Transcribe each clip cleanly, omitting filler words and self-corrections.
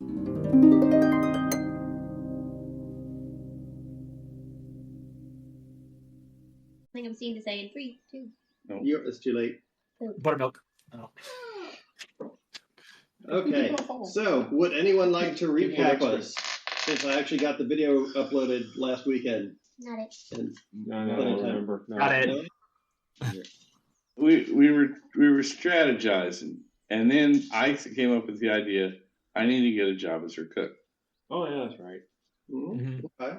I think I'm seeing to say in 3, 2. No, it's too late. Buttermilk. Oh. Okay, so would anyone like to recap us? Since I actually got the video uploaded last weekend. Not it. No, I don't remember. No. Got it. We were strategizing, and then I came up with the idea. I need to get a job as her cook. Oh yeah, that's right. Mm-hmm. Okay.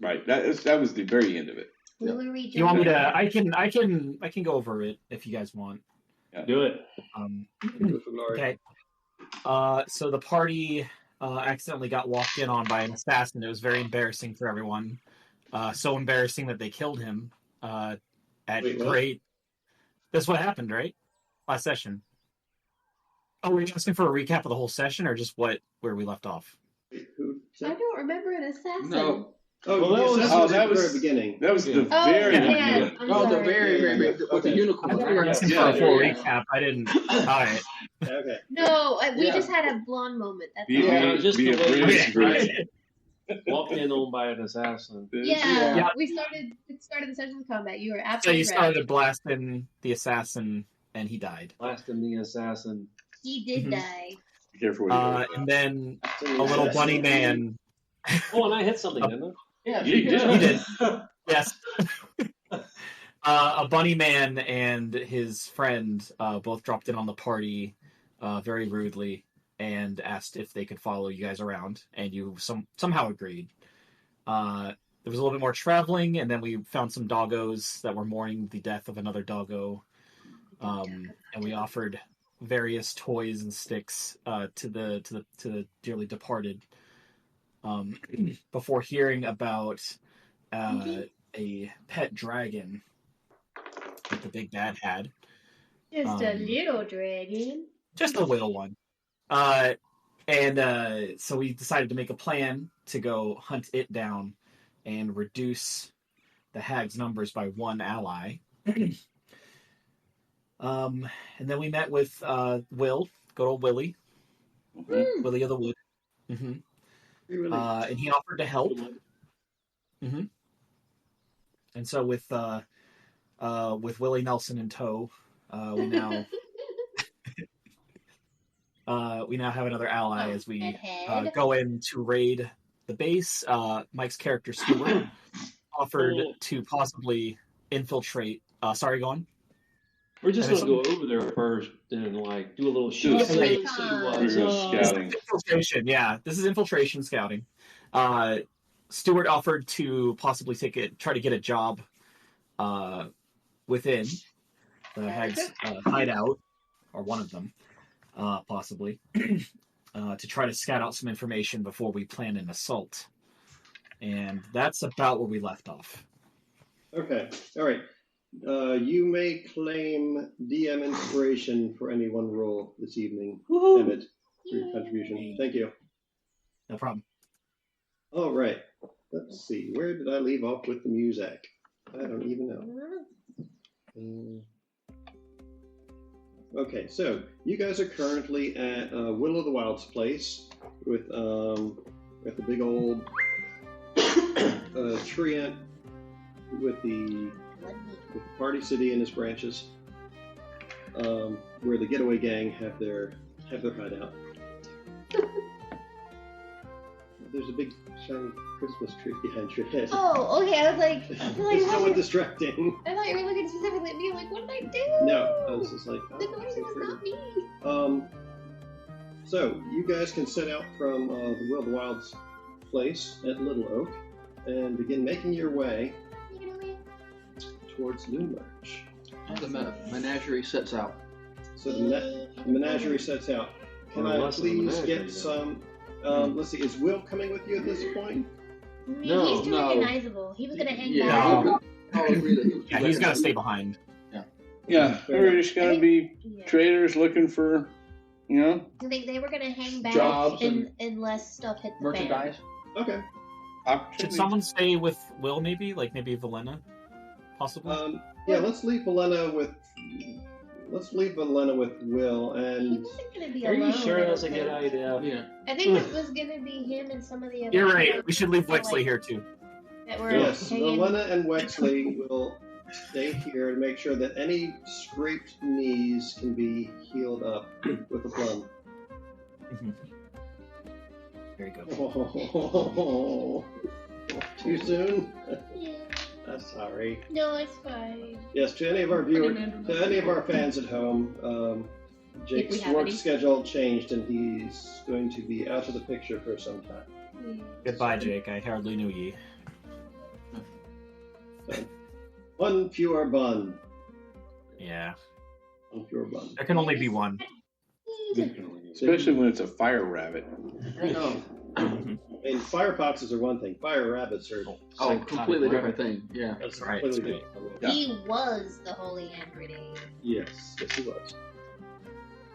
Right. That was the very end of it. We were rejoining. You want me to? I can go over it if you guys want. Yeah. Do it. Okay. So the party accidentally got walked in on by an assassin. It was very embarrassing for everyone. So embarrassing that they killed him. Wait, great. That's what happened, right? Last session. Oh, were you asking for a recap of the whole session, or just where we left off? Wait, who I don't remember an assassin. No. Oh, Well, that was the very beginning. That was the Oh, very yeah. beginning. I'm Oh, the sorry. very with the Okay. unicorn. I thought you were asking for a full recap. I didn't. All right. Okay. No, we Yeah. just had a blonde moment. That's The- all. Yeah, just the the way abridged it's version. walked in on by an assassin. Yeah, Yeah. It started the session with combat. You were So absolutely you started blasting the assassin, and he died. Blasting the assassin. He did Mhm. die. Be careful what you go. And then a little bunny man. Oh, and I hit something, didn't I? Yeah, You did. You did. Yes. A bunny man and his friend both dropped in on the party very rudely and asked if they could follow you guys around, and you somehow agreed. There was a little bit more traveling, and then we found some doggos that were mourning the death of another doggo, and we offered various toys and sticks to the dearly departed. Before hearing about a pet dragon that the big bad had. Just a little dragon. Just a little one. So we decided to make a plan to go hunt it down and reduce the hag's numbers by one ally. And then we met with Will, good old Willie. Mhm. Willie of the Wood. Mm-hmm. And he offered to help. Mm-hmm. And so with Willie Nelson in tow, we now have another ally as we go in to raid the base. Mike's character Stuart offered to possibly infiltrate. Sorry, go on. We're just gonna go over there first and like do a little shoot. Just- See We're just scouting. Infiltration, yeah. This is infiltration scouting. Stuart offered to possibly try to get a job within the hag's hideout, or one of them, possibly, to try to scout out some information before we plan an assault. And that's about where we left off. Okay. All right. You may claim DM inspiration for any one roll this evening, Emmett, for your contribution. Thank you. No problem. All right. Let's see. Where did I leave off with the music? I don't even know. Okay, so you guys are currently at Will of the Wild's place with the big old treant with the Party City and its branches, where the Getaway Gang have their hideout. There's a big shiny Christmas tree behind your head. Oh, okay. I was like, It's somewhat distracting. I thought you were looking specifically at me. I'm like, what did I do? No, I was just like, The noise was not me. So you guys can set out from the Will of the Wild's place at Little Oak and begin making your way towards Noonmarch. The menagerie sets out. So the menagerie sets out. Can Or I less than the please menagerie, get though. some? Let's see. Is Will coming with you at this point? No, He's too no. recognizable. He was gonna hang Yeah, back. No. I'll agree that he was Yeah, he's got to stay behind. Yeah, we're just gonna be Yeah. traders looking for, I think they were gonna hang back Jobs unless stuff hit the merchandise. Okay. Should opportunities. someone stay with Will, maybe? Like maybe Valena? Possibly? Yeah, let's leave Helena with let's leave Elena with Will, He and wasn't gonna be Are alone. you sure I that's a don't good think. idea? Yeah. I think it was gonna be him and some of the other. You're right. people We should leave that, Wixley here too. That were yes, hanging. Elena and Wexley will stay here to make sure that any scraped knees can be healed up with a plum. Very good. Oh, too soon? Yeah. I'm sorry. No, it's fine. Yes, to any of our viewers, to any of our fans at home, Jake's have work any. schedule changed, and he's going to be out of the picture for some time. Yeah. Goodbye, Jake. I hardly knew ye. So, one pure bun. Yeah. One pure bun. There can only be one. Especially when it's a fire rabbit. No. I mean, firefoxes are one thing. Fire rabbits are Oh, completely different thing. Yeah. that's Right, completely right. different. Yeah. He was the holy hand grenade. Yes, yes, he was.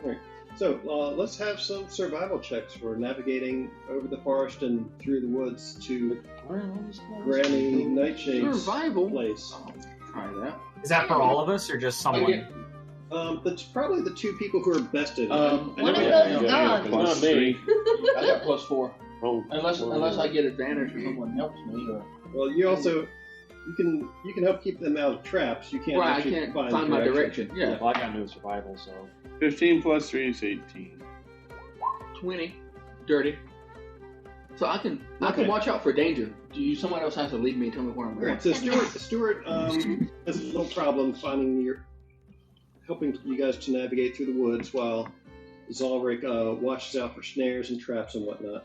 All right. So let's have some survival checks for navigating over the forest and through the woods to Granny Nightshade's Survival. place. Oh, try that. Is that for all of us or just someone? That's probably the two people who are bested. One I of know- those You got dogs. plus Not me. 3. I got +4. Oh, Unless I get advantage or someone helps me. Or... Well, you also you can help keep them out of traps. You can't Right, I actually can't find find my direction. Yeah. Well, I got no survival, so 15 plus 3 is 18. 20. Dirty. So I can Okay. watch out for danger. Someone else has to lead me and tell me where I'm All going. right, so Stuart has a little problem helping you guys to navigate through the woods while Zalric watches out for snares and traps and whatnot.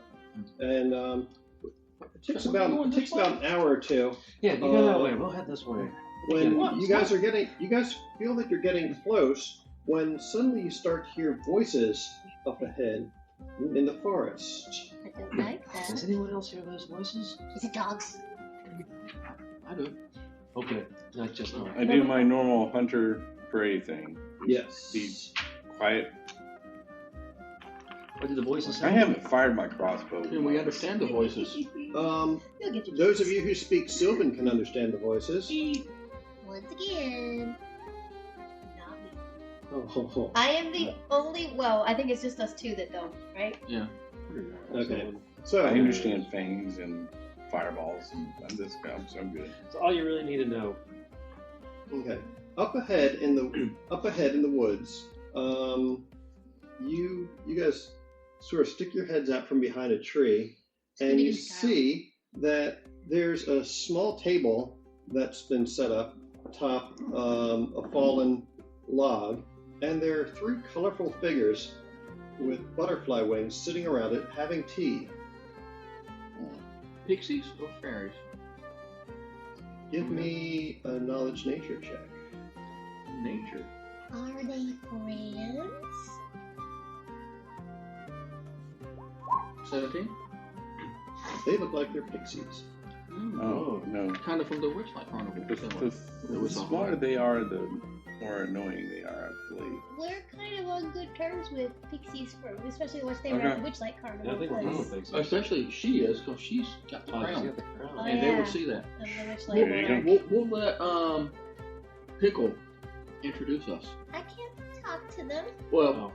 And it takes about an hour or two yeah, you go that way. We'll head this way. when What? you guys feel that you're getting close when suddenly you start to hear voices up ahead in the forest. I don't like Does that. anyone else hear those voices? Is it dogs? I do. Okay, not just not. I do my normal hunter prey thing. Yes. Be quiet. What did the voices say? I haven't fired my crossbow. And we understand the voices. You'll get your Those of you who speak Sylvan can understand the voices. Once again. Not me. Oh, I am the only. Well, I think it's just us two that don't, right? Yeah. okay. So I understand fangs and fireballs, and I'm this guy, so I'm good. That's all you really need to know. Okay. Up ahead in the woods, you guys sort of stick your heads out from behind a tree, and you see that there's a small table that's been set up atop a fallen log, and there are 3 colorful figures with butterfly wings sitting around it having tea. Pixies or fairies? Give me a knowledge nature check. Nature. Are they friends? 17? They look like they're pixies. Oh, no. Kind of from the Witchlight Carnival. The smaller they are, the more annoying they are, I believe. We're kind of on good terms with pixies, especially once they were Okay. at the Witchlight Carnival. Yeah, I think we're because going with things. Especially she is, because she's got the Oh, she's crown. got the crown. Oh, And they yeah. will see that. of the Witchlight There you Monarch. We'll let Pickle introduce us. I can't talk to them Well,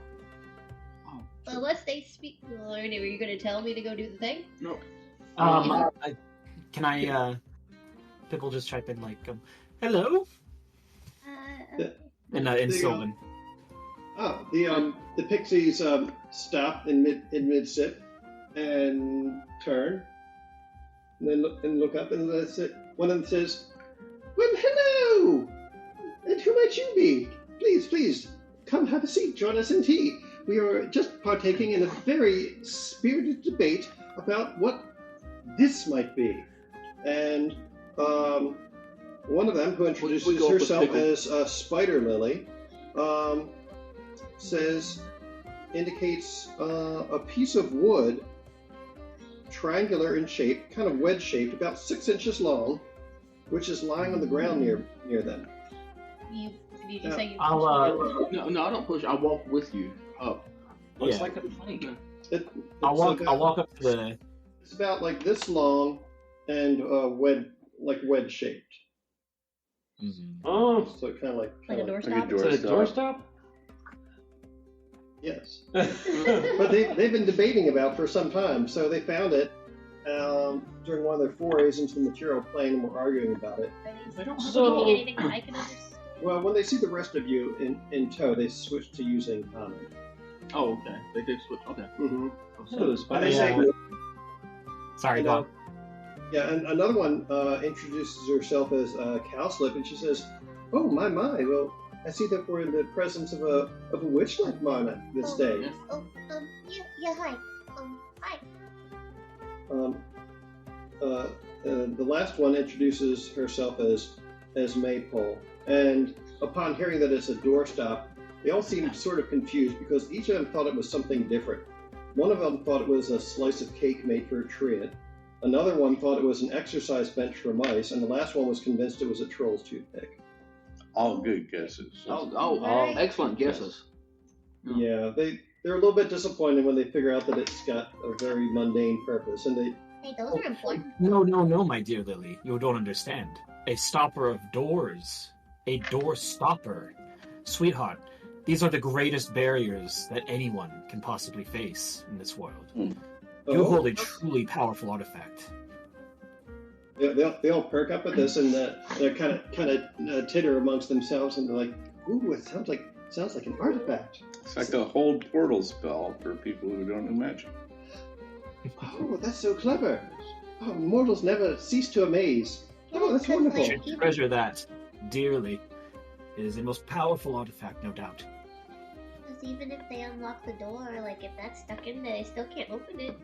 unless they speak. Well, anyway, are you going to tell me to go do the thing? no. Can I Pickle just type in like hello in There you Sylvan. Oh, the pixies stop in mid sip and turn, and then look up, and one of them says, "Well, hello, and who might you be? Please, come have a seat. Join us in tea. We are just partaking in a very spirited debate about what this might be." And one of them, who introduces We go with herself Pickle. as Spider Lily, indicates a piece of wood, triangular in shape, kind of wedge-shaped, about 6 inches long, which is lying on the ground near them. Did you say you? I'll No, I don't push. I walk with you up. Looks Yeah. like a plank. I'll walk up to the. It's about like this long and wedge-shaped. Oh, So kind of like Like a Like a doorstop? is it a doorstop. doorstop? Yes. But they've been debating about for some time. So they found it during one of their forays into the material plane and were arguing about it. So anything that I can understand. Well, when they see the rest of you in tow, they switch to using common. Oh, okay. They did switch. Okay. Mm-hmm. So, And they say, Sorry, you go know, on. yeah, and another one introduces herself as Cowslip, and she says, "Oh my, well, I see that we're in the presence of a witchlight mana this day." Yeah, hi. Hi. The last one introduces herself as Maypole, and upon hearing that it's a doorstop, they all seem sort of confused because each of them thought it was something different. One of them thought it was a slice of cake made for a treant. Another one thought it was an exercise bench for mice, and the last one was convinced it was a troll's toothpick. All good guesses. Excellent guesses. Yeah, they're a little bit disappointed when they figure out that it's got a very mundane purpose, and they Hey, those are important. No, my dear Lily. You don't understand. A stopper of doors. A door stopper. Sweetheart, these are the greatest barriers that anyone can possibly face in this world. You hold a truly powerful artifact. They all perk up at this, and they're kind of titter amongst themselves, and they're like, "Ooh, it sounds like an artifact." It's like a hold portal spell for people who don't know magic. Oh, that's so clever! Oh, mortals never cease to amaze. Oh, that's wonderful. You should treasure that dearly. It is the most powerful artifact, no doubt. Because even if they unlock the door, like if that's stuck in there, they still can't open it.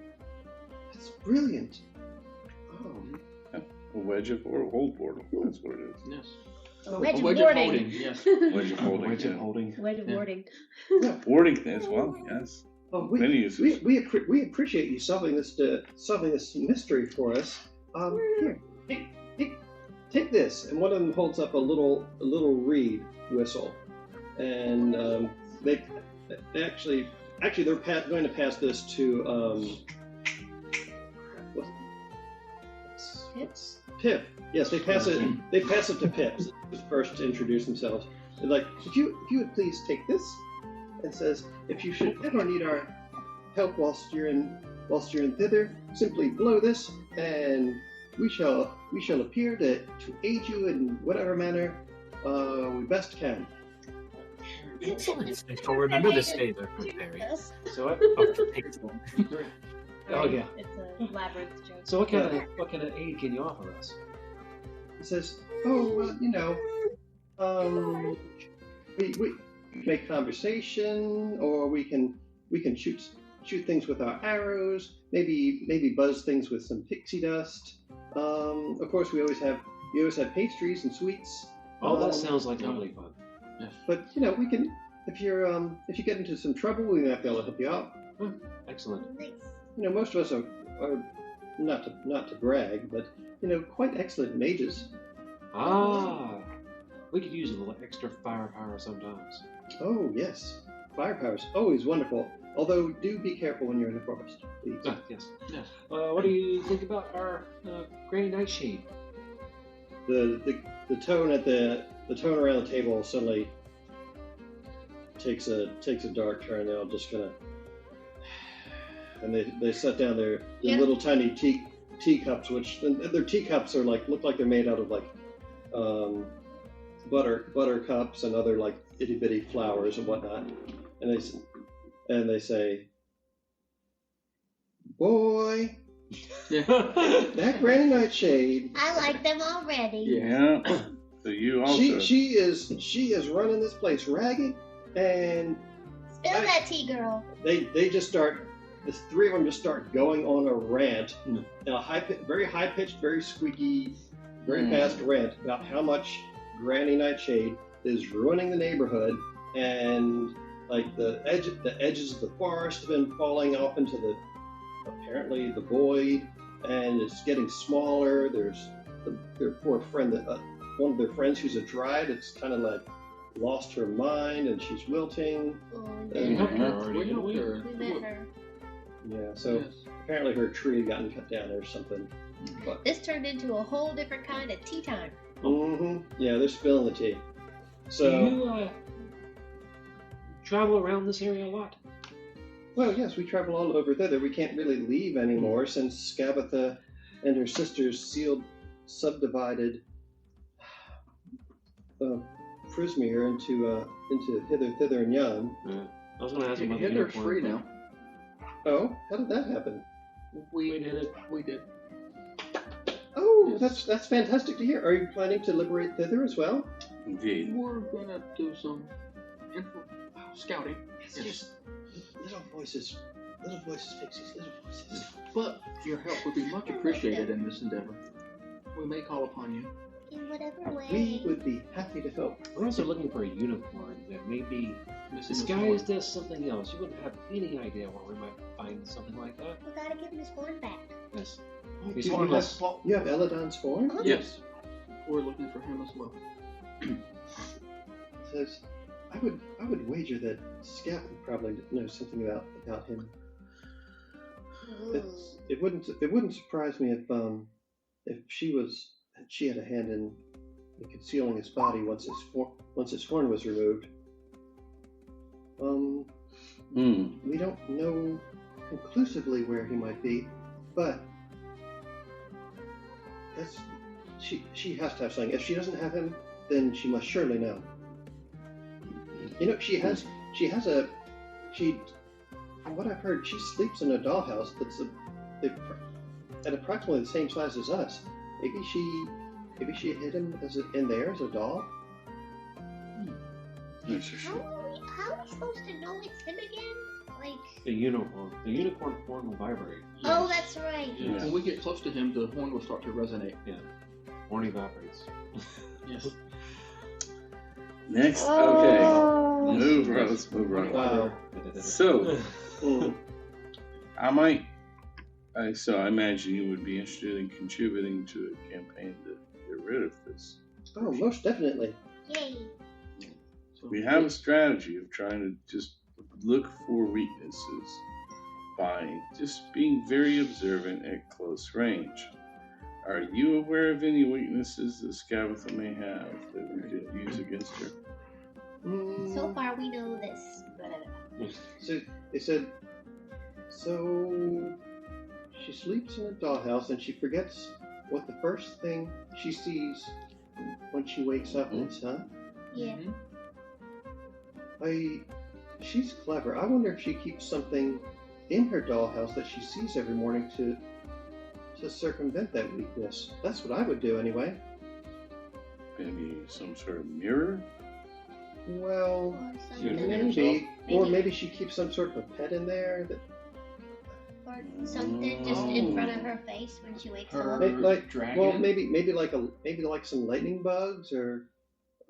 That's brilliant. Oh. A wedge of hold portal. That's what it is. Yes. A wedge of wedge of warding. holding. Yes. Wedge of holding. Wedge of yeah. holding. Wedge of Yeah. warding. Boarding thing as well. Yes. Oh, Many uses. we appreciate you solving this mystery for us. Here, take this, and one of them holds up a little reed whistle, and they actually they're going to pass this to Pip. Yes, they pass it. They pass it to Pip first to introduce themselves. They're like, if you would please take this. It says, if you should ever need our help whilst you're in thither, simply blow this, and we shall appear to aid you in whatever manner we best can. Excellent. I'll remember this day, there, Fairy. So what? Oh, yeah. It's a labyrinth joke. So what kind of aid can you offer us? It says, oh, well, we make conversation, or we can shoot things with our arrows. Maybe buzz things with some pixie dust. Of course, we always have pastries and sweets. Oh, that sounds like lovely fun. But we can, if you get into some trouble, we might be able to help you out. Excellent. Nice. Most of us are not to brag, but quite excellent mages. We could use a little extra firepower sometimes. Oh yes, firepower is always wonderful. Although do be careful when you're in the forest, please. Yes. What do you think about our Granny Nightshade? The tone at the tone around the table suddenly takes a dark turn. They're all just gonna, and they set down their little tiny teacups, which their teacups are look like they're made out of butter cups and other itty bitty flowers and whatnot, and they say, "Boy, that Granny Nightshade. I like them already. Yeah. So you also. She is running this place ragged, and Spill that tea, girl. they just start. The three of them just start going on a rant, very high pitched, very squeaky, very fast rant about how much Granny Nightshade is ruining the neighborhood, and the edges of the forest have been falling off into apparently the void, and it's getting smaller. There's their poor friend, one of their friends who's a dryad. It's kind of lost her mind, and she's wilting. Oh, We yeah. helped her already, didn't we? We met her. Yeah, so apparently her tree had gotten cut down or something. But This turned into a whole different kind of tea time. yeah, they're spilling the tea. Do So you travel around this area a lot? Well, yes, we travel all over thither. We can't really leave anymore since Skabatha and her sisters subdivided Prismere into hither, thither, and yon. Yeah. I was going to ask about the Hither's unicorn. free now. Oh, how did that happen? We did it. We did. Oh, that's fantastic to hear. Are you planning to liberate thither as well? Indeed. We're gonna do some scouting. It's just little voices, pixies, little voices. But your help would be much appreciated in this endeavor. We may call upon you. In whatever way. We would be happy to help. We're also looking for a unicorn that maybe Missing disguised as something else. You wouldn't have any idea where we might find something like that. We gotta give him his horn back. Yes. Oh, He's do hornless. you have Eladon's horn? Uh-huh. Yes. We're looking for him as well. It says, I would wager that Scat would probably know something about him. Ooh. It wouldn't surprise me if she had a hand in concealing his body once his horn was removed. We don't know conclusively where he might be, but she has to have something. If she doesn't have him, then she must surely know. You know, from what I've heard, she sleeps in a dollhouse that's at approximately the same size as us. Maybe she hid him in there as a doll. How are we supposed to know it's him again? Like. The unicorn. The unicorn horn will vibrate. Oh, that's right. Yeah. When we get close to him, the horn will start to resonate. Yeah. Horn evaporates. Yes. Next, Oh. okay. Move right. Let's move right. Wow. So, Mm. So I imagine you would be interested in contributing to a campaign to get rid of this. Oh, most definitely. Yay. So We have a strategy of trying to just look for weaknesses by just being very observant at close range. Are you aware of any weaknesses that Skabatha may have that we could use against her? So far, we know this. So they said, so she sleeps in a dollhouse and she forgets what the first thing she sees when she wakes up is, huh? Yeah. She's clever. I wonder if she keeps something in her dollhouse that she sees every morning to circumvent that weakness. That's what I would do anyway. Maybe some sort of mirror? Well, Or Yeah. something. maybe she keeps some sort of a pet in there that Or something just in front of her face when she wakes Her- up. like dragon? well maybe like some lightning bugs or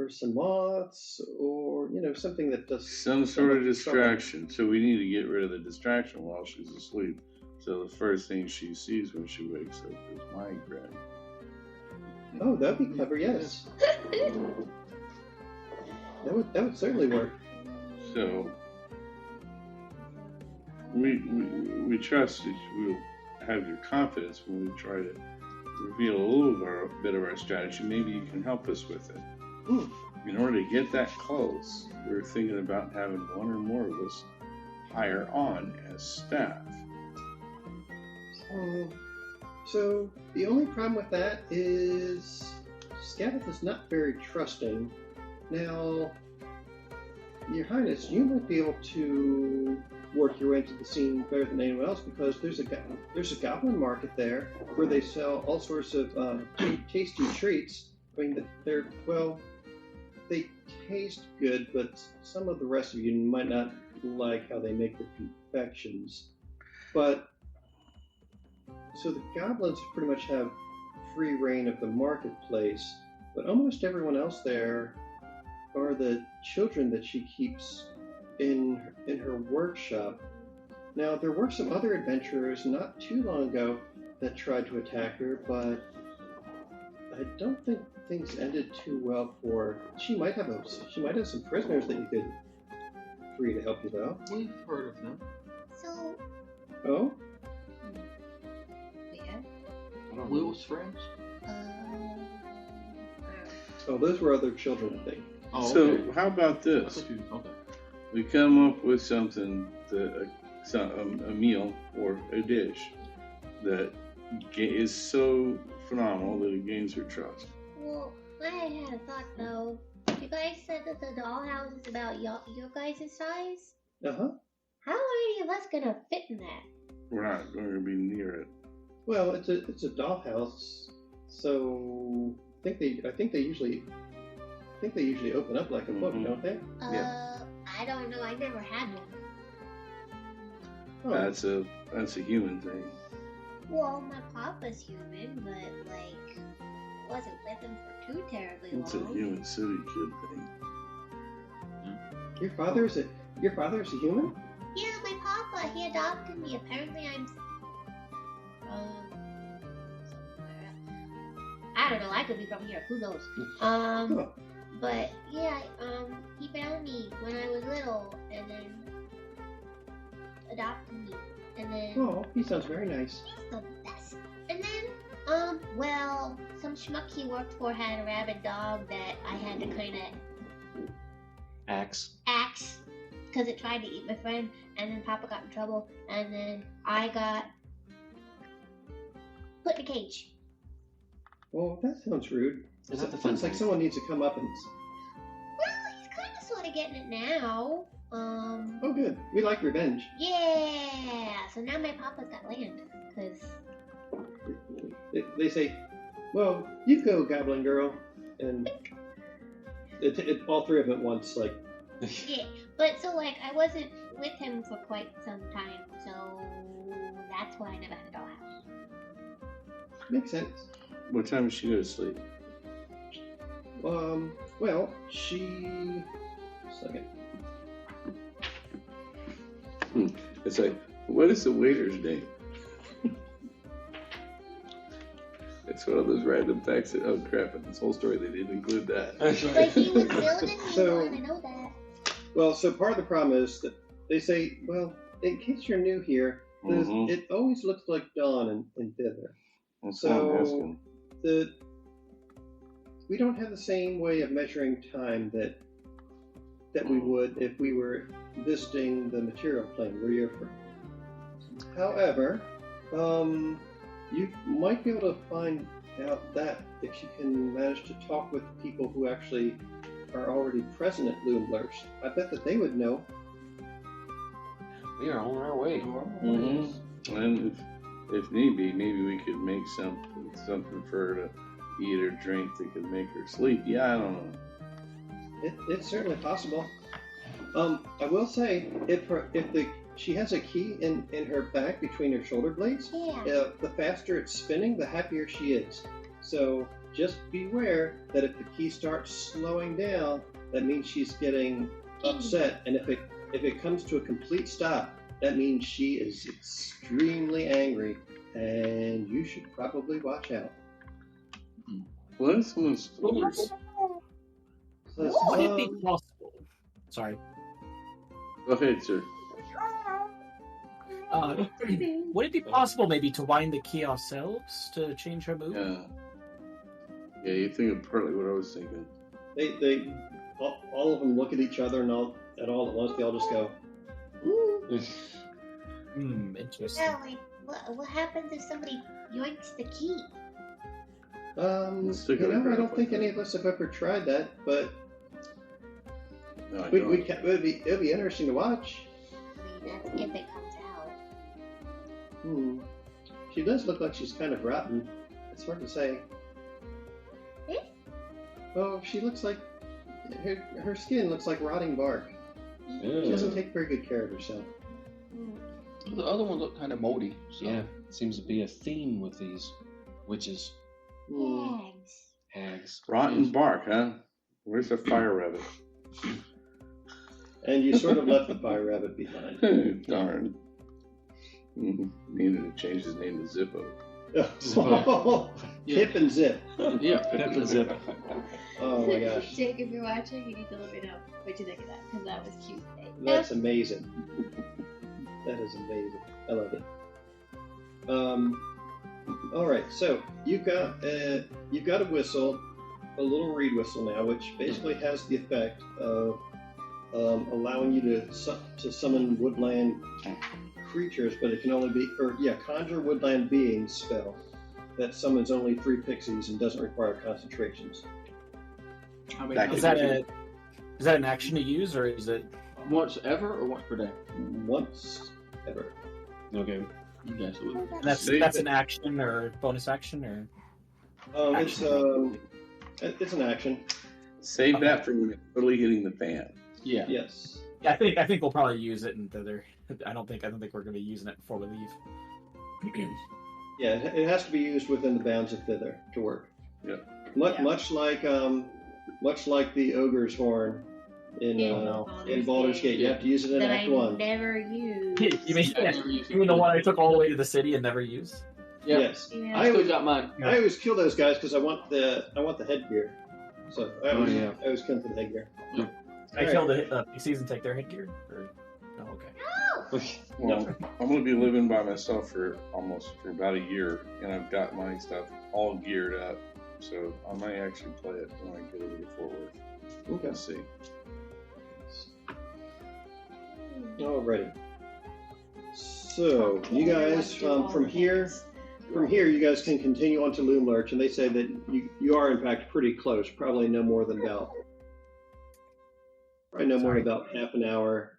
some moths or something that does Some sort of distraction. So we need to get rid of the distraction while she's asleep. So the first thing she sees when she wakes up is my grin. Oh, that'd be clever. Yes, that would certainly work. So we trust that we'll have your confidence when we try to reveal a little bit of our strategy. Maybe you can help us with it. Hmm. In order to get that close, we're thinking about having one or more of us hire on as staff. So the only problem with that is Skabatha is not very trusting. Now, Your Highness, you might be able to work your way into the scene better than anyone else because there's a goblin market there where they sell all sorts of tasty treats. I mean, they taste good, but some of the rest of you might not like how they make the confections. But so the goblins pretty much have free reign of the marketplace, but almost everyone else there are the children that she keeps in her workshop. Now, there were some other adventurers not too long ago that tried to attack her, but I don't think things ended too well for her. She might have some prisoners that you could free to help you, though. We've heard of them. So, Oh? yeah. I don't know. Will's friends? Oh, those were other children, I think. Oh, So okay. how about I this? thought you- okay. We come up with something that a meal or a dish that is so phenomenal that it gains her trust. Well, I had a thought though. You guys said that the dollhouse is about your guys' size. Uh-huh. How are any of us gonna fit in that? We're not going to be near it. Well, it's a dollhouse, so I think they usually open up like a book, Mhm. don't they? I don't know. I never had one. Oh. That's a human thing. Well, my papa's human, but like, wasn't with him for too terribly It's a long. human city kid thing. Your father's a human? Yeah, my papa. He adopted me. Apparently, I'm somewhere. I don't know. I could be from here. Who knows? Oh. But yeah, he found me when I was little, and then adopted me, and then Oh, he sounds very nice. he's the best. And then, well, some schmuck he worked for had a rabid dog that I had to kind of Axe. axe because it tried to eat my friend, and then Papa got in trouble, and then I got put in a cage. Well, that sounds rude. Is that the fun Sounds like thing? someone needs to come up and. Well, he's kind of sort of getting it now. Oh, good. We like revenge. Yeah. So now my Papa's got land, because They say, "Well, you go, Goblin Girl," and all three of them at once, like. yeah. But so like I wasn't with him for quite some time, so that's why I never had a dollhouse. Makes sense. What time does she go to sleep? Well, she. Second. It's like, what is the waiter's name? It's one of those random facts that, oh crap, in this whole story they didn't include that. But he was building me So- one, I know that. Well, so part of the problem is that they say, well, in case you're new here, Mhm. it always looks like dawn in thither. That's what I'm So asking. we don't have the same way of measuring time that we would if we were visiting the material plane where you're from. However, you might be able to find out that if you can manage to talk with people who actually are already present at Loomblurst. I bet that they would know. We are on our way. Mhm. And if need be, maybe we could make something for her to eat or drink that could make her sleep. Yeah, I don't know. It's certainly possible. I will say, she has a key in her back between her shoulder blades. Yeah. The faster it's spinning, the happier she is. So just beware that if the key starts slowing down, that means she's getting upset. And if it comes to a complete stop, that means she is extremely angry, and you should probably watch out. What is someone's Would it be possible? Sorry. Go ahead, sir. Would it be possible maybe to wind the key ourselves to change her mood? Yeah, you think of partly what I was thinking. They all of them look at each other, and all at once they all just go, "Ooh." Interesting. Yeah, like, what happens if somebody yoinks the key? Let's take You a know, I grab don't like think that. any of us have ever tried that, but No, I it don't. would be interesting to watch. I mean, that's if it comes out. She does look like she's kind of rotten. It's hard to say. Eh? Well, she looks like her skin looks like rotting bark. She doesn't take very good care of herself. The other one looked kind of moldy. So. Yeah, seems to be a theme with these witches, Hags. hags. Rotten bark, huh? Where's the fire rabbit? And you sort of left the fire rabbit behind. Darn. Needed to change his name to Zippo. Hip and Zip. Yeah. Pip and Zip. Oh my gosh, Jake, if you're watching, you need to let me know what you think of that, because that was cute. that's amazing. That is amazing. I love it. All right, so you've got a whistle, a little reed whistle now, which basically has the effect of allowing you to summon woodland creatures, but it can only be, conjure woodland beings spell that summons only 3 pixies and doesn't require concentrations. How many Is that an action to use, or is it? once ever or once per day? Once ever. Okay. Okay, so we- That's an action or bonus action or? It's an action. Save that for when it's totally hitting the fan. yeah. Yes. Yeah, I think we'll probably use it, and I don't think we're going to be using it before we leave. Yeah, it has to be used within the bounds of thither to work. Yeah. Much like the ogre's horn in Baldur's Gate, you have to use it in that Act I 1. never used. You mean the one I took all the way to the city and never used? Yeah. Yes. Yeah. I still got mine. I always kill those guys because I want the headgear. So I always yeah. kill them for the headgear. I kill the pixies and take their headgear? Or... Oh, okay. Well, I'm going to be living by myself for about a year, and I've got my stuff all geared up. So I might actually play it when I get over to Fort Worth. Okay. Let's see. Alrighty. So you guys from here, you guys can continue on to Loom Lurch, and they say that you are in fact pretty close. Probably no more than about half an hour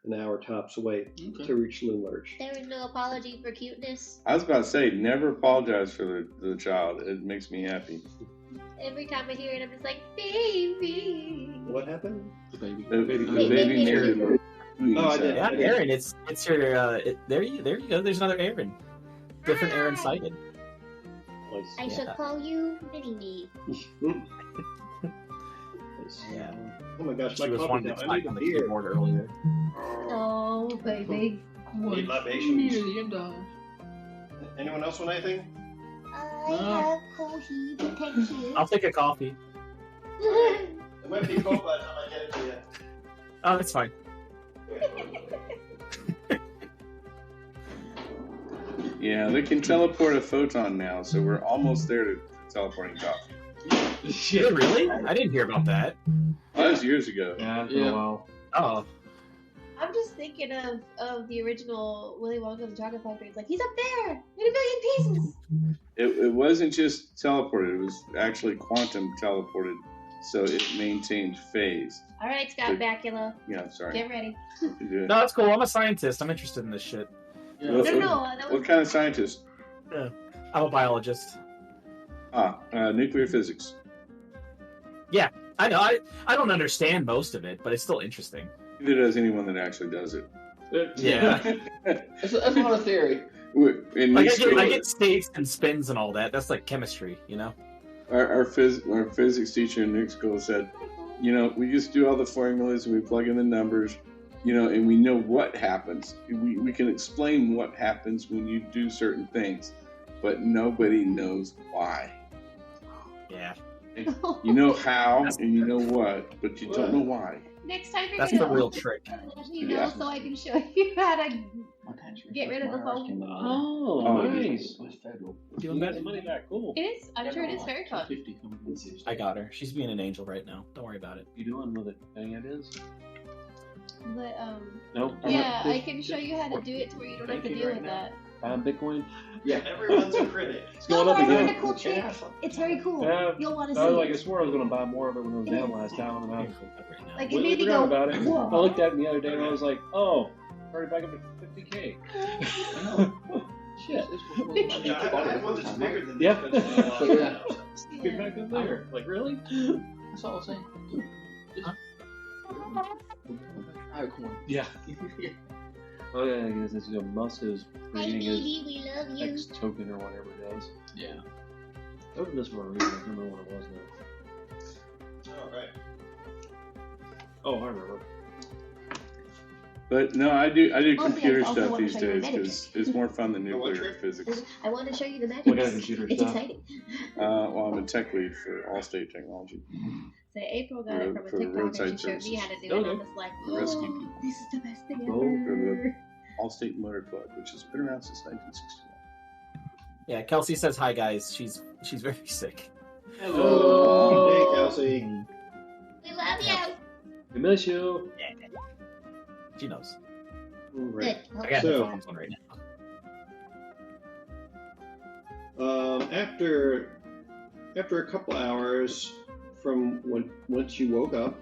tops away to reach Loom Lurch. There was no apology for cuteness. I was about to say, never apologize for the child. It makes me happy. Every time I hear it, I'm just like, baby. What happened? The baby. The baby narrator. Oh, I did. Yeah, Aaron, it's your there you go. There's another Aaron. Different Aaron sighted. I shall call you Mini Me. Yeah. Oh my gosh, She my was coffee wanting to now. I type need on a the beer. keyboard earlier. Oh, baby. Need libations. Anyone else want anything? I have coffee protection. I'll take a coffee. It might be cold by the time I get it to you. Oh, that's fine. Yeah, they can teleport a photon now, so we're almost there to teleporting coffee. Shit, really? I didn't hear about that. Oh, that was years ago. Yeah, it's been a while. Oh, I'm just thinking of the original Willy Wonka and the Chocolate Factory. It's like, he's up there in a million pieces. It wasn't just teleported; it was actually quantum teleported, so it maintained phase. All right, Scott Bakula. Yeah, sorry. Get ready. You do it. no, that's cool. I'm a scientist. I'm interested in this shit. Yeah. What- No, that was What kind of scientist? I'm a biologist. Nuclear physics. I know. I don't understand most of it, but it's still interesting. Neither does anyone that actually does it. Yeah. That's a lot of theory. In Like Nick's school, I get states and spins and all that. That's like chemistry, you know. our physics teacher in Nick's school said, we just do all the formulas and we plug in the numbers, and we know what happens. We can explain what happens when you do certain things, but nobody knows why. Yeah. You know how and you know what, but you don't know why. Next time you're That's gonna the real trick. let me know so I can show you how to get rid of the phone. Oh, nice. Doing better. Money back. Cool. It is. I'm sure it is very fun. 50 coming in. I got her. She's being an angel right now. Don't worry about it. You doing with it? Any ideas? But Nope. yeah, I can show you how to do it to where you don't have to Thank you deal right with now. that. Bitcoin. Yeah. Everyone's a critic. It's going up I learned again. a cool trick. It's very cool. Yeah. You'll want to see I was like, I it. swore I was going to buy more of it when it was down last time. And I Like, it completely made me forgot go, about it. whoa. I looked at it the other day and I was like, oh, already back up to 50K. Shit. Yeah, I have one that's bigger than Yeah. this. But it's Yeah. Get back up there. Like, really? That's all I'm saying. I have a coin. Yeah. Oh, yeah, I guess it's Musk is Hi, creating his baby, we love you. X token or whatever it does. Yeah. I opened this for a reason. I don't remember what it was though. All right. Oh, I remember. But no, I do Oh, computer yes, also stuff wanna these show you a days magic because it's more fun than Oh, what nuclear trick? physics. I want to show you the magic. What kind of computer It's stuff? exciting. Well, I'm a tech lead for Allstate Technology. So April got it from a For TikTok roadside and she showed me how to do it. services. And I was like, Rescue oh, people. this is the best thing Oh, ever. Allstate Motor Club, which has been around since 1961. Yeah, Kelsey says hi, guys. She's very sick. Hello. Hey, Kelsey. We love you. We miss you. She knows. Right. Good. I got So- headphones on right now. After a couple hours from once you woke up,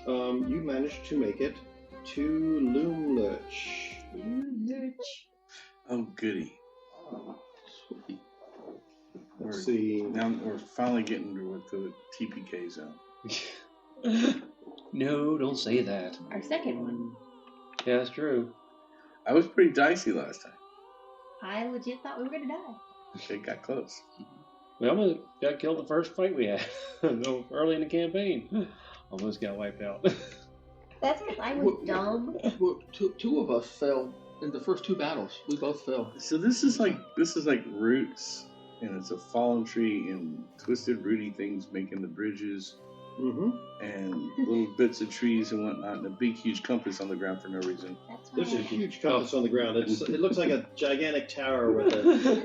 you managed to make it to Loomlurch. Oh, goody. Sweet. Let's see. Now we're finally getting to the TPK zone. No, don't say that. Our second one. Yeah, that's true. I was pretty dicey last time. I legit thought we were gonna die. Okay, got close. We almost got killed the first fight we had. No, early in the campaign. Almost got wiped out. That's because I was dumb. Well, two of us fell in the first 2 battles. We both fell. So this is like roots, and it's a fallen tree and twisted rooty things making the bridges, Mm-hmm. and little bits of trees and whatnot, and a big huge compass on the ground for no reason. That's There's a why, huge compass on the ground. It looks like a gigantic tower with a.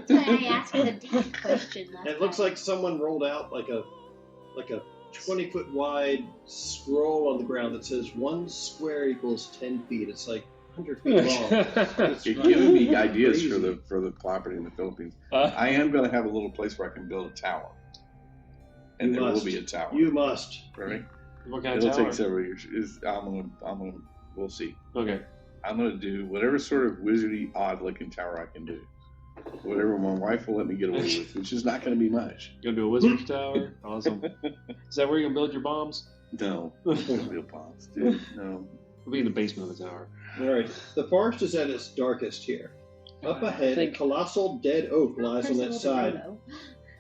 that's why I asked the damn question last It looks time. like someone rolled out like a 20-foot wide scroll on the ground that says 1 square equals 10 feet. It's like 100 feet long. It's You're giving me ideas crazy. for the property in the Philippines. I am going to have a little place where I can build a tower, and You there must. will be a tower. You must. Right? What kind It'll of tower? take several years. We'll see. Okay. I'm gonna do whatever sort of wizardy, odd-looking tower I can do. Whatever my wife will let me get away with, which is not gonna be much. You gonna do a wizard's tower? Awesome. Is that where you're gonna build your bombs? No, real bombs, dude. No. It'll be in the basement of the tower. All right. The forest is at its darkest here. Up ahead, a colossal dead oak lies on that side.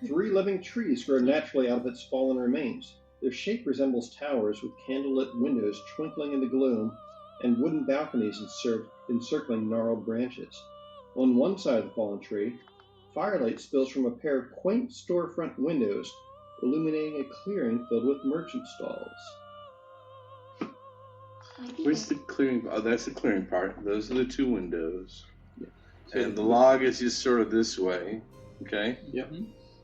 3 living trees grow naturally out of its fallen remains. Their shape resembles towers with candlelit windows twinkling in the gloom and wooden balconies encircling gnarled branches. On one side of the fallen tree, firelight spills from a pair of quaint storefront windows, illuminating a clearing filled with merchant stalls. Where's the clearing? Oh, that's the clearing part. Those are the 2 windows, So- and the log is just sort of this way. Okay. Yep.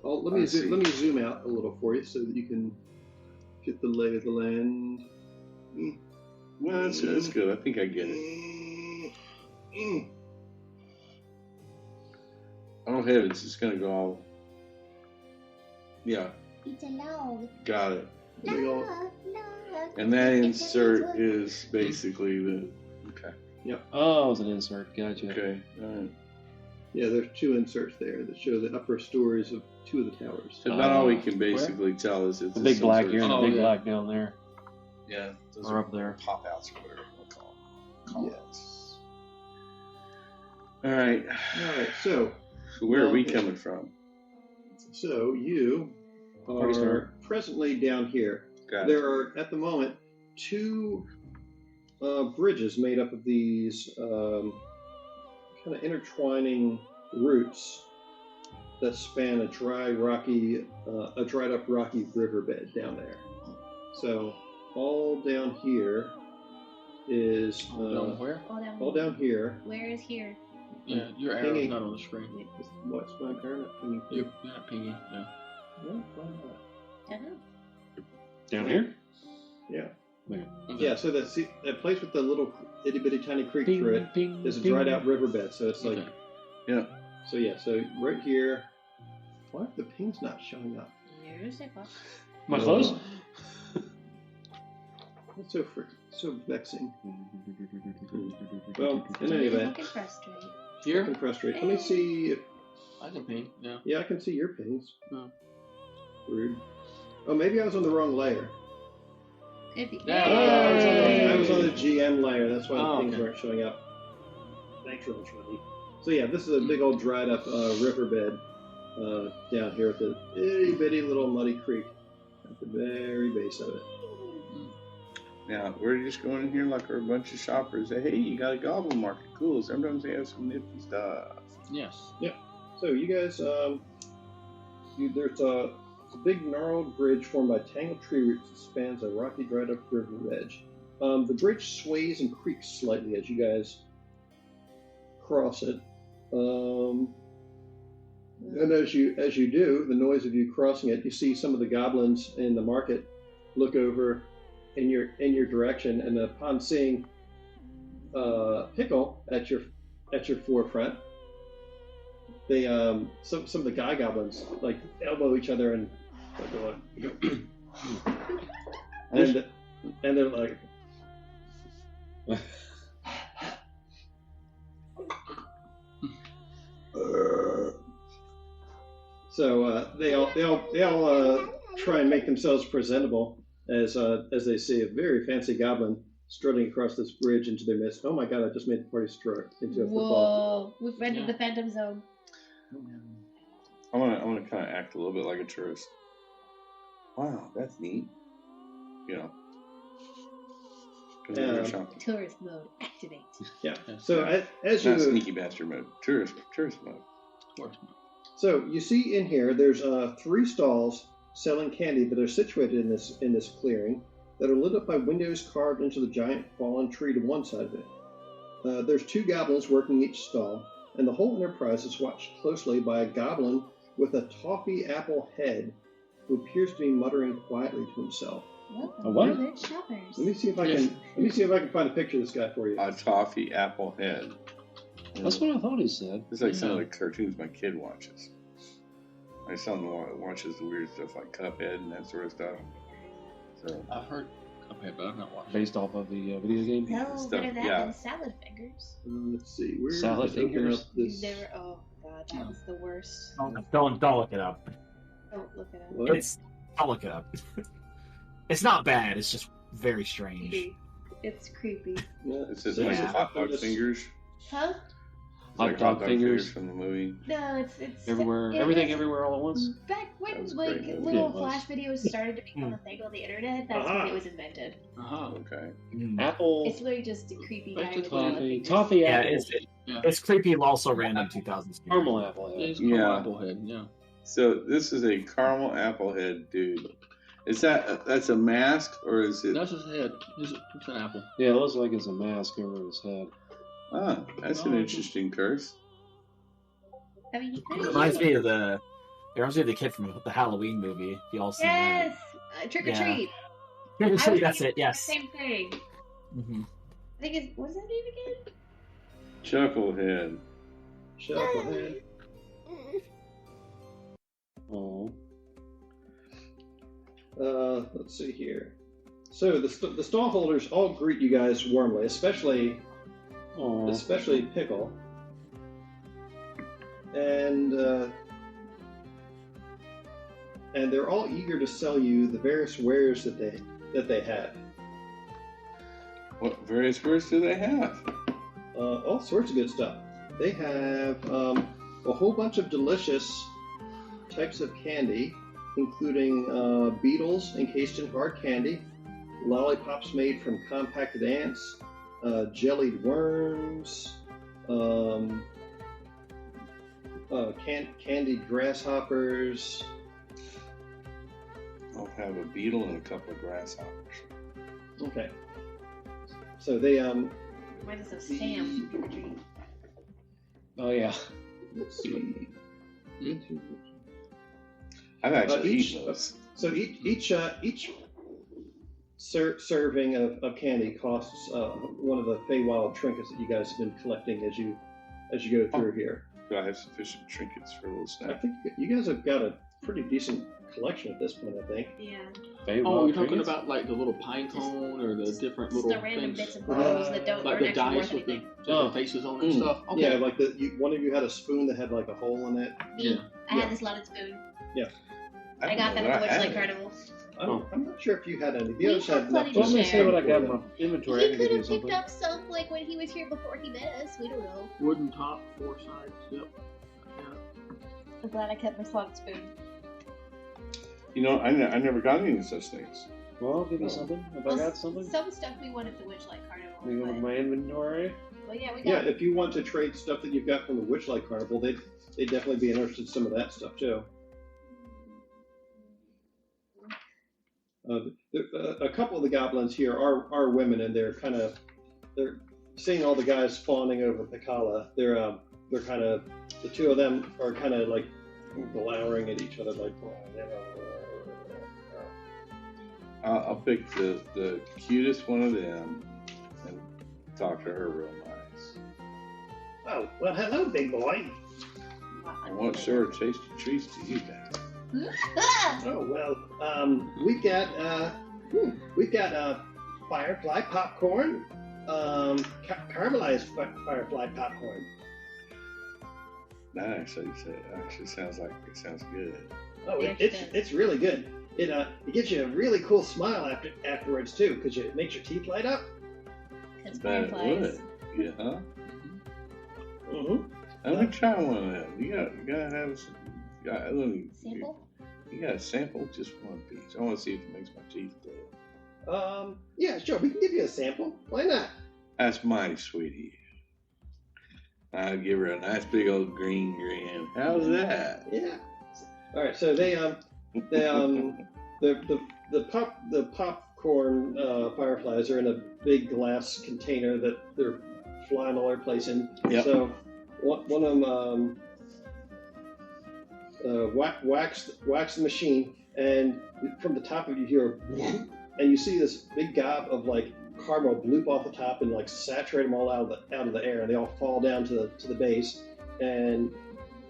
Oh, let me zoom out a little for you so that you can get the lay of the land. Well, that's good. I think I get it. Oh heavens, it's gonna go all. Yeah, It's a log. got it. Big ol'- Log. And that It's insert a is basically the. Okay. Oh, it's an insert. Gotcha. Okay. All right. Yeah, there's 2 inserts there that show the upper stories of 2 of the towers. So now we can basically tell is it's The big some black sort here of- and the Oh, big yeah. black down there. Yeah, those Or are up there. pop outs or whatever you want to call them. Yes. All right. All right, so So where are we Okay. coming from? you Party are starter. presently down here. Got it. There are, at the moment, 2 bridges made up of these kind of intertwining roots that span a dried up rocky riverbed down there. So all down here is Down where? all down here. Where is here? Yeah, your arrow's Pingy. not on the screen. What's my current? You're not pingy. No. No, why not? Don't know. Down here? Yeah. Where? Yeah, so that place with the little itty bitty tiny creek through it ping, is a ping. dried out riverbed. So it's like, Okay. Yeah. so yeah, so right here. Why are the ping's not showing up? Here's a box. Am I close? That's so vexing. Well, in any He's event, looking frustrated. I Here? can frustrate. Let me see if I can ping. Yeah. yeah, I can see your pings. Oh. Rude. Oh, maybe I was on the wrong layer. Could be. Yeah. I was on the GM layer. That's why the Oh, pings okay. weren't showing up. Thanks very much, buddy. So yeah, this is a big old dried up riverbed down here at the itty bitty little muddy creek at the very base of it. Now we're just going in here like we're a bunch of shoppers. Say, hey, you got a goblin market? Cool. Sometimes they have some nifty stuff. Yes. So you guys, there's a big gnarled bridge formed by tangled tree roots that spans a rocky, dried up river edge. The bridge sways and creaks slightly as you guys cross it. And as you do, the noise of you crossing it, you see some of the goblins in the market look over in your direction, and upon seeing Pickle at your forefront, they some of the guy goblins like elbow each other and and they're like. So they all try and make themselves presentable as they see a very fancy goblin strutting across this bridge into their midst. Oh my god! I just made the party strut into a football. Whoa! We've entered the Phantom Zone. I want to kind of act a little bit like a tourist. Wow, that's neat. You know. Tourist mode activate. Yeah. So as not you sneaky bastard mode, tourist mode. Tourist mode. So you see in here, there's 3 stalls selling candy that are situated in this clearing that are lit up by windows carved into the giant fallen tree to one side of it. There's 2 goblins working each stall, and the whole enterprise is watched closely by a goblin with a toffee apple head who appears to be muttering quietly to himself. Welcome, what? village shoppers. Let me see if I can find a picture of this guy for you. A toffee apple head. That's what I thought he said. It's like some of the cartoons my kid watches. My son watches the weird stuff like Cuphead and that sort of stuff. So I've heard Cuphead, but I've not watched it. Based off of the video game. No, Stuff, better that yeah. than salad fingers. Let's see. Where Salad is it? Open fingers? up this. Oh god, that was the worst. Don't look it up. Don't look it up. What? I'll look it up. It's not bad. It's just very strange. Creepy. It's creepy. Yeah, it says so like this is hot dog just- fingers. Huh? It's Hot like dog fingers. from the movie. No, it's Everywhere, it everything, is- everywhere, all at once. Back when That was a like great movie. little Yeah, it was. flash videos started to become a thing on the internet, that's when it was invented. Uh-huh. Okay. Apple, It's literally just a creepy guy Back to with salad toffee, fingers. toffee Yeah, apple, it's creepy. Also ran in 2000. caramel apple head. It's Yeah. called Applehead, yeah. So this is a caramel apple head dude. Is that's a mask or is it? That's his head. It's an apple. Yeah, it looks like it's a mask over his head. Ah, that's an interesting curse. I mean, he could It have reminds me of the kid from the Halloween movie. If you all seen Yes! Trick or Yeah. treat. that. I was That's thinking it. Yes. Same thing. Mm-hmm. I think it's what's that name again? Chucklehead. Shufflehead. Oh, Let's see here. So the stall holders all greet you guys warmly, especially oh. Pickle, and they're all eager to sell you the various wares that they have. What various words do they have? All sorts of good stuff. They have a whole bunch of delicious types of candy, including beetles encased in hard candy, lollipops made from compacted ants, jellied worms, candied grasshoppers. I'll have a beetle and a couple of grasshoppers. Okay. So they Reminds us of Sam from Trick or Treat. Oh yeah. let's see. I've actually each- eaten those. So each serving of candy costs one of the Feywild trinkets that you guys have been collecting as you go through here. Do I have sufficient trinkets for a little I snack? think you guys have got a pretty decent collection at this point. I think. Yeah. Oh, you're talking about like the little pine cone or the different Just little the random things? bits and bobs that don't Like aren't the actually dice worth with the anything. different faces on it and stuff? Okay. Yeah, like one of you had a spoon that had like a hole in it. Me, Yeah. I had this slotted spoon. I don't got know that at the that I Witchlight had Carnival. I'm not sure if you had any. The We others have had plenty enough. to Let me see share. what I got in my inventory. I He can could give you have picked something. up some like when he was here before he met us. We don't know. Wooden top, 4 sides. Yep. Yeah. I'm glad I kept my slotted spoon. You know, I never got any of such things. Well, I'll give you something. If I got something, Some stuff we won at the Witchlight Carnival. let me go with my inventory. Well, yeah, we Yeah, got. if you want to trade stuff that you've got from the Witchlight Carnival, they'd definitely be interested in some of that stuff too. A couple of the goblins here are women, and they're seeing all the guys fawning over Picala. They're kind of, the two of them are kind of like glowering at each other like. I'll pick the cutest one of them and talk to her real nice. Oh, well, hello, big boy. What sort of tasty treats do you got? Oh well, we've got firefly popcorn, caramelized firefly popcorn. That actually sounds good. Oh, Yes, it's really good. It gives you a really cool smile afterwards too, because it makes your teeth light up. Because That it fireflies. would. Yeah, huh? Mm-hmm. Let me try one of them. You gotta have some. Sample? You gotta sample just one piece. I want to see if it makes my teeth glow. Yeah, sure. We can give you a sample. Why not? That's mighty sweet of you. I'll give her a nice big old green grin. How's that? Yeah. All right. So the popcorn fireflies are in a big glass container that they're flying all over the place in. Yep. So one of them wax the machine, and from the top of you hear, and you see this big gob of like caramel bloop off the top and like saturate them all out of the air, and they all fall down to the base. And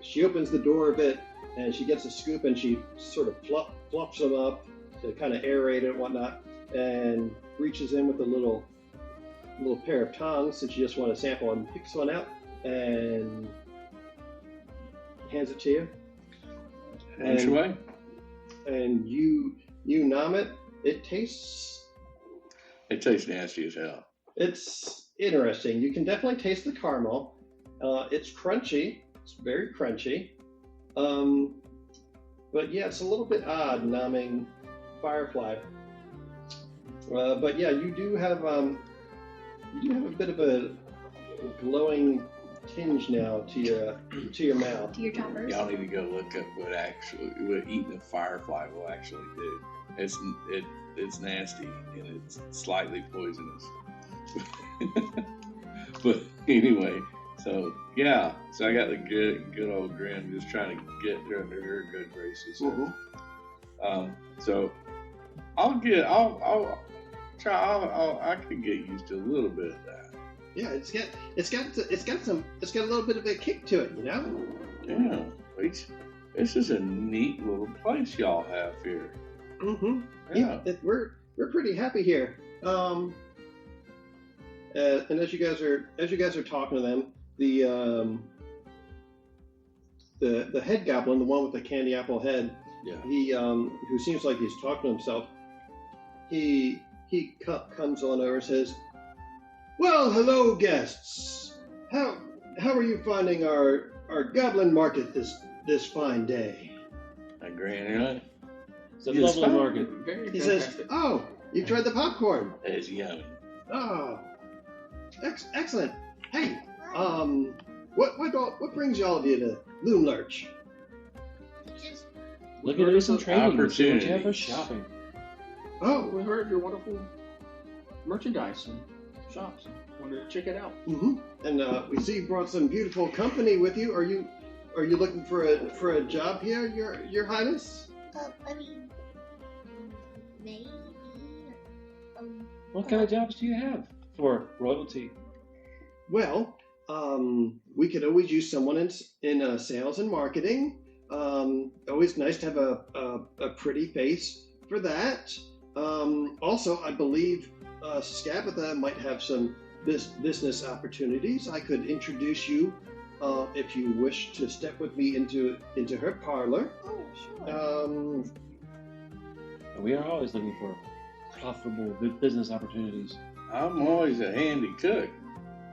she opens the door a bit, and she gets a scoop, and she sort of fluffs them up to kind of aerate it and whatnot, and reaches in with a little pair of tongs since you just want to sample, and picks one out and hands it to you. Punch away. And you nom it. It tastes nasty as hell. It's interesting. You can definitely taste the caramel. It's crunchy. It's very crunchy. But yeah, it's a little bit odd nomming firefly. But yeah, you do have a bit of a glowing tinge now to your mouth. To your choppers? Y'all need to go look up what eating a firefly will actually do. It's nasty and it's slightly poisonous. But anyway, so I got the good old grin, just trying to get her under her good graces. Mm-hmm. So I could get used to a little bit of that. Yeah, it's got a little bit of a kick to it, you know. Yeah, this is a neat little place y'all have here. Mm-hmm. Yeah. We're pretty happy here. And as you guys are talking to them, the head goblin, the one with the candy apple head, Yeah. he who seems like he's talking to himself, he comes on over and says, "Well, hello, guests. How are you finding our goblin market this fine day?" I grin, right? It's a Yes, lovely fine. market. Very He says, fantastic. "Oh, you tried the popcorn? It's yummy. Oh, excellent. Hey, what brings y'all of you to Loon Lurch?" Just Looking to do some trading. What you have for Opportunities. shopping. Oh, We heard your wonderful merchandise and shops. Wanted to check it out. mm-hmm. And we see you brought some beautiful company with you. Are you looking for a job here, Your Highness? I mean, maybe. What kind of jobs do you have for royalty? Well, we could always use someone in sales and marketing. Always nice to have a pretty face for that. Also, I believe Scabatha might have some business opportunities. I could introduce you if you wish to step with me into her parlor. Oh, sure. We are always looking for profitable business opportunities. I'm always a handy cook.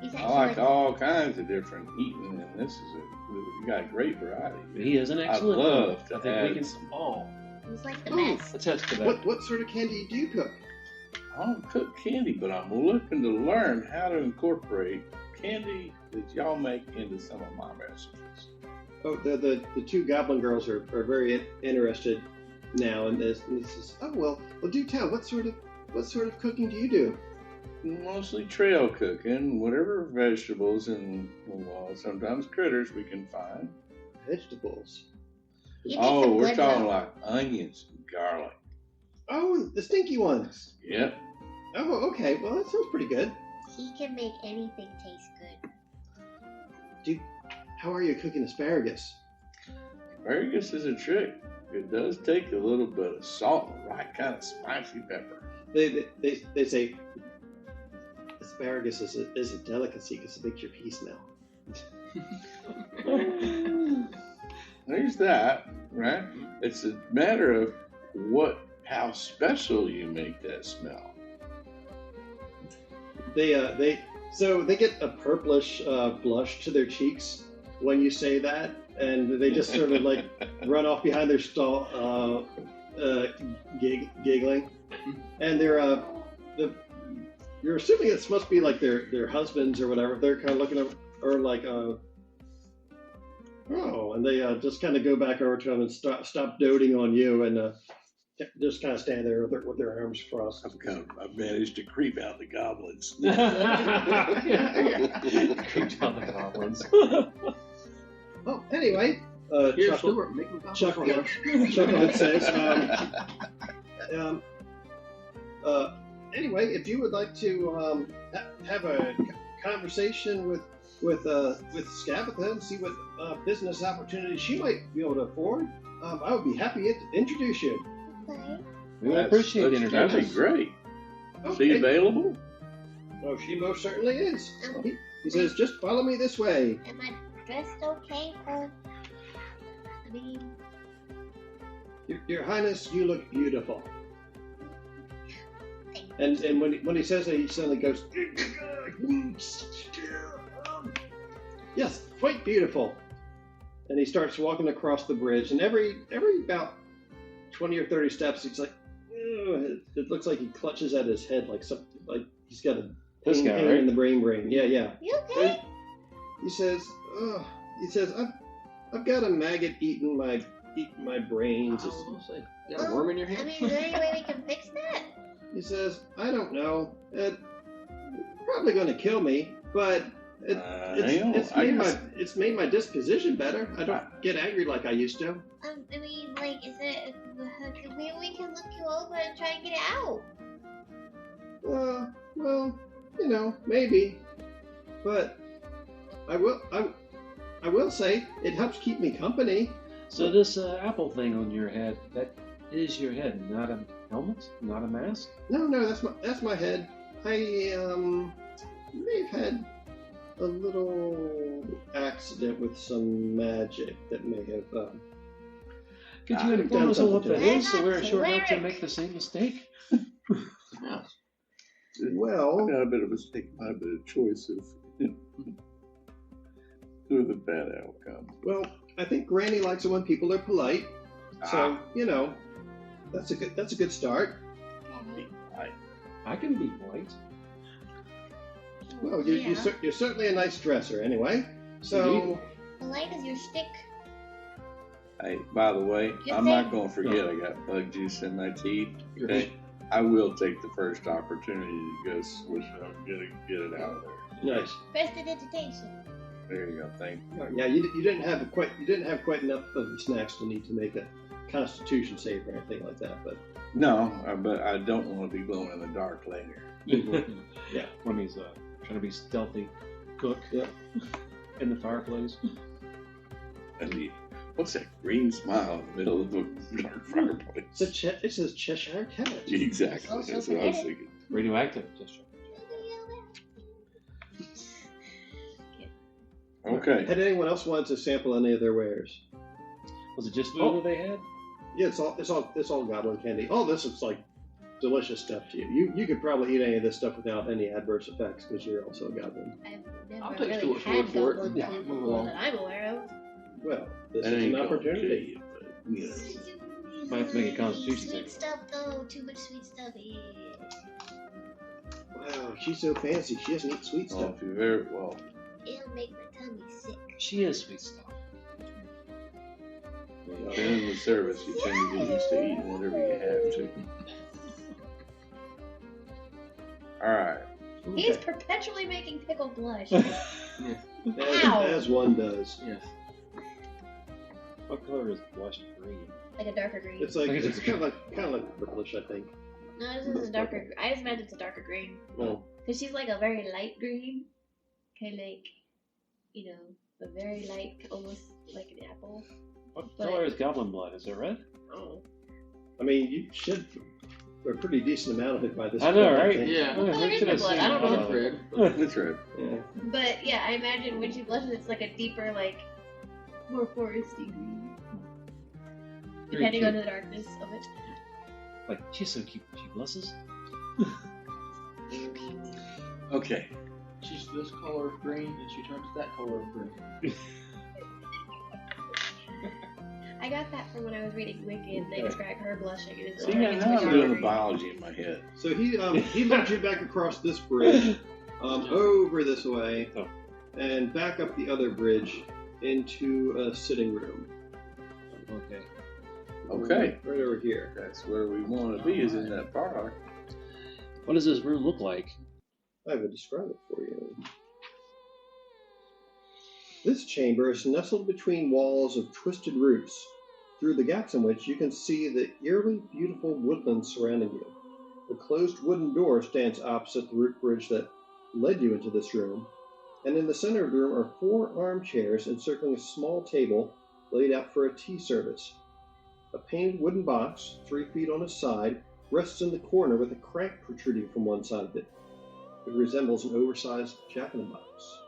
He's I actually like all kinds of different eating, and you got a great variety. He is an excellent love cook. to I think add we can some- all He's like the Oh. best. attest to that. What sort of candy do you cook? I don't cook candy, but I'm looking to learn how to incorporate candy that y'all make into some of my recipes. Oh, the two goblin girls are very interested now in this. And this is, oh well, do tell. What sort of cooking do you do? Mostly trail cooking, whatever vegetables and sometimes critters we can find. Vegetables. You make some We're good talking luck. like onions and garlic. Oh, the stinky ones. Yep. Oh, okay. Well, that sounds pretty good. He can make anything taste good. How are you cooking asparagus? Asparagus is a trick. It does take a little bit of salt and the right kind of spicy pepper. They say asparagus is a delicacy because it makes your pee smell. There's that, right? It's a matter of how special you make that smell. They get a purplish blush to their cheeks when you say that, and they just sort of like run off behind their stall, giggling, and you're assuming it's supposed to be like their husbands or whatever. They're kind of looking up, or like and they just kind of go back over to them and stop doting on you, and just kind of stand there with their arms crossed. I've managed to creep out the goblins. Creeped out the goblins. Oh, anyway, Here, Stuart, make me Chucklehead says, anyway, if you would like to have a conversation with Scabatha and see what business opportunities she might be able to afford, I would be happy to introduce you. Okay. We appreciate the introduction. That'd be great. Is she Okay. available? Oh, she most certainly is. He says, just follow me this way. Am I dressed okay for? I mean, Your Highness, you look beautiful. thank And when he says that, he suddenly goes, yes, quite beautiful. And he starts walking across the bridge, and every about 20 or 30 steps, he's like, "Ugh," it looks like he clutches at his head like something, like he's got a This pain guy, hanging right? in the brain. Yeah. you okay? He says, I've got a maggot eating my brains. You got a worm in your I hand? mean, is there any way we can fix that? He says, I don't know. It's probably going to kill me, but it's made my disposition better. I don't get angry like I used to. I mean, like, is it? Maybe we can look you over and try and get it out. Well, maybe, but I will say it helps keep me company. So this apple thing on your head, that is your head, not a helmet, not a mask? No, that's my head. I may have had a little accident with some magic that may have. Could you I've inform done us on what something that to it. is, so we're sure not to Cleric. make the same mistake? Yes. Well, I've got a bit of a mistake, a bit of choice of who the bad outcome. Well, I think Granny likes it when people are polite. So Ah. that's a good start. I can be polite. Well, Yeah. you're certainly a nice dresser, anyway. So Indeed. The light is your stick. Hey, by the way, Good I'm not thing. going to forget I got bug juice in my teeth. Your Okay? I will take the first opportunity to go switch it up, get it out of there. nice. Prestidigitation. There you go. Thank you. Yeah, you didn't have quite enough of the snacks to need to make a Constitution save or anything like that, but No, but I don't want to be glowing in the dark later. Yeah. When he's trying to be stealthy cook Yeah. in the fireplace. And what's that green smile in the middle of the dark fireplace? it says Cheshire Cat. Exactly. Also That's what I was forget it. thinking. Radioactive. Just Okay. Had anyone else wanted to sample any of their wares? was it just food that they had? Yeah, it's all goblin candy. All this is like delicious stuff to you. You could probably eat any of this stuff without any adverse effects because you're also a goblin. I've I'll never take really Stuart's had word for it. goblin Yeah, food move before along. that I'm aware of. Well, this That is ain't an gonna kill opportunity. you, but, you know. Might have to make a constitution Sweet save. stuff though, too much sweet stuff. Yeah. Wow, she's so fancy. She doesn't eat sweet Well, stuff. if you're very well, It'll make my tummy sick. She is sweet stuff. in the service, you tend to get used to eating whatever you have to. All right. He's perpetually making pickle blush. As, Ow. as one does. Yes. What color is blush green? Like a darker green. It's like Okay. it's kind of like purplish, I think. No, this is a darker. I just imagine it's a darker green. Well, Cause she's like a very light green, kind of like, a very light, almost like an apple. What But- color is goblin blood? Is it red? Oh. I mean, you should a pretty decent amount of it by this I know, point, right? think. Yeah. What color we is should the have blood? seen I don't know. It's red. It's red. Yeah. But yeah, I imagine when she blushes, it's like a deeper, like more foresty green, depending on the darkness of it. Like, she's so cute. She blushes. Okay. She's this color of green, and she turns that color of green. I got that from when I was reading Wicked. They described her blushing. And it's See, turning now into I'm doing the green. biology in my head. So he leads you back across this bridge, over this way, Oh. and back up the other bridge into a sitting room. Okay. Okay. Right over here. That's where we want to be, is in that parlor. What does this room look like? I will describe it for you. This chamber is nestled between walls of twisted roots, through the gaps in which you can see the eerily beautiful woodland surrounding you. The closed wooden door stands opposite the root bridge that led you into this room, and in the center of the room are 4 armchairs encircling a small table laid out for a tea service. A painted wooden box, 3 feet on its side, rests in the corner with a crank protruding from one side of it. It resembles an oversized jack-in-the-box.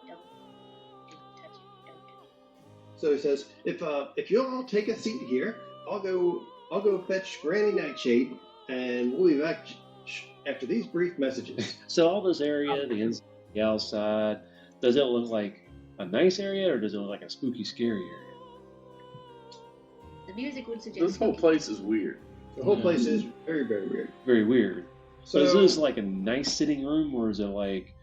Don't touch it. Don't touch it. So he says, if you'll all take a seat here, I'll go fetch Granny Nightshade, and we'll be back after these brief messages. So all this area, the inside, the outside, does it look like a nice area or does it look like a spooky, scary area? The music would suggest. This whole place is weird. The whole place is very, very weird. Very weird. So So is this like a nice sitting room or is it like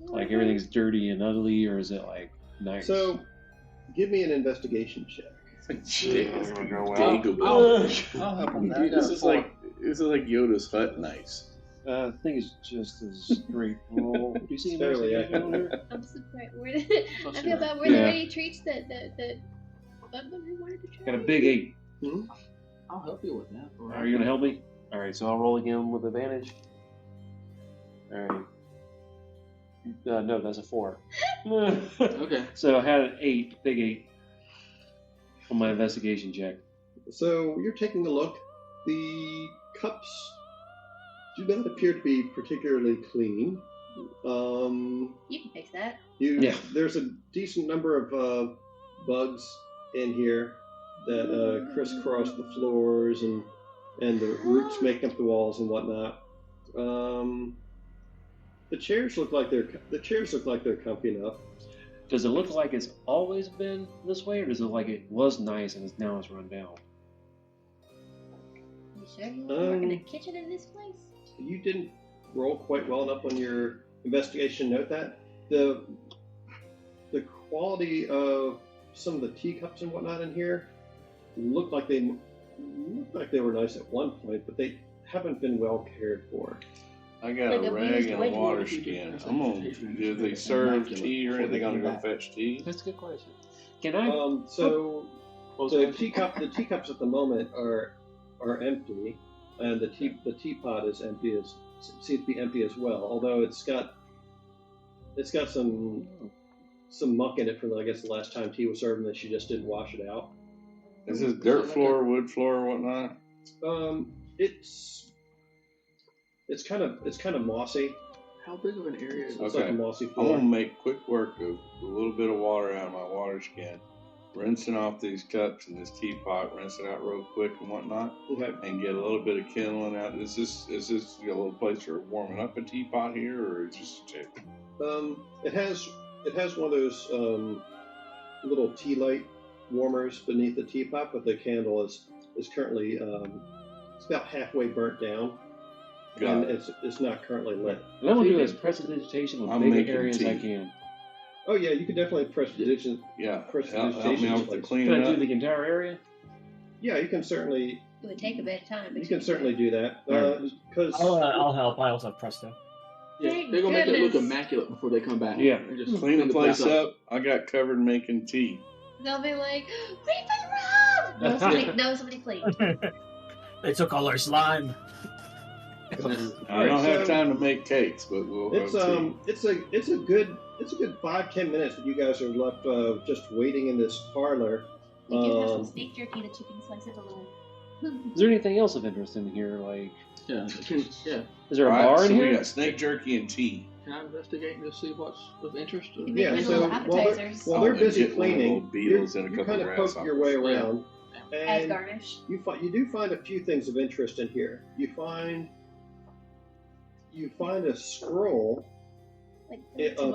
everything's dirty and ugly or is it like nice? So give me an investigation check. I'll help him. This is like Yoda's hut nice. I think it's just a straight roll. Do you see It's fairly anything on here? I'm surprised. I feel bad. Were there any treats that Butler wanted to try? Got a big 8. I'll help you with that. Are you gonna help me? All right, so I'll roll again with advantage. All right. No, that's a 4. Okay. So I had an 8, big 8, on my investigation check. So you're taking a look. The cups do not appear to be particularly clean. You can fix that. Yeah. There's a decent number of bugs in here that crisscross the floors and the roots making up the walls and whatnot. The chairs look like they're comfy enough. Does it look like it's always been this way, or does it look like it was nice and now it's run down? You sure you want to work in a kitchen in this place? You didn't roll quite well enough on your investigation. Note that the quality of some of the teacups and whatnot in here looked like they were nice at one point, but they haven't been well cared for. I got Like a a rag used and a wig. water skin. I'm gonna. Do they serve tea or anything? I'm gonna go fetch tea. That's a good question. Can I? So close the my- teacups at the moment are empty, and the teapot is empty seems to be empty as well. Although it's got some muck in it from I guess the last time tea was served, and that she just didn't wash it out. Is this dirt floor, wood floor, or whatnot? It's kind of mossy. How big of an area is It's it? like a Okay. mossy I'm floor. gonna make quick work of a little bit of water out of my water skin, rinsing off these cups and this teapot, rinse it out real quick and whatnot, Okay. and get a little bit of kindling out. Is this a little place for warming up a teapot here, or just a table? It has one of those little tea light warmers beneath the teapot, but the candle is currently it's about halfway burnt down, Got and it. it's not currently lit. And I'm gonna do as prestidigitation with I'm big making areas tea. I can. Oh yeah, you can definitely prestidigitation. Yeah, First help me vegetation out with the place. Can I cleaning do up. the entire area? Yeah, you can certainly It would take a bit of time. you can certainly do that because I'll help. I also have Presto. Yeah, Thank they're gonna make it look goodness. immaculate before they come back. Yeah. And just Clean the place place up. I got covered making tea. They'll be like, Reaper Rob! Somebody cleaned. They took all our slime. I Alright, don't have so- time to make cakes, but we'll have tea. it's a good 5-10 minutes that you guys are left just waiting in this parlor We do have some snake jerky that you can slice it a little. Is there anything else of interest in here? Like, Yeah. is there a Alright, bar in so here? we got snake jerky and tea. Can I investigate and just see what's of interest? You can make Yeah, them so little while appetizers they're and busy get one of the cleaning, little beetles and a you couple kind of poke your way grasshoppers. around, as and garnish. you do find a few things of interest in here. You find a scroll Like,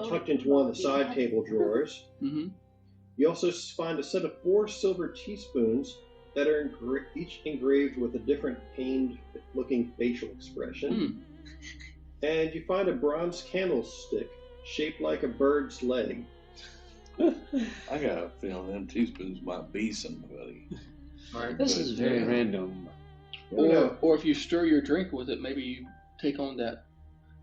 tucked into one of the side table drawers. Mm-hmm. You also find a set of 4 silver teaspoons that are each engraved with a different pained-looking facial expression. And you find a bronze candlestick shaped like a bird's leg. I got a feeling them teaspoons might be somebody. All right. This is very random. Or if you stir your drink with it, maybe you take on that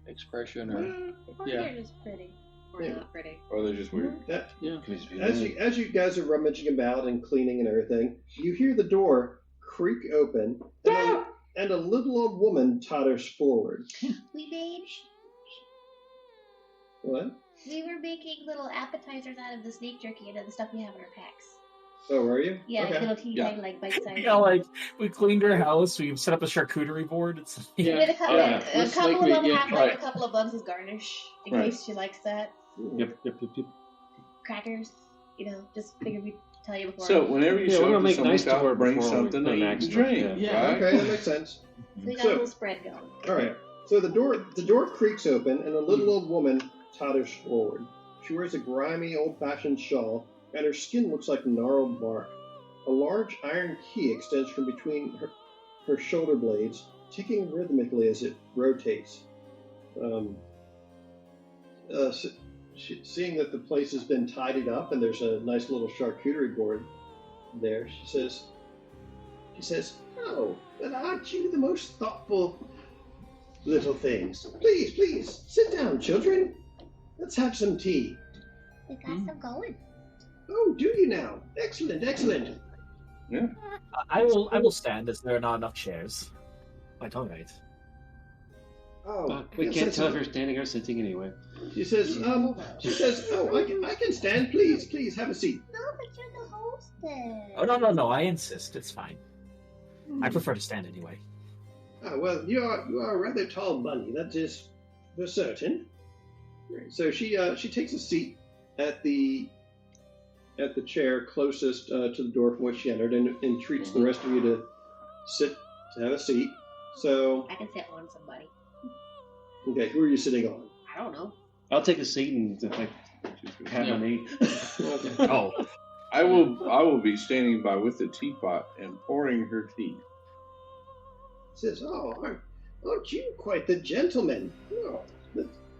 expression. Or They're just pretty. Or Yeah. not pretty. Or they're just weird. As you guys are rummaging about and cleaning and everything, you hear the door creak open, and a little old woman totters forward. We made. What? We were making little appetizers out of the snake jerky and the stuff we have in our packs. Oh, were you? Yeah, Okay. like little teeny Yeah. tiny, like bite-sized. Yeah, like we cleaned our house. We set up a charcuterie board. It's like, Yeah. With a couple, Yeah. a With couple snake of them meat, yeah. have like Right. a couple of bugs as garnish in Right. case she likes that. Yep. Crackers, just figured we'd tell you before. So whenever you Yeah, we're show gonna up to make nice someone's to her house, bring before we something to put eat an and accident, drink, yeah. right? Okay, that makes sense. we got so- a little spread going. All right. So the door creaks open, and a little old woman totters forward. She wears a grimy, old-fashioned shawl, and her skin looks like gnarled bark. A large iron key extends from between her shoulder blades, ticking rhythmically as it rotates. Seeing that the place has been tidied up and there's a nice little charcuterie board there, she says, "Oh, but aren't you the most thoughtful little things? Please, sit down, children. Let's have some tea." We got some going. "Oh, do you now? Excellent. I will stand as there are not enough chairs. Quite all right. Oh, We yes, can't that's tell if all. you're standing or sitting anyway. She says, "Oh, I can stand. Please, have a seat." No, but you're the hostess. Oh no! I insist. It's fine. I prefer to stand anyway. "Oh, well, you are a rather tall bunny, that is for certain." So she takes a seat at the chair closest to the door from which she entered, and entreats the rest of you to have a seat. So, I can sit on somebody. okay, who are you sitting on? I don't know. I'll take a seat and have an eat. Okay. Oh, I will be standing by with the teapot and pouring her tea. Says, "Oh, aren't you quite the gentleman? Oh,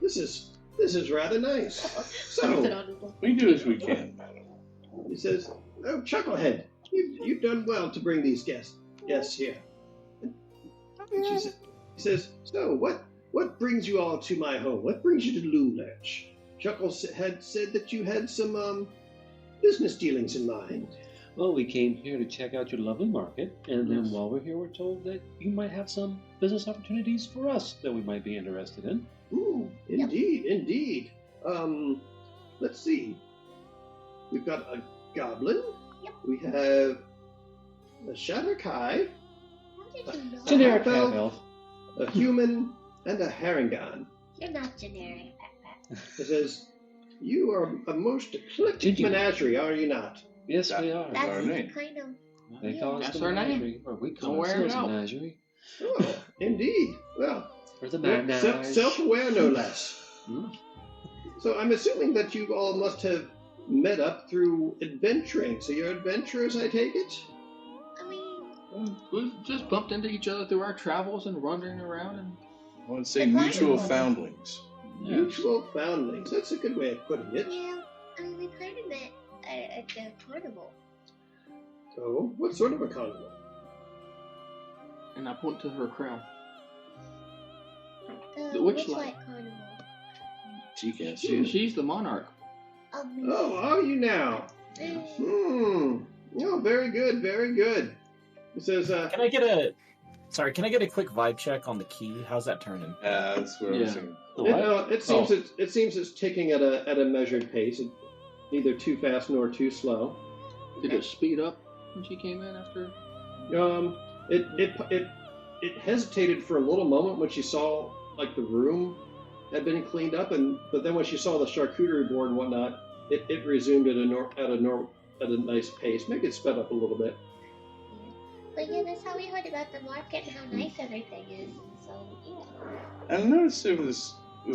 this is rather nice." Sit So on his little- We do as we can, madam. he says, "Oh, Chucklehead, you've done well to bring these guests here." And he says, "So what brings you all to my home? What brings you to Loomlurch? Chucklehead said that you had some business dealings in mind." Well, we came here to check out your lovely market, and then while we're here, we're told that you might have some business opportunities for us that we might be interested in. Ooh, indeed. Let's see. We've got a goblin. Yep. We have a Shatterkai, How did you know? Generic half-elf. half-elf. a human, and a Harangon. You're not generic, Pat. It says, "You are a most eclectic Did you- menagerie, are you not?" Yes, we are. That's our name. kind of. They call us That's the our name. menagerie, or we call Don't wear it ourselves out. menagerie. Oh, indeed. Well, Or the menage. self-aware no less. Hmm. So I'm assuming that you all must have met up through adventuring. So you're adventurers, I take it? I mean, We've just bumped into each other through our travels and wandering around. And I want to say The mutual carnival. foundlings. Mutual foundlings. That's a good way of putting it. yeah. I mean, we kind of met at the carnival. So, what sort of a carnival? And I point to her crown. The Witchlight. carnival. She can't see it. She's the monarch. Oh, are you now? Oh, very good, very good. It says, can I get a quick vibe check on the key? How's that turning? That's what I was Yeah. thinking. it seems it's ticking at a measured pace, neither too fast nor too slow. Did it speed up when she came in after? It hesitated for a little moment when she saw like the room had been cleaned up, but then when she saw the charcuterie board and whatnot, it resumed at a nice pace. Maybe it sped up a little bit. But yeah, that's how we heard about the market and how nice everything is. So yeah. I noticed there was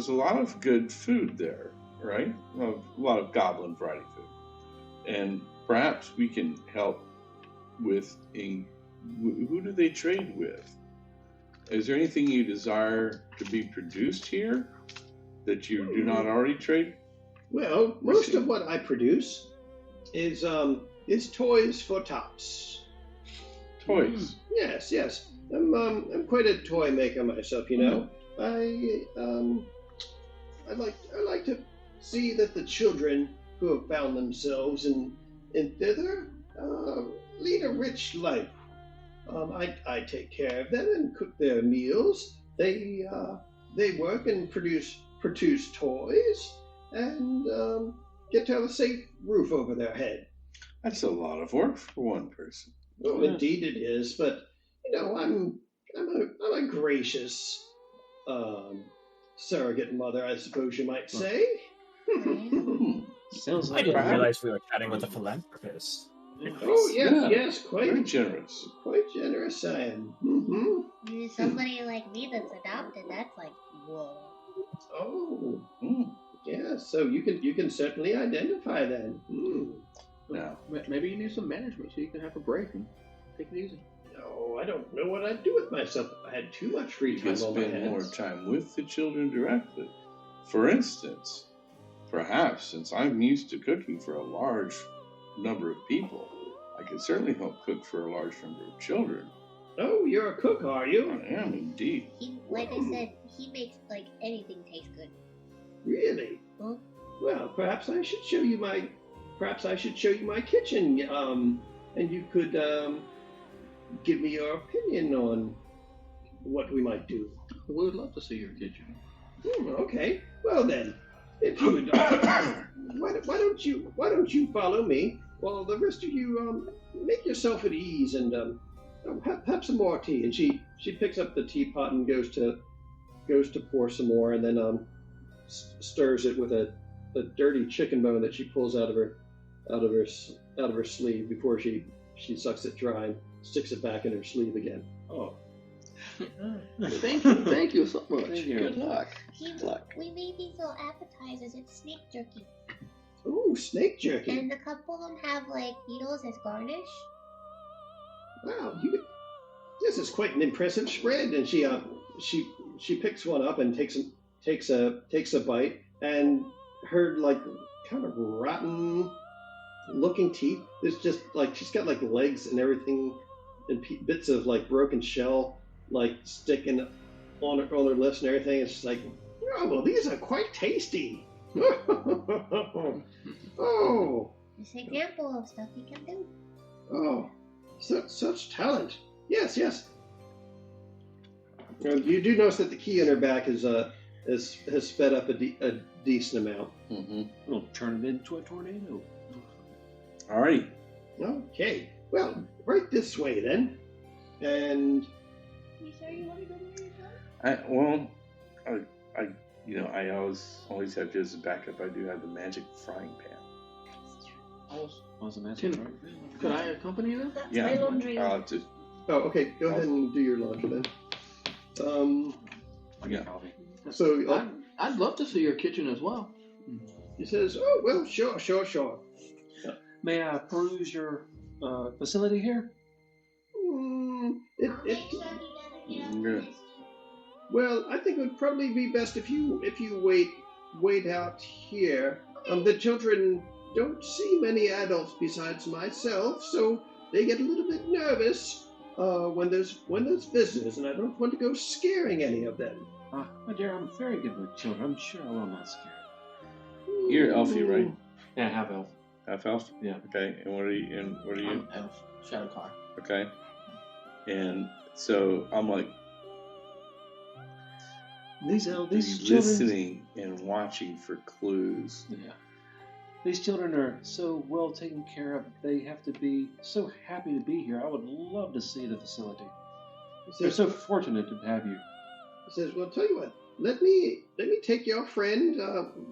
a lot of good food there, right? A lot of goblin variety food, and perhaps we can help with who do they trade with? Is there anything you desire to be produced here that you do not already trade? Well, most of what I produce is toys for tots. Toys. Yes. I'm quite a toy maker myself, you know. I like to see that the children who have found themselves in thither lead a rich life. I take care of them and cook their meals. They work and produce toys and get to have a safe roof over their head. That's a lot of work for one person. Oh, indeed it is. But you know, I'm a gracious surrogate mother, I suppose you might say. Sounds I like didn't realize we were chatting with a philanthropist. Oh yes, quite Very generous. Quite generous I am. Mm-hmm. Somebody like me that's adopted, that's like, whoa. Oh, yeah. So you can certainly identify then. Now, maybe you need some management so you can have a break and take it easy. No, I don't know what I'd do with myself if I had too much free You time can on my spend more hands. time with the children directly. For instance, perhaps since I'm used to cooking for a large number of people, I can certainly help cook for a large number of children. Oh, you're a cook, are you? I am indeed. Like I said, he makes like anything taste good. Really? Huh? Well, perhaps I should show you my kitchen. And you could give me your opinion on what we might do. We would love to see your kitchen. Okay. Well then, if you would, why don't you follow me while the rest of you make yourself at ease and have some more tea. And she picks up the teapot and goes to pour some more, and then stirs it with a dirty chicken bone that she pulls out of her sleeve before she sucks it dry and sticks it back in her sleeve again. Oh. Thank you so much. Thank you. Good luck. We made these little appetizers. It's snake jerky. Ooh, snake jerky. And a couple of them have like beetles as garnish. Wow, this is quite an impressive spread. And she picks one up and takes a bite, and her like kind of rotten looking teeth. There's just like she's got like legs and everything, and bits of like broken shell like sticking on her lips and everything. It's just like, oh well, these are quite tasty. Oh. It's an example of stuff he can do. Oh, such talent. Yes. You do notice that the key in her back has sped up a decent amount. Mm-hmm. We'll turn it into a tornado. All right. Okay. Well, right this way then. And You sure you want to go to yourself? I always have just as a backup. I do have the magic frying pan. Was a magic Can- Could I accompany you? That's Yeah. my laundry. Just okay, go ahead and do your laundry then. Yeah. So I'd love to see your kitchen as well. he says, "Oh well, sure." May I peruse your facility here? Good. Well, I think it would probably be best if you wait out here. The children don't see many adults besides myself, so they get a little bit nervous when there's visitors, and I don't want to go scaring any of them. My dear, I'm very good with children. I'm sure I will not scare. You're Elfie, right? Yeah, half elf. Half elf. Yeah. Okay. And what are you? I'm Elf Shadowcar. Okay. And so I'm like These children. listening and watching for clues. Yeah. These children are so well taken care of. They have to be so happy to be here. I would love to see the facility. They're so fortunate to have you. He says, "Well, tell you what. Let me take your friend.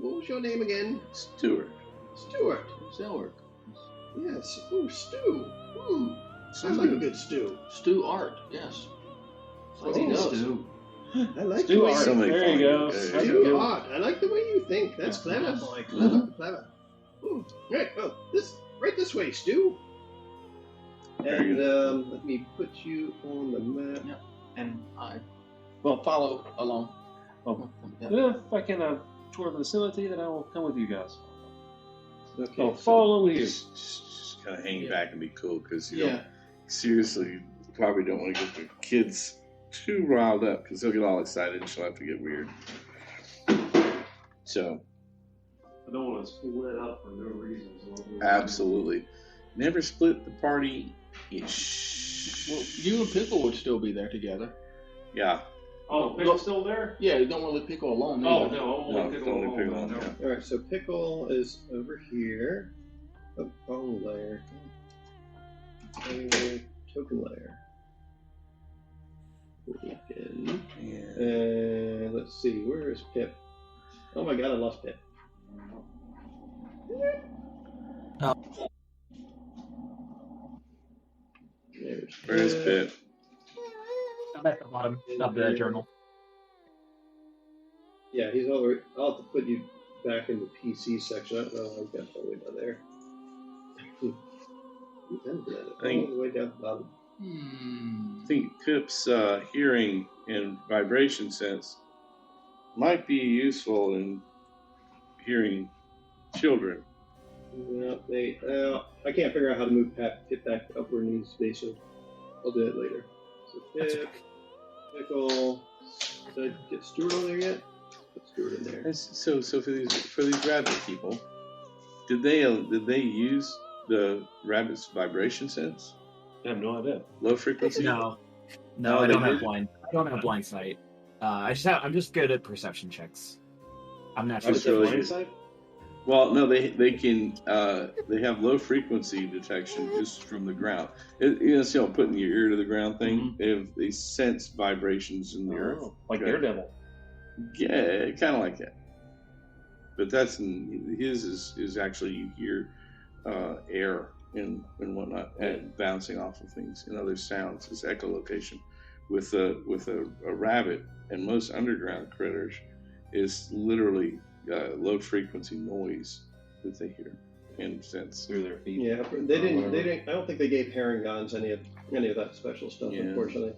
What was your name again? Stuart. Stuart. Zelric. Yes. Oh, stew. I like a good stew. Stu Art, yes. Oh, He knows. Stu. I like Stu the way Art. So many There you go. fun- That's Stew good. art. I like the way you think. That's Yeah. clever, boy. Clever. Ooh, right. Oh, right this way, Stu. Very And let me put you on the map. Yeah. And I will follow along. Oh. Yeah. Yeah, if I can tour the facility, then I will come with you guys. Okay. I'll follow along with you. Just kind of hang Yeah. back and be cool because you Yeah. don't, seriously probably don't want to get the kids too riled up because they'll get all excited and she'll have to get weird. So, I don't want to split up for no reason. absolutely. Never split the party. Well, you and Pickle would still be there together. Yeah. Oh, Pickle's still there? Yeah, you don't want to leave Pickle alone. Oh, either. no. No, Only Pickle only alone, Pickle then, alone, no. yeah. All right. So pickle is over here. Oh, layer. Token layer. Weekend. Yeah. And let's see. Where is Pip? Oh my God! I lost Pip. There's Where's Pip? I'm at the bottom of the journal. Yeah, he's all the way. I'll have to put you back in the PC section. I don't know how you got all the way down there. think- All the way down the bottom. I think Pip's hearing and vibration sense might be useful in hearing children. No, I can't figure out how to move Pip back up where it needs to be, so I'll do it later. So Pip, Pickle. Did I get Stuart on there yet? Put Stuart in there. So for these rabbit people, did they use the rabbit's vibration sense? I have no idea. Low frequency? No, No, I they don't have did? blind. I don't have blind sight. I'm just good at perception checks. I'm naturally That's really Blind good. sight? Well, no, they can they have low frequency detection just from the ground. Putting your ear to the ground thing. They sense vibrations in the earth. Oh, like Okay. Daredevil. Yeah, kind of like that. But his is actually you hear air and whatnot and bouncing off of things and other sounds. It's echolocation. With a rabbit and most underground critters is literally low frequency noise that they hear and sense. Through their feet. Yeah, they didn't. I don't think they gave Parangons any of that special stuff, Yeah. unfortunately.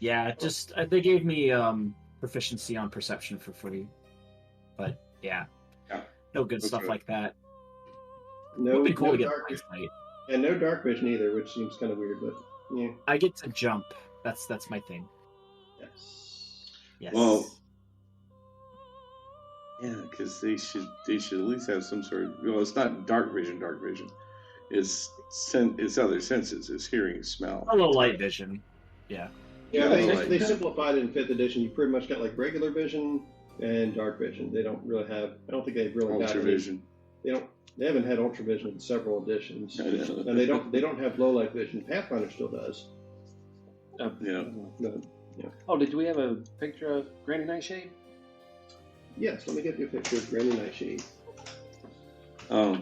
Yeah, just they gave me proficiency on perception for free, but yeah, Yeah. no good That's stuff right. like that. No, Would be cool no to get dark, blind sight. and no dark vision either, which seems kind of weird, but yeah. I get to jump. That's my thing. Yes. Yes. Well, yeah, because they should at least have some sort of. Well, it's not dark vision. It's other senses. It's hearing, smell. a little light vision. Yeah. Yeah, Yeah, they simplified it in 5th edition. You pretty much got like regular vision and dark vision. They don't really have. I don't think they've really got any. Ultravision. They haven't had ultravision in several editions, I know. and they don't have low light vision. Pathfinder still does. Yeah. No. Oh, did we have a picture of Granny Nightshade? Yes, let me get you a picture of Granny Nightshade. I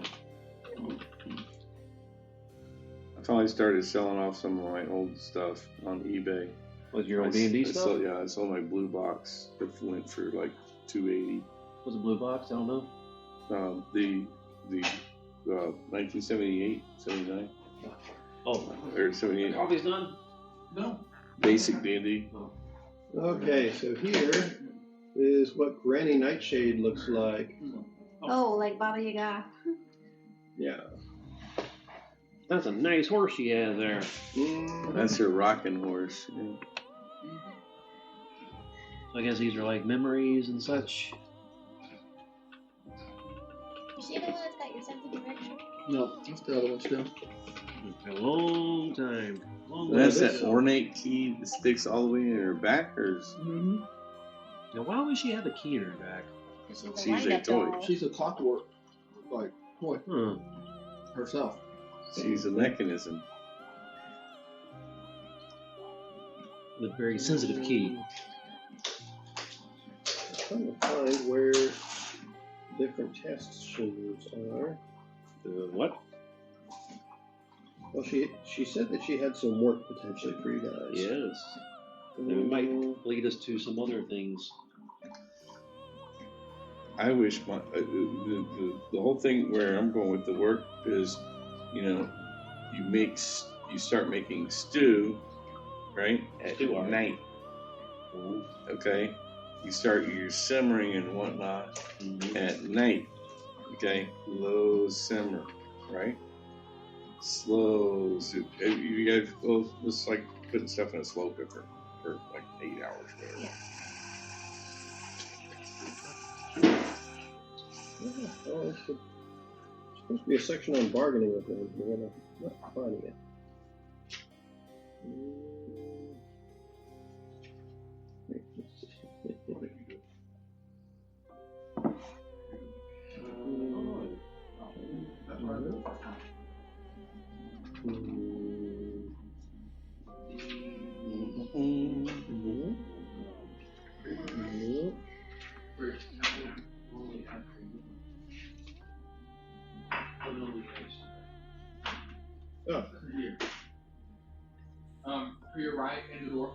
finally started selling off some of my old stuff on eBay. Was your old D&D stuff? I sold my blue box that went for like $280. Was it blue box? I don't know. The 1978, 79, Oh, or 78 all these done? No. basic D&D. Okay, so here is what Granny Nightshade looks like. Oh, like Baba Yaga. Yeah. That's a nice horse she has there. That's her rocking horse. Yeah. So I guess these are like memories and such. Is she the one that's got your sense of direction? No, that's the other one still. It's been a long time. That's this- that ornate key that sticks all the way in her back, or is- Now, why would she have a key in her back? Because she's a She's a wind-up toy. doll. She's a clockwork, like What? Herself. She's a mechanism. The very sensitive key. I'm trying to find where different test symbols are. What? Well, she said that she had some work potentially for you guys. Yes. And it might lead us to some other things. I wish the whole thing where I'm going with the work is, you start making stew, right, at night. Okay, you start your simmering and whatnot at night. Okay, low simmer, right? Slow soup. You guys, well, it's like putting stuff in a slow cooker for like 8 hours. Whatever. Yeah. Oh, there's supposed to be a section on bargaining with them. We're not finding it. Wait, let's see. Oh, Here. To your right, in the door.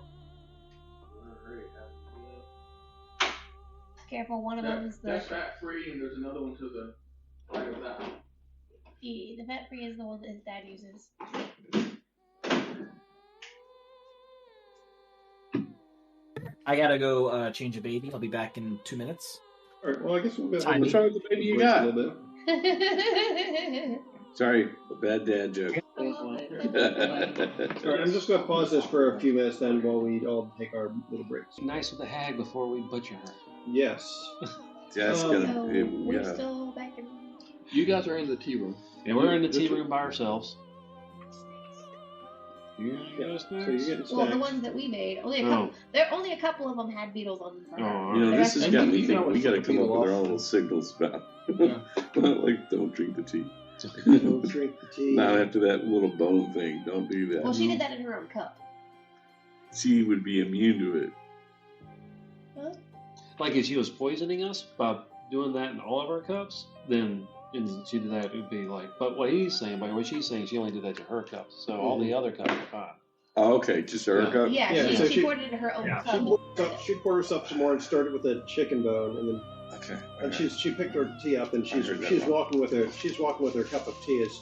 Careful, one of them is That's fat free, and there's another one to the right of that. the fat free is the one that his dad uses. I gotta go change a baby. I'll be back in 2 minutes. all right. Well, I guess we'll go. Tiny. What's wrong with the baby you break a got? little bit. Sorry, a bad dad joke. All right, I'm just going to pause this for a few minutes then while we all take our little breaks. Nice with the hag before we butcher her. Yes. That's So gonna. we're Yeah. still back in. You guys are in the tea room. And we're in the tea room by ourselves. So you get a Well, the snack. ones that we made, only a couple of them had beetles on them. Oh, You know, The this rest has of got them- me You can thinking. We always got to put come the up with our beetle own off. little signals about. Yeah. Like, don't drink the tea. Don't drink the tea. Not after that little bone thing. Don't do that. Well, she did that in her own cup. She would be immune to it. Huh? Like if she was poisoning us by doing that in all of our cups, then and she did that, it would be like. But what he's saying, by what she's saying, she only did that to her cups. So all the other cups are fine. Oh, okay, just her Yeah. cup. Yeah, Yeah, she, so she she- poured it in her own Yeah. cup. She poured herself some more and started with a chicken bone, and then Okay. and okay. she picked her tea up, and she's heard that she's one. walking with her cup of tea as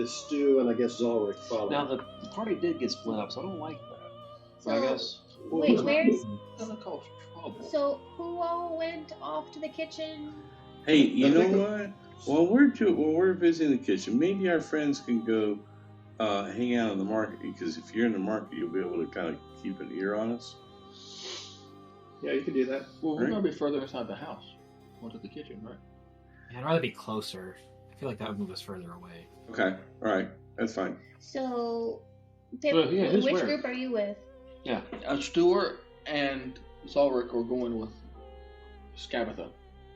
Stu and I guess Zolric follow. Now the party did get split up, so I don't like that. So I So- guess. Wait, where's Doesn't cause trouble. so who all went off to the kitchen? Hey, you I know think- what? While we're visiting the kitchen, maybe our friends can go hang out in the market, because if you're in the market, you'll be able to kind of keep an ear on us. Yeah, you could do that. Well, we're Right. going to be further inside the house. Going to the kitchen, right? Yeah, I'd rather be closer. I feel like that would move us further away. Okay, all right, that's fine. So, Pip, Well, yeah, who's which where? group are you with? Stuart and Zolric are going with Scabatha.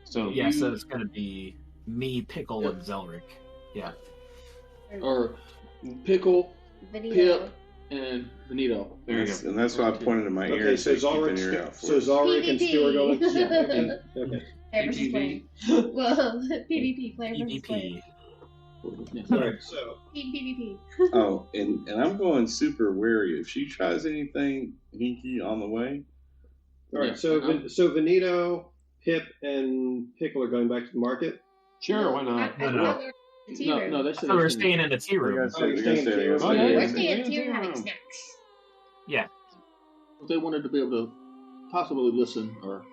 So Yeah, you, so it's gonna be me, Pickle, and Zelric. Yeah. Or Pickle, Benito. Pip, and Benito. there you go. And that's why I pointed in my ear Okay, and so said, keep an ear out for us. Zolric and Stu are going. PvP. Okay. Player versus PvP. player. Well, PvP, player versus player. PvP. Yes. All right. So Team PvP. Oh, and I'm going super wary. If she tries anything hinky on the way, all right. Yeah. So so Benito, Pip, and Pickle are going back to the market. Sure, why not? I No. thought we were in the tea room. No, they I said thought we were they staying in the tea room. Oh, you're staying They're here. gonna Oh, stay yeah. We're here. staying in the tea Yeah. room having snacks. Yeah. They wanted to be able to possibly listen or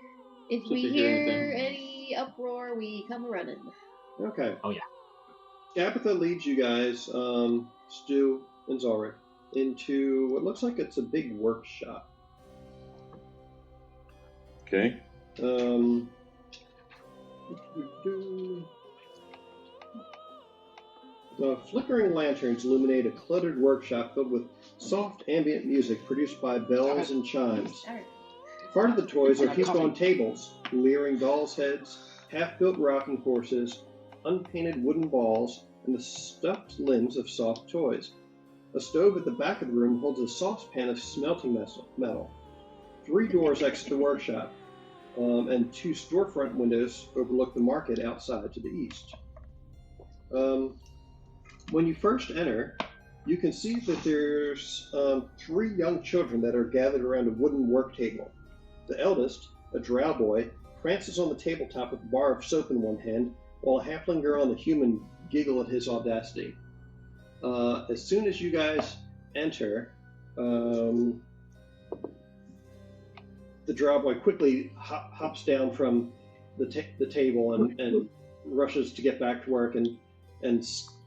If Just we to hear hear anything. any uproar, we come running. Okay. Oh, yeah. Gabitha leads you guys, Stu and Zolric, into what looks like it's a big workshop. Okay. Flickering lanterns illuminate a cluttered workshop filled with soft ambient music produced by bells and chimes. Sorry. Part of the toys are I got heaped on coffee. tables, leering dolls' heads, half-built rocking horses, unpainted wooden balls and the stuffed limbs of soft toys. A stove at the back of the room holds a saucepan of smelting metal. 3 doors exit the workshop, and 2 storefront windows overlook the market outside to the east. When you first enter, you can see that there's 3 young children that are gathered around a wooden work table. The eldest, a drow boy, prances on the tabletop with a bar of soap in one hand, while a halfling girl and a human giggle at his audacity. As soon as you guys enter, the drow boy quickly hops down from the table and rushes to get back to work, and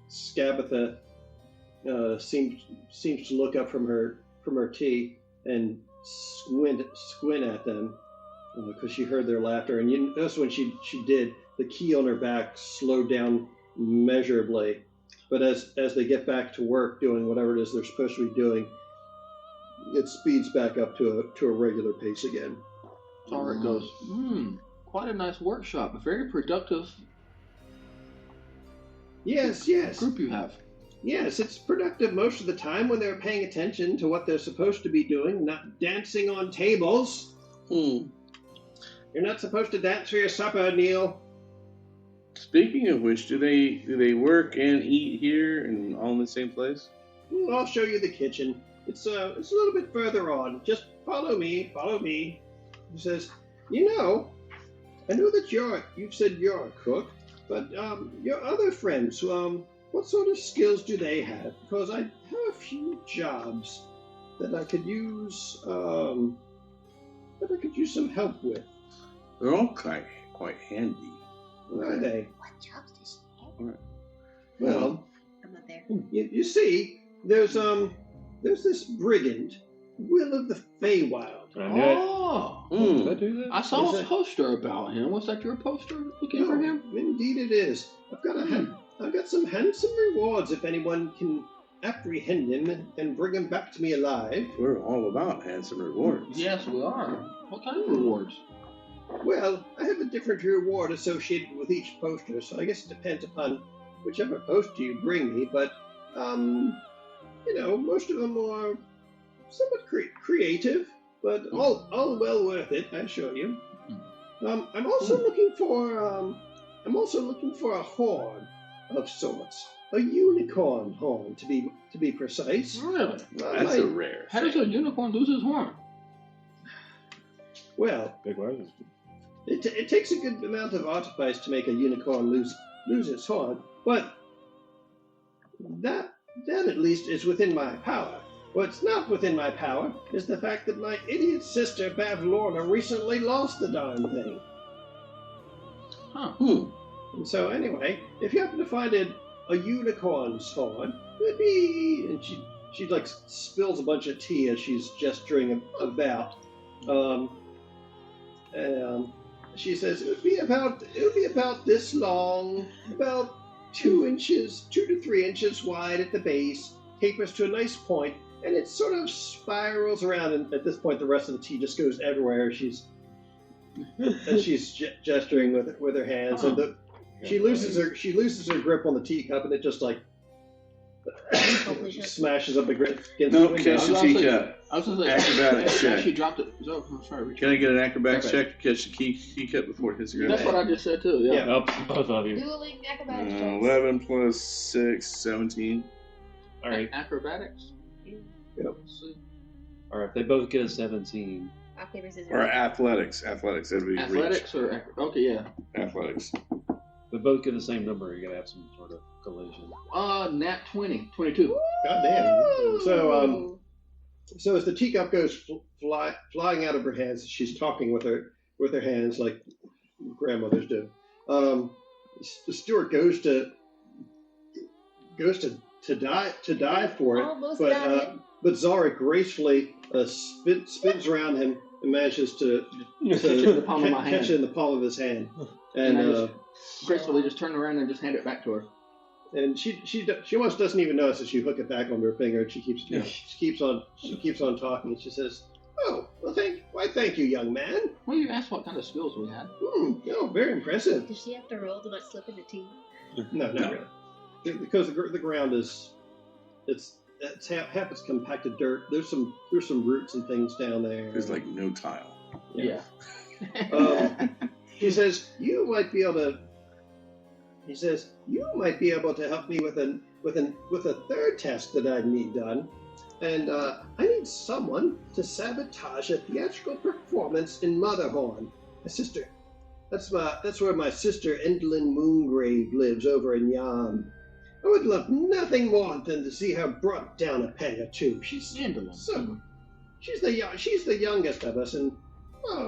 Scabatha seems to look up from her tea and squint at them because she heard their laughter, and you notice when she did, the key on her back slowed down measurably. But as they get back to work doing whatever it is they're supposed to be doing, it speeds back up to a regular pace again. Tarek goes, quite a nice workshop, a very productive Yes. group you have. Yes, it's productive most of the time when they're paying attention to what they're supposed to be doing, not dancing on tables. You're not supposed to dance for your supper, Neil. Speaking of which, do they work and eat here and all in the same place? I'll show you the kitchen. It's a little bit further on. Just follow me. He says, I know that you've said you're a cook, but your other friends, what sort of skills do they have? Because I have a few jobs that I could use some help with. They're all quite handy. Are they? What jobs does she have? All right. Well, I'm not there. you see, there's this brigand, Will of the Feywild. I knew it. Oh, Did I do that? I saw Is a it- poster about him. Was that your poster looking for him? Indeed it is. I've got some handsome rewards if anyone can apprehend him and bring him back to me alive. We're all about handsome rewards. Yes, we are. What kind of rewards? Well, I have a different reward associated with each poster, so I guess it depends upon whichever poster you bring me, but, most of them are somewhat creative, but all well worth it, I assure you. I'm also looking for a horn of sorts. A unicorn horn, to be precise. Really? That's a rare. How does a unicorn lose his horn? Well, Big word. it takes a good amount of artifice to make a unicorn lose its horn, but that at least is within my power. What's not within my power is the fact that my idiot sister Bavlorna recently lost the darn thing. Huh. And so anyway, if you happen to find a unicorn's horn, it'd be... And she like spills a bunch of tea as she's gesturing about. She says it would be about this long, about 2 to 3 inches wide at the base, tapers to a nice point, and it sort of spirals around. And at this point, the rest of the tea just goes everywhere. She's gesturing with her hands, and she loses her grip on the teacup, and it just like smashes up against the No, window. catch the teacup. I was going to Acrobatics say, check. she dropped it. Oh, I'm sorry. Can I get an acrobatics Okay. check to catch the teacup before it hits the ground? That's what I just said too. Yeah. Yeah. Nope, both of you. Dueling acrobatics checks. 11 plus 6, 17. All right. Acrobatics. Yep. Let's see. All right. If they both get a 17. Rock, paper, scissors. Or athletics. Athletics. That'd be Athletics or okay, yeah. athletics. If they both get the same number, you're gonna have some sort of collision. Nat 20, 22. God damn. Ooh. So as the teacup goes flying out of her hands, she's talking with her hands like grandmothers do. The steward goes to dive for it, Almost got it. but Zara gracefully spins around him and manages to Catch it in the palm of my catch it hand. in the palm of his hand, And I and just gracefully just turn around and just hand it back to her. and she almost doesn't even notice as you hook it back onto her finger, and she keeps on talking. And she says, "Oh, well, thank you, young man. Well, you asked what kind of skills we had. Very impressive. Does she have to roll to not slip in the tea? No, not really. Because the ground is it's half it's compacted dirt. There's some roots and things down there. There's like no tile. Yeah. He says you might be able to. He says you might be able to help me with a third task that I need done, and I need someone to sabotage a theatrical performance in Motherhorn. My sister. That's where my sister Endlin Moongrave lives over in Yarm. I would love nothing more than to see her brought down a peg or two. She's Endlin. she's the youngest of us, and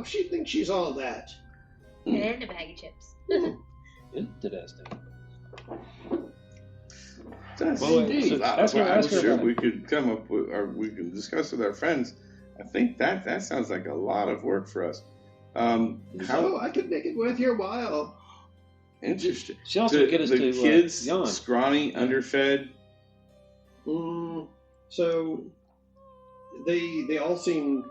she thinks she's all that. And a bag of chips. Interesting. That's Well, indeed. I'm sure we could come up with, or we can discuss with our friends. I think that sounds like a lot of work for us. How I could make it worth your while. interesting. She also get us the to kids Jan. scrawny, underfed. So they all seem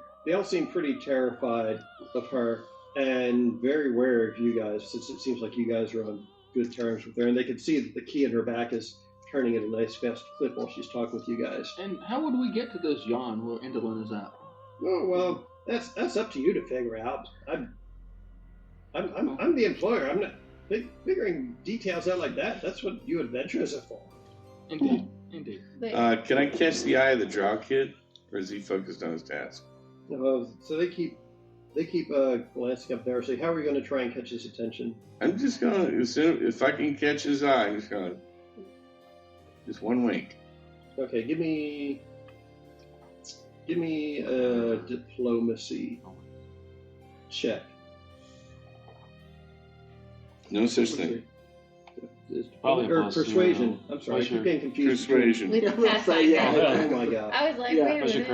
pretty terrified of her and very wary of you guys, since it seems like you guys are on good terms with her, and they can see that the key in her back is turning at a nice fast clip while she's talking with you guys. And how would we get to this Jan where Endlin is at? Oh well, that's up to you to figure out. I'm the employer. I'm not figuring details out like that. That's what you adventurers are for. Indeed. But Can I catch the eye of the drow kid, or is he focused on his task? So they keep glancing up there. So how are we going to try and catch his attention? I'm just gonna if I can catch his eye, I'm just gonna one wink. Okay, give me a diplomacy check. No such thing. Probably a Or plus persuasion. zero. I'm sorry, I keep Pleasure. getting confused. Persuasion. we don't pass by that. Oh my god. I was like, Yeah. wait a What's your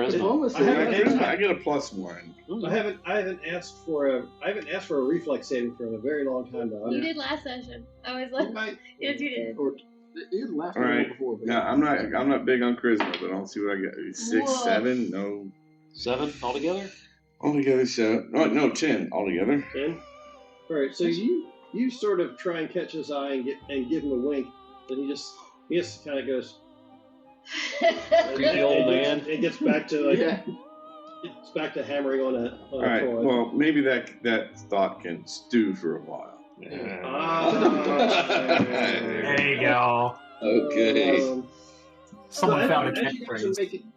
minute. charisma? I get a +1. I haven't asked for a reflex saving for a very long time now. You did last session. I was like, yes, you did. Or it last All right. before. But No, I'm not big on charisma, but I'll see what I get. 6, Whoa. 7, no. 7 altogether? Altogether 7. No, 10 altogether. 10? Alright, so you sort of try and catch his eye and give him a wink, and he just kind of goes. Creepy old man. It gets back to it's back to hammering on a All right. toy. Well, maybe that thought can stew for a while. There you go. Okay. Someone found a as you guys are catchphrase. making,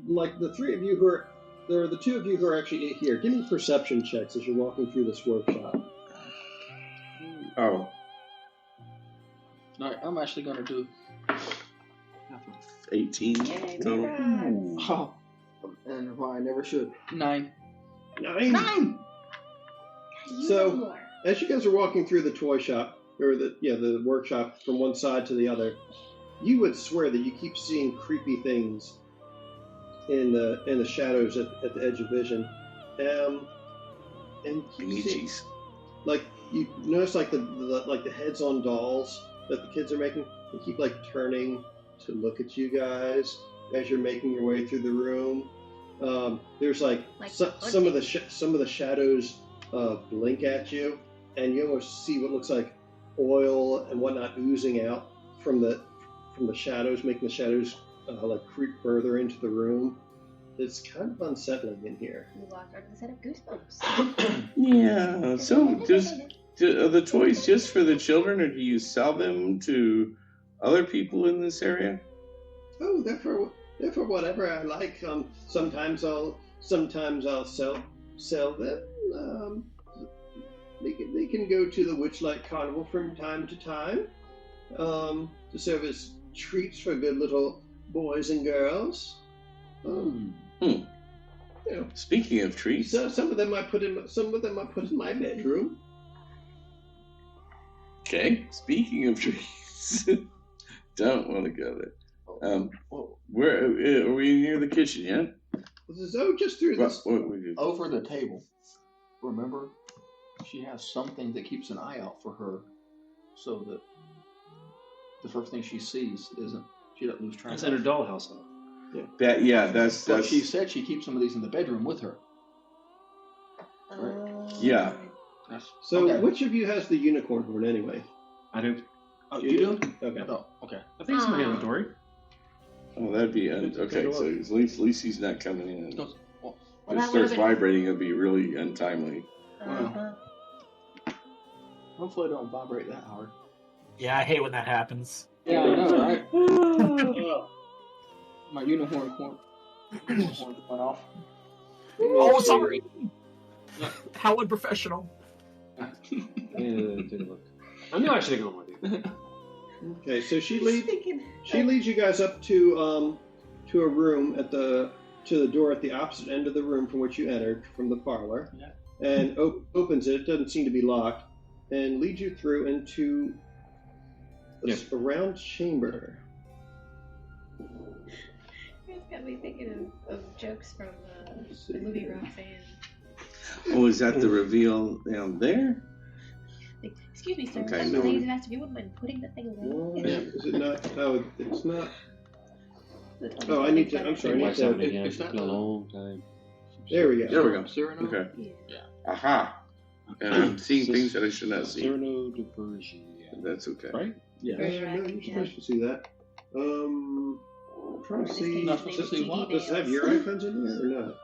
like the three of you who are there are the two of you who are actually here. Give me perception checks as you're walking through this workshop. Oh, no, I'm actually going to do. 18 Yay, total. congrats. Oh, and why I never should. 9. 9. You So- know more. As you guys are walking through the toy shop or the workshop from one side to the other, you would swear that you keep seeing creepy things in the shadows at the edge of vision. And you see, Michis. like you notice like the heads on dolls that the kids are making, they keep like turning to look at you guys as you're making your way through the room. There's like some of the shadows blink at you, and you almost see what looks like oil and whatnot oozing out from the shadows, making the shadows like creep further into the room. It's kind of unsettling in here. We walked out of the set of Goosebumps. Yeah. So, are the toys just for the children, or do you sell them to other people in this area? Oh, they're for whatever I like. Sometimes I'll sell them. They can go to the Witchlight Carnival from time to time to serve as treats for good little boys and girls. You know, Speaking of treats, so some of them I put in my bedroom. okay. Speaking of treats, don't want to go there. Where are we near the kitchen yet? Just through this. What we do? Over the table. Remember? She has something that keeps an eye out for her so that the first thing she sees she doesn't lose track That's of in her dollhouse, though. That's But she said she keeps some of these in the bedroom with her. Yeah. So Okay. which of you has the unicorn horn anyway? I do. Oh, you do? Okay. Oh, okay. I think it's in my inventory. Oh, that'd be okay. So at least he's not coming in. No, well, If it that starts would've been- vibrating, it'd be really untimely. Uh-huh. hopefully it don't vibrate that hard. Yeah, I hate when that happens. Yeah, I know, right? Oh, My unicorn went off. Oh, sorry. How unprofessional. Yeah, take a look. I knew I should have gone with you. okay. So she Just leads thinking, you guys up to a room to the door at the opposite end of the room from which you entered from the parlor, Yeah. and opens it. It doesn't seem to be locked, and leads you through into a round chamber. It's got me thinking of jokes from the movie Roxanne. Oh, is that the reveal down there? Like, excuse me, sir. Okay, Okay, no. ladies and master, you wouldn't mind putting the thing away? Is it not? No, it's not. It's Oh, I need to. I'm sorry. I need Watch that one to. again. It's It's been a long time. There we go. There we go. Cyrano? Okay. Yeah. Aha. And I'm seeing things that I should not see. Cyrano de Bergerac. That's okay. Right? Yeah. No, you're supposed to see that. I'm trying to see. Not supposed to see what? Does it have your icons in there or not?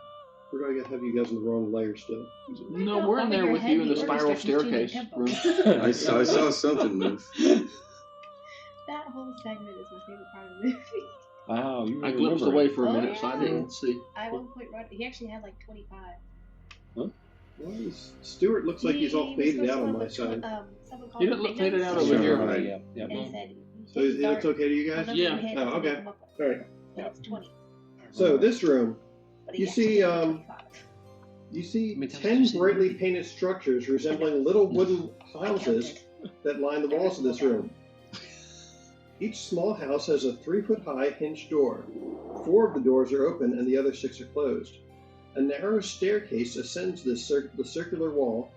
Or do I have you guys in the wrong layer still? No, we're in there with you in the spiral staircase room. I saw something move. That whole segment is my favorite part of the movie. Wow, you I really glimpsed remember away it. for a Oh, minute, so I yeah. didn't see. I at one point wrote, he actually had like 25. Well, Stuart looks like he's all He was faded supposed out to on have my a side. someone called He didn't look faded out over Sure, here. right. Yeah, yeah. And he said, So that's okay to you guys? Yeah. Oh, okay. All right. That's 20. So this room, But You he see, actually had 25. you see How many times 10 did you see brightly painted structures resembling little wooden houses that line the walls of this room. Each small house has a 3-foot-high hinged door. 4 of the doors are open and the other 6 are closed. A narrow staircase ascends the circular wall,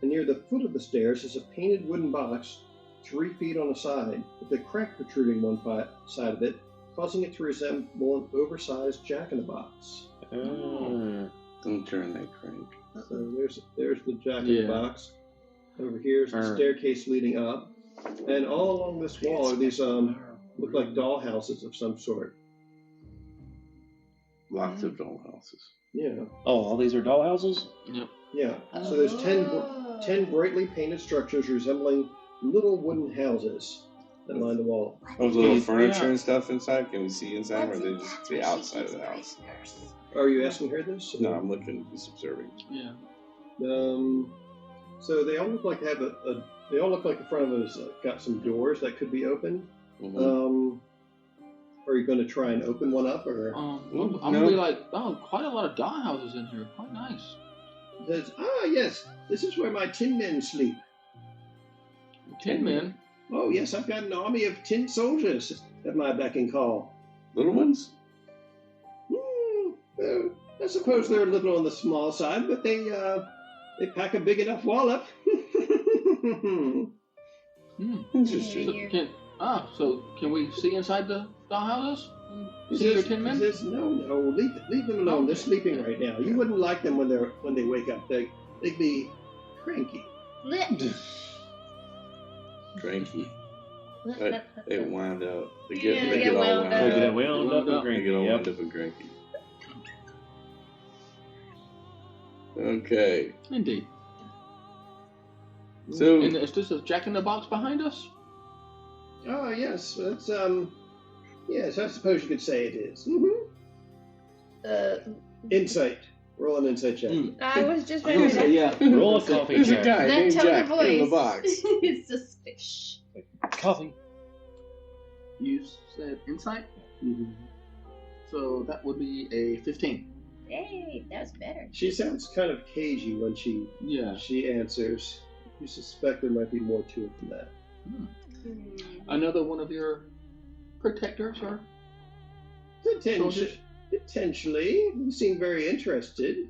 and near the foot of the stairs is a painted wooden box 3 feet on a side, with a crack protruding one side of it, causing it to resemble an oversized jack-in-the-box. Don't turn that crank. So there's the jack-in-the-box. Over here is the staircase leading up. And all along this wall are these look like doll houses of some sort. Lots of doll houses. Yeah. Oh, all these are doll houses? Yeah. So there's 10 brightly painted structures resembling little wooden houses that line the wall. Those little furniture and stuff inside. Can we see inside, or are they just the outside of the house? Are you asking her this? No, I'm looking, just observing. Yeah. So they all look like they have they all look like the front of them has got some doors that could be opened. Mhm. Are you going to try and open one up, or I'm No. gonna be like, oh, quite a lot of doll houses in here. Quite nice. says, yes, this is where my tin men sleep. Tin men. Oh yes, I've got an army of tin soldiers at my beck and call. Little ones? I suppose they're a little on the small side, but they pack a big enough wallop. Interesting. So can we see inside the doll houses? He See your says, tin men? he says, no, leave them alone. They're sleeping right now. You wouldn't like them when they wake up. They'd be cranky. Cranky. They wind up. They Yeah, get all wound up. They up. wound up and They get all cranky. wound Yep. up and cranky. Okay. Indeed. So And is this a Jack in the Box behind us? Oh yes, that's yes, I suppose you could say it is. Insight. Roll an insight check. I was just I was ready gonna to say, yeah. Roll a coffee there's a check. guy that named tone Jack of voice in the box. is suspicious. Coffee. You said insight, Mhm. so that would be a 15. Hey, that's better. She sounds kind of cagey when she Yeah. answers. You suspect there might be more to it than that. Another one of your protectors, or soldiers? Potentially. You seem very interested.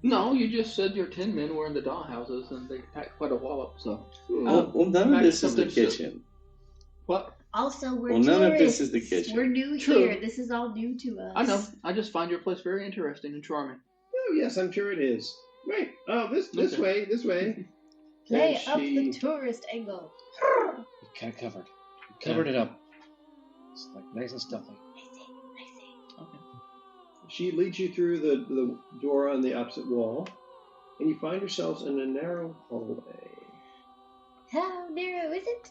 No, you just said your 10 men were in the doll houses and they packed quite a wallop. So well, none of this is the something kitchen. what? Also, we're Well, none of this tourists. is the kitchen. We're new True. here. This is all new to us. I know. I just find your place very interesting and charming. Oh yes, I'm sure it is. Right. Oh, this Okay. way. Play And up she- the tourist angle. Got it covered. Covered it up. It's like nice and stuffy. Okay. She leads you through the door on the opposite wall, and you find yourselves in a narrow hallway. How narrow is it?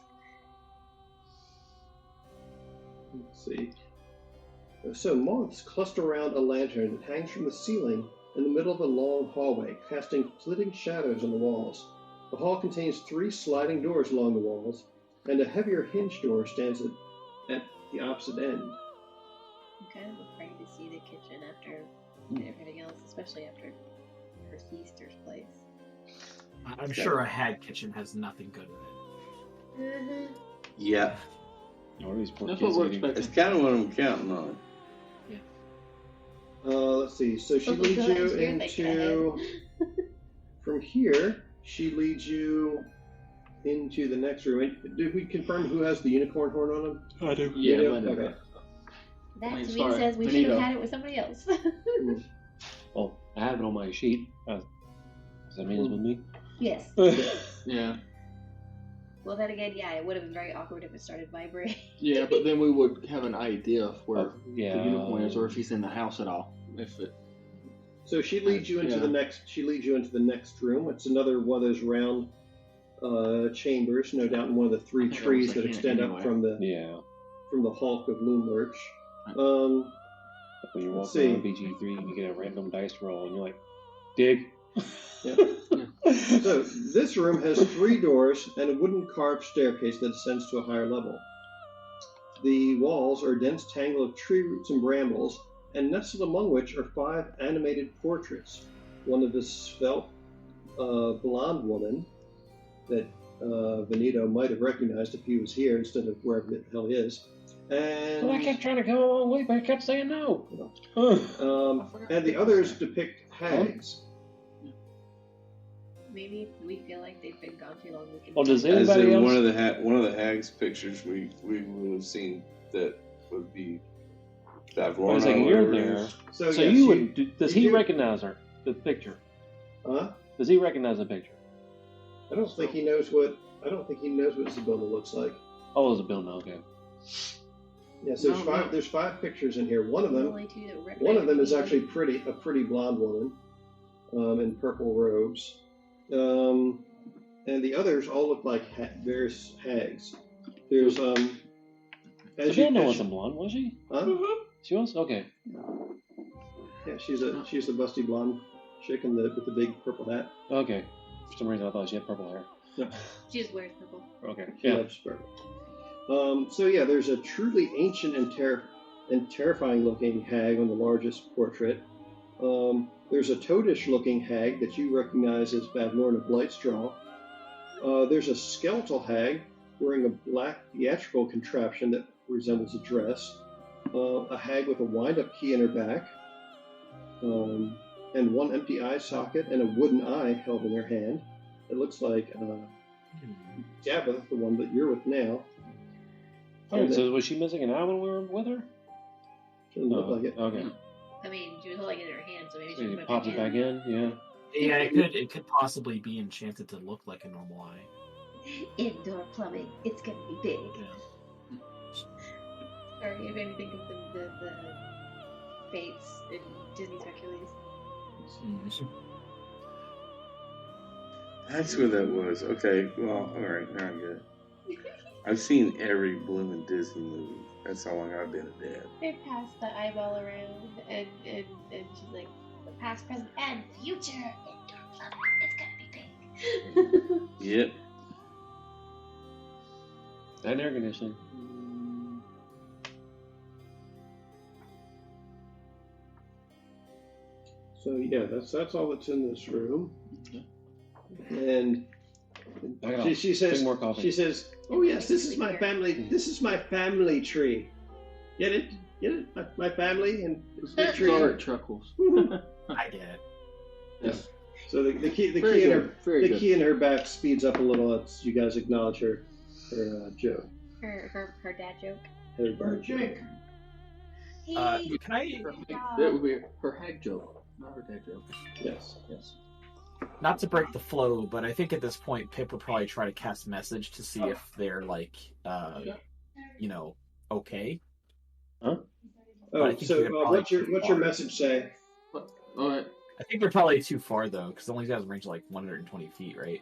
Let's see. So moths cluster around a lantern that hangs from the ceiling in the middle of a long hallway, casting flitting shadows on the walls. The hall contains 3 sliding doors along the walls, and a heavier hinge door stands at the opposite end. I'm kind of afraid to see the kitchen after everything else, especially after her sister's place. I'm sure a hag kitchen has nothing good in it. Mm-hmm. Yeah, What are these poor That's kids what we're eating? expecting. it's kind of what I'm counting on. Let's see. So she leads you into. From here, she leads you into the next room. Did we confirm who has the unicorn horn on him? I do. Yeah, You do? I know Okay. that. That I mean, to me sorry, says we should Benito. have had it with somebody else. Well, I have it on my sheet. Does that mean it's with me? Yes. Yeah. Well, then again, yeah, it would have been very awkward if it started vibrating. Yeah, but then we would have an idea of where Yeah. the unicorn is, or if he's in the house at all. If it. So she leads you into Yeah. the next. She leads you into the next room. It's another one of those round chambers, no doubt in one of the 3 I think I trees was that thinking extend anyway. up from the Yeah. hulk of Loom Lurch. When you're Let's walking around see. BG3, you get a random dice roll, and you're like, dig. Yeah. So this room has 3 doors and a wooden carved staircase that ascends to a higher level. The walls are a dense tangle of tree roots and brambles, and nestled among which are 5 animated portraits. One of a svelte, blonde woman that Benito might have recognized if he was here instead of wherever the hell he is. And Well, I kept trying to come a long way, but I kept saying no. and the others depict hags. Maybe if we feel like they've been gone too long, we can. Well, does As anybody in else? one of the hags pictures we would have seen that would be that Well, it's like you're there. So, So yes, you would. Does you he do- recognize her? The picture. Huh? Does he recognize the picture? I don't think he knows what Isabella looks like. Oh, it's a bill now. Okay. Yeah, so No, no. there's 5 pictures in here. One of The them only 2 that recognize One of them is people. actually a pretty blonde woman in purple robes. And the others all look like various hags. There's Savannah wasn't blonde, was she? Huh? She was. Okay. Yeah, she's the busty blonde chick with the big purple hat. Okay. For some reason, I thought she had purple hair. She just wears purple. Okay. She Yeah. loves purple. So yeah, there's a truly ancient and terrifying looking hag on the largest portrait. There's a toadish looking hag that you recognize as Bavlorna of Blightstraw. There's a skeletal hag wearing a black theatrical contraption that resembles a dress. A hag with a wind-up key in her back. And 1 empty eye socket and a wooden eye held in her hand. It looks like Gabba, the one that you're with now. Alright, so was she missing an eye when we were with her? Doesn't look like it. Okay. I mean, she was holding it in her hand, so maybe she Maybe put it pops it back in. Yeah. Yeah, it could possibly be enchanted to look like a normal eye. Indoor plumbing. It's gonna be big. Sorry, if anything of the fates in Disney's Hercules. That's where that was. Okay, well, all right, now I get it. I've seen every blooming Disney movie. That's how long I've been a dad. They passed the eyeball around, and she's like, The past, present, and future. Indoor plumbing. It's gonna be big. Yep. And air conditioning. So yeah, that's all that's in this room. And Back it off. she says, Drink more coffee. she says, "Oh yes, this is my family. This is my family tree. Get it? Get it? My family and it's the tree." Sorry, chuckles. I get it. Yes. So the key Very in good. her Very good. key in her back speeds up a little as you guys acknowledge her joke. her dad joke. Her bar joke. Can I? That would be her hag joke, not her dad joke. Yes. Yes. not to break the flow, but I think at this point Pip would probably try to cast message to see if they're like, okay. Huh? But I Oh, think so you're probably what's your too far. message say? All right. I think they're probably too far though, because it only has a range of like 120 feet, right?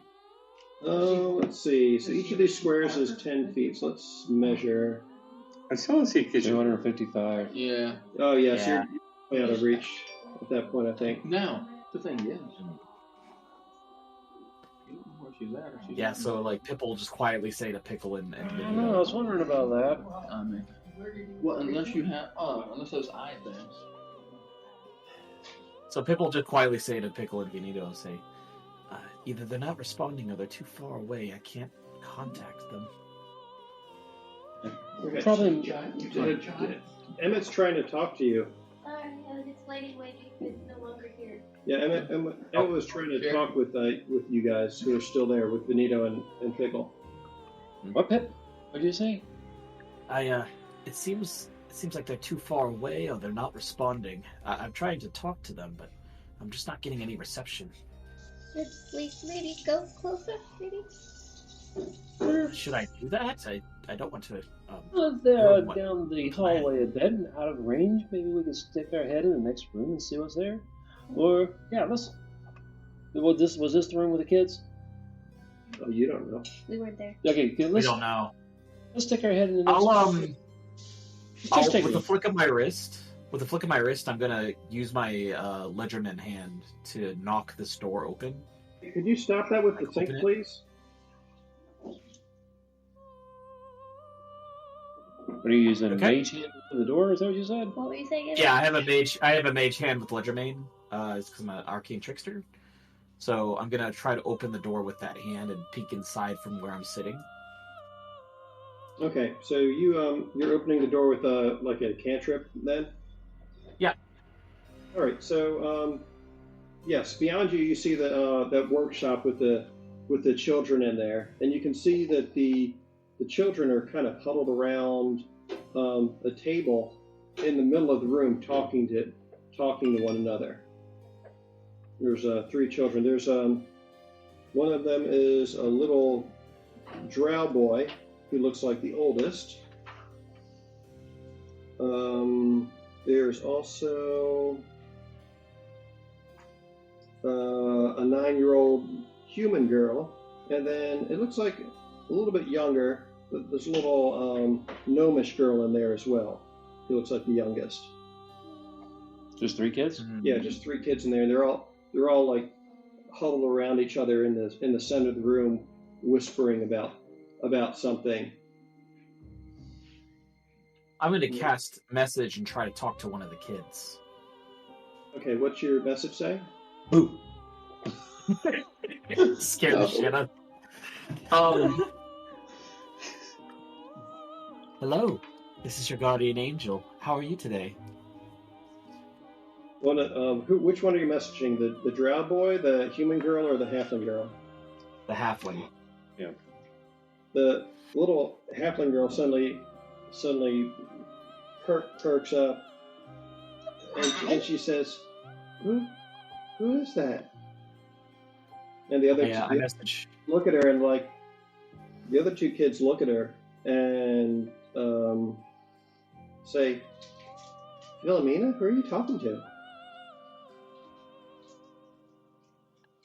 Let's see. So each of these squares is 10 feet. So let's measure. I still want to see a kitchen. 255. Yeah. Oh, yes, Yeah. you're out of reach at that point, I think. Now, the thing is, you don't know where she's at. Or she's Yeah, not. so like Pip will just quietly say to Pickle and I don't know. I was wondering about that. I mean, well, unless you have, unless those eye things. So Pip will just quietly say to Pickle and Venito, say, either they're not responding or they're too far away. I can't contact them. Okay. Probably. Emmett's trying to talk to you. Sorry, I was explaining why Jason is no longer here. Yeah, Emmett was trying to talk with you guys who are still there, with Benito and Pickle. What, Pip? What did you say? It seems like they're too far away or they're not responding. I'm trying to talk to them, but I'm just not getting any reception. Let's maybe go closer, maybe? Should I do that? I don't want to. They're down the hallway a bit and out of range. Maybe we can stick our head in the next room and see what's there. Or was this the room with the kids? Oh, you don't know. We weren't there. Okay, We don't know. Let's stick our head in the next room. With a flick of my wrist, I'm gonna use my Ledgerman hand to knock this door open. Could you stop that with the sink, please? What are you using? Okay. A mage hand for the door? Is that what you said? What were you saying? Yeah, I have a mage hand with Ledgermane. It's because I'm an arcane trickster. So I'm gonna try to open the door with that hand and peek inside from where I'm sitting. Okay, so you're opening the door with like a cantrip then? Yeah. All right. So yes, beyond you, you see that workshop with the children in there, and you can see that the children are kind of huddled around a table in the middle of the room, talking to one another. There's 3 children. There's one of them is a little drow boy who looks like the oldest. There's also a 9-year-old human girl, and then it looks like a little bit younger. There's a little gnomish girl in there as well. Who looks like the youngest. Just 3 kids? Mm-hmm. Yeah, just 3 kids in there, and they're all like huddled around each other in the center of the room, whispering about something. I'm going to cast message and try to talk to one of the kids. Okay, what's your message say? Boo! Scared the shit out. Hello, this is your guardian angel. How are you today? Which one are you messaging? The drow boy, the human girl, or the halfling girl? The halfling. Yeah. The little halfling girl suddenly perks up, and she says, "Who is that?" And the other I message. look at her, and like the other 2 kids look at her and say, "Philomena, who are you talking to?"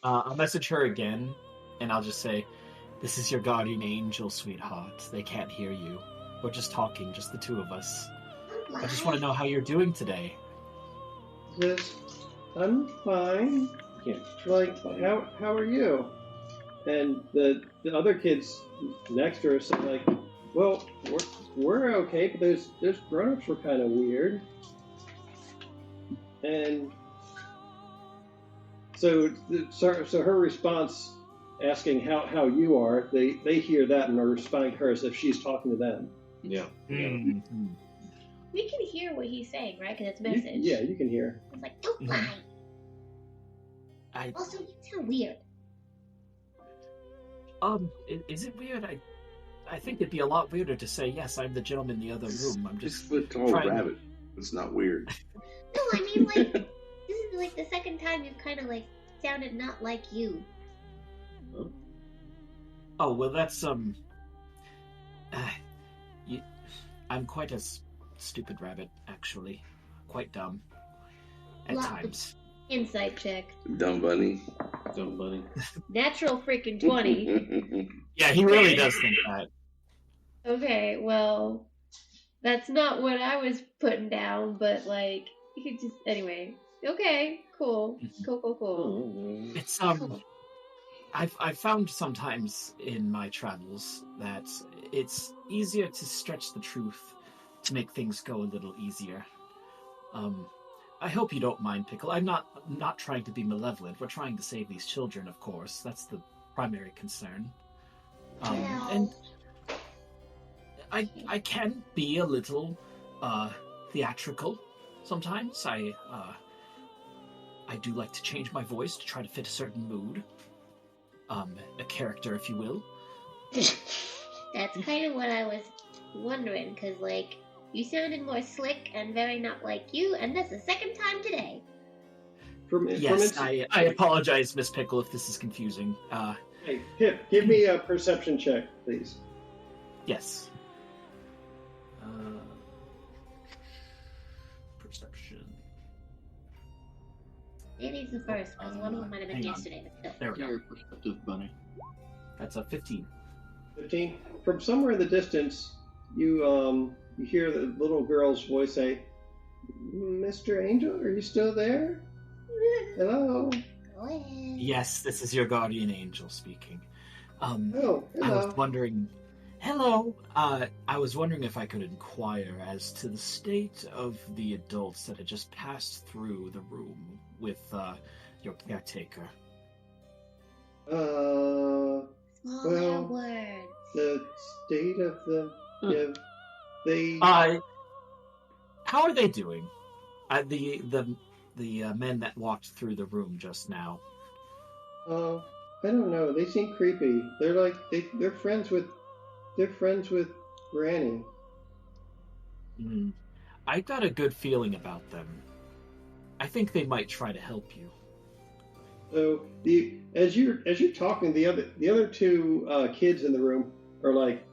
I'll message her again, and I'll just say, "This is your guardian angel, sweetheart. They can't hear you. We're just talking, just the 2 of us. I just want to know how you're doing today." Says, "I'm fine. Yeah. Like, how are you?" And the other kids next to her say, like, "Well, we're okay, but those grown-ups were kind of weird." And so her response, asking how you are, they hear that and are responding to her as if she's talking to them. Yeah. Mm-hmm. We can hear what he's saying, right? Because it's message. You can hear. It's like, don't lie. Also, you sound weird. Is it weird? I think it'd be a lot weirder to say, "Yes, I'm the gentleman in the other room." I'm just flipped all trying rabbit. It's not weird. No, I mean, like, this is like the second time you've kind of like sounded not like you. Oh, well, that's, I'm quite a stupid rabbit, actually. Quite dumb. At Lots of- times. Insight check. Dumb bunny. Dumb bunny. Natural freaking 20. Yeah, he really does think that. Okay, well, that's not what I was putting down, but like, you could just, anyway. Okay, cool. Cool. Oh, It's, I've found sometimes in my travels that it's easier to stretch the truth to make things go a little easier. I hope you don't mind, Pickle. I'm not trying to be malevolent. We're trying to save these children, of course. That's the primary concern. And I can be a little theatrical sometimes. I do like to change my voice to try to fit a certain mood. A character, if you will. That's kind of what I was wondering, because, like, you sounded more slick and very not like you, and that's the second time today. Yes, I apologize, Miss Pickle, if this is confusing. Hey, Pip, give me a perception check, please. Yes. Perception. Maybe the first, because one of them might have been hang on. yesterday, but still. There we go. Your perspective, Bunny. That's a 15. 15. From somewhere in the distance, you hear the little girl's voice say, "Mr. Angel, are you still there? Hello? Go ahead. Yes, this is your guardian angel speaking. Oh, I hello. was wondering... Hello! I was wondering if I could inquire as to the state of the adults that had just passed through the room with, your caretaker. Small Well, words. The state of the... Yeah, they... How are they doing? The men that walked through the room just now. I don't know. They seem creepy. They're like... They're friends with Granny. I got a good feeling about them. I think they might try to help you. So as you're talking, the other two kids in the room are like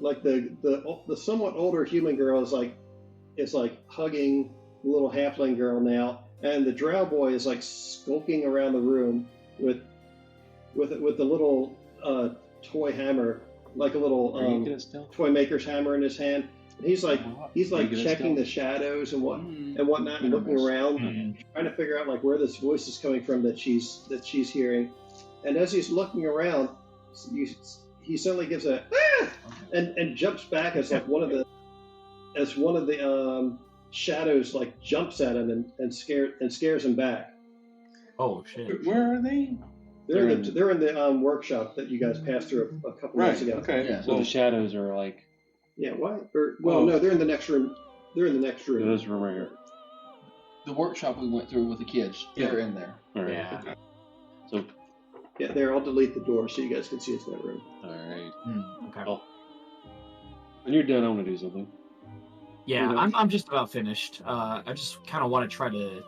the somewhat older human girl is like hugging the little halfling girl now, and the drow boy is like skulking around the room with the little toy hammer, like a little toy maker's hammer in his hand. And he's like checking the shadows and whatnot, and looking around, trying to figure out like where this voice is coming from that she's hearing. And as he's looking around, he suddenly gives a and jumps back as like one of the shadows like jumps at him and scares him back. Oh shit! Where are they? They're in the workshop that you guys passed through a couple minutes ago. Okay. Yeah. So the shadows are like Yeah. Why? No, they're in the next room. They're in the next room. this room right here. The workshop we went through with the kids, they're in there. All right. Yeah. Okay. So Yeah, there. I'll delete the door so you guys can see it's that room. all right. Okay. Well, when you're done, I want to do something. Yeah, Okay. I'm just about finished. I just kind of want to try to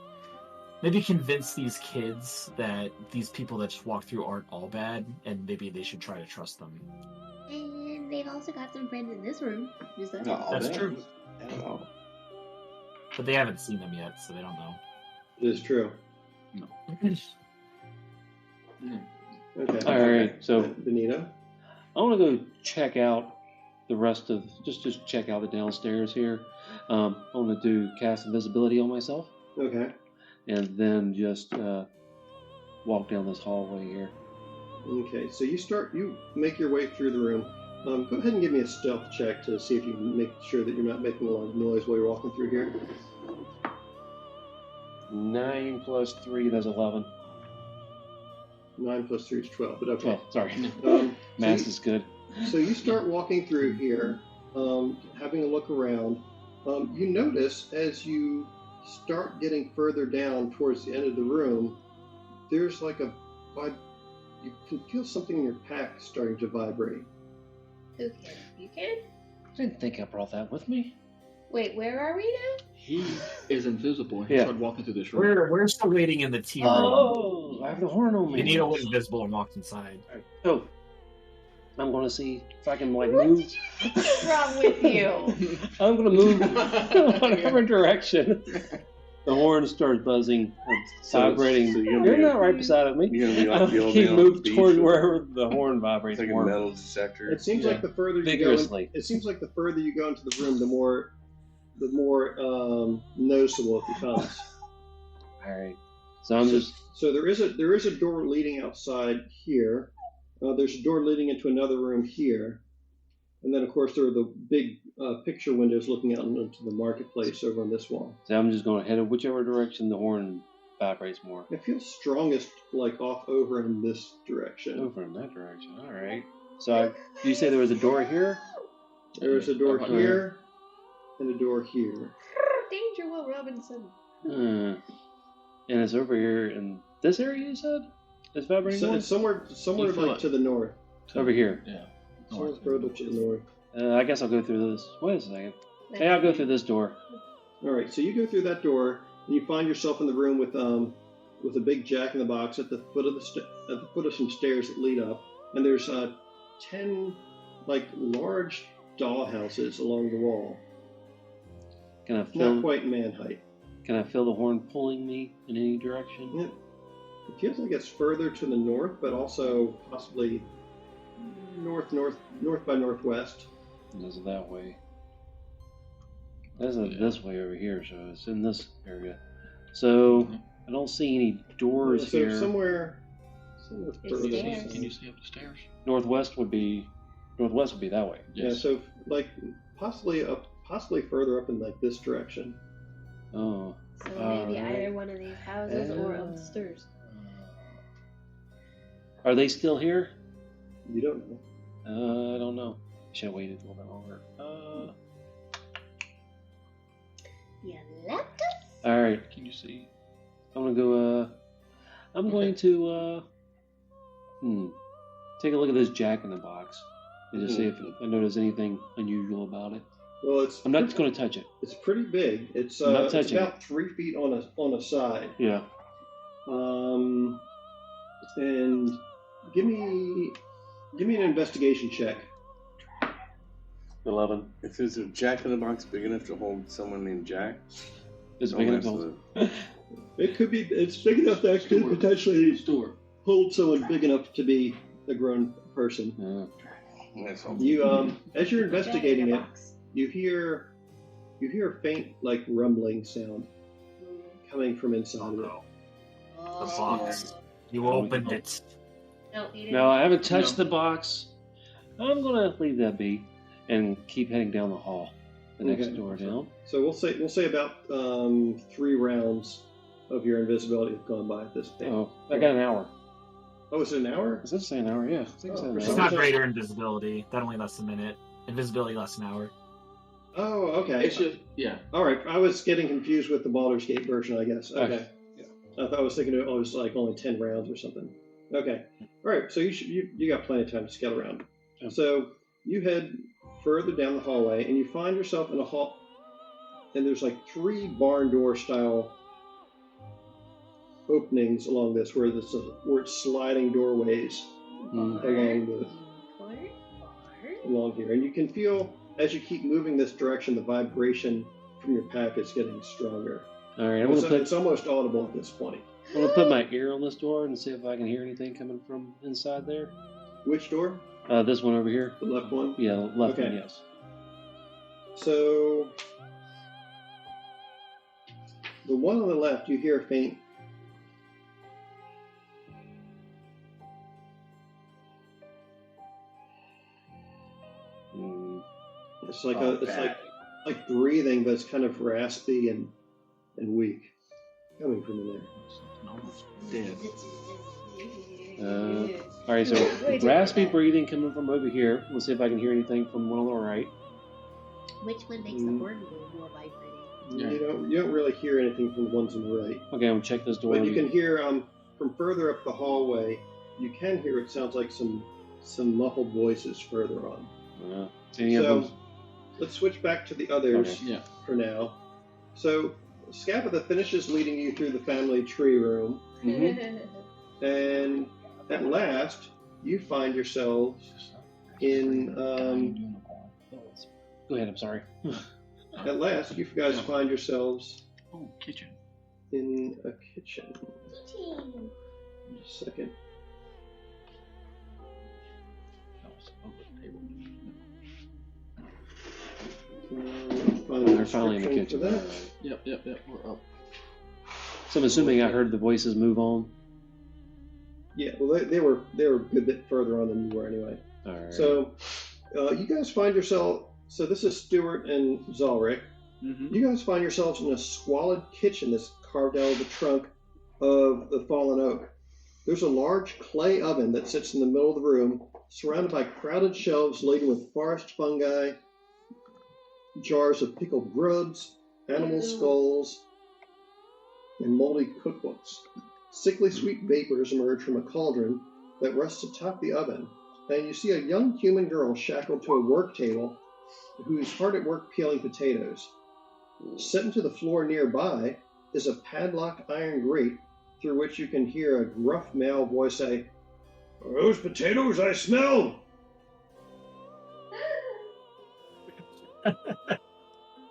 maybe convince these kids that these people that just walked through aren't all bad, and maybe they should try to trust them. And they've also got some friends in this room. Is that? No, That's they- true. No. But they haven't seen them yet, so they don't know. It is true. Okay. All right. So Benito. I want to go check out the rest of just check out the downstairs here. I want to do cast invisibility on myself, Okay. and then just walk down this hallway here. Okay. So you make your way through the room. Go ahead and give me a stealth check to see if you can make sure that you're not making a lot of noise while you're walking through here. 9 plus 3, that's 11. 9 plus 3 is 12. But okay. Oh, sorry. so Math you- is good. So you start walking through here, having a look around. You notice as you start getting further down towards the end of the room, there's like you can feel something in your pack starting to vibrate. Who can? You can? I didn't think I brought that with me. Wait, where are we now? He is invisible. He started walking through this room. We're still waiting in the tea room. Oh, I have the horn on me. You need to went invisible and walked inside. Oh, I'm going to see if I can move. What's wrong with you? I'm going to move whatever direction. The horn starts buzzing, vibrating. so you're not right beside of me. You're gonna be like the old Keep man on the moving beach toward with wherever the horn vibrates like a more. metal detector. It seems like the further you Vigorously. go, it seems like the further you go into the room, the more noticeable it becomes. All right. So I'm just. So there is a door leading outside here. There's a door leading into another room here, and then of course there are the big picture windows looking out into the marketplace over on this wall. So I'm just going to head in whichever direction the horn vibrates more. It feels strongest like off over in this direction. Over in that direction. All right. So you say there was a door here? There's a door here and a door here. Danger, Will Robinson. And it's over here in this area, you said? It's vibrating So more? it's somewhere You feel like it. to the north. Over here. Yeah. Somewhere further to the north. I guess I'll go through this. Wait a second. Hey, I'll go through this door. All right, so you go through that door and you find yourself in the room with a big jack in the box at the foot of some stairs that lead up, and there's 10 like large doll houses along the wall. Can I feel? Not quite man height. Can I feel the horn pulling me in any direction? Yeah. It feels like it's further to the north, but also possibly north by northwest. Is it that way? That's this way over here, so it's in this area. So I don't see any doors so here. Somewhere further. stairs. Can you see up the stairs? Northwest would be that way. Yeah, so like possibly further up in like this direction. Oh. So maybe either one of these houses or up the stairs. Are they still here? You don't know. I don't know. Should have waited a little bit longer. You left us? All right. Can you see? I'm gonna go. I'm going to take a look at this jack in the box and just see if I notice anything unusual about it. Well, I'm not going to touch it. It's pretty big. It's I'm not it's touching about 3 feet on a side. Yeah. And give me an investigation check. 11. If there's a jack in the box big enough to hold someone named Jack, Is it don't big enough mess to with It could be. It's big enough that it could potentially Store. hold someone big enough to be a grown person. Yeah. That's all. You as you're Jack in investigating the it, box. you hear a faint like rumbling sound coming from inside of it. The box. You opened it. No, you didn't. No, I haven't touched the box. I'm going to leave that be and keep heading down the hall. The next Okay. door down. So we'll say about 3 rounds of your invisibility have gone by at this point. Oh, I got an hour. Oh, is it an hour? Does that say an hour? Yeah. I think Oh, it's It's an not hour. greater invisibility. That only lasts a minute. Invisibility lasts an hour. Oh, okay. It's just, yeah. All right. I was getting confused with the Baldur's Gate version, I guess. Okay. I thought I was thinking it was like only 10 rounds or something. Okay. All right. So you got plenty of time to scout around. Yeah. So you head further down the hallway, and you find yourself in a hall, and there's like 3 barn door style openings along this, where it's sliding doorways along here, and you can feel as you keep moving this direction, the vibration from your pack is getting stronger. All right. I'm going to put. It's almost audible at this point. I'm going to put my ear on this door and see if I can hear anything coming from inside there. Which door? This one over here. The left one? Yeah, the left Okay. one, yes. So, the one on the left, you hear a faint. It's like like breathing, but it's kind of raspy and weak, coming from in there. Dead. All right, so raspy breathing coming from over here. Let's see if I can hear anything from one on the right. Which one makes the horn go more vibrating? Yeah. You don't really hear anything from the ones on the right. Okay, I'm gonna check this door. But you can hear from further up the hallway. You can hear it sounds like some muffled voices further on. Any of So those? let's switch back to the others Okay. Yeah. for now. So Scapitha finishes leading you through the family tree room, and at last you find yourselves in. Go ahead. I'm sorry. At last, you guys find yourselves Oh, kitchen. in a kitchen. Just a second. They're finally in the kitchen. For that. Yep. We're up. So I'm assuming I heard the voices move on. Yeah, well, they were a good bit further on than you were anyway. All right. So, you guys find yourself. So this is Stuart and Zalric. Mm-hmm. You guys find yourselves in a squalid kitchen that's carved out of the trunk of the fallen oak. There's a large clay oven that sits in the middle of the room, surrounded by crowded shelves laden with forest fungi, jars of pickled grubs, animal skulls, and moldy cookbooks. Sickly sweet vapors emerge from a cauldron that rests atop the oven, and you see a young human girl shackled to a work table who's hard at work peeling potatoes. Set into the floor nearby is a padlocked iron grate through which you can hear a gruff male voice say, "Are those potatoes I smell?"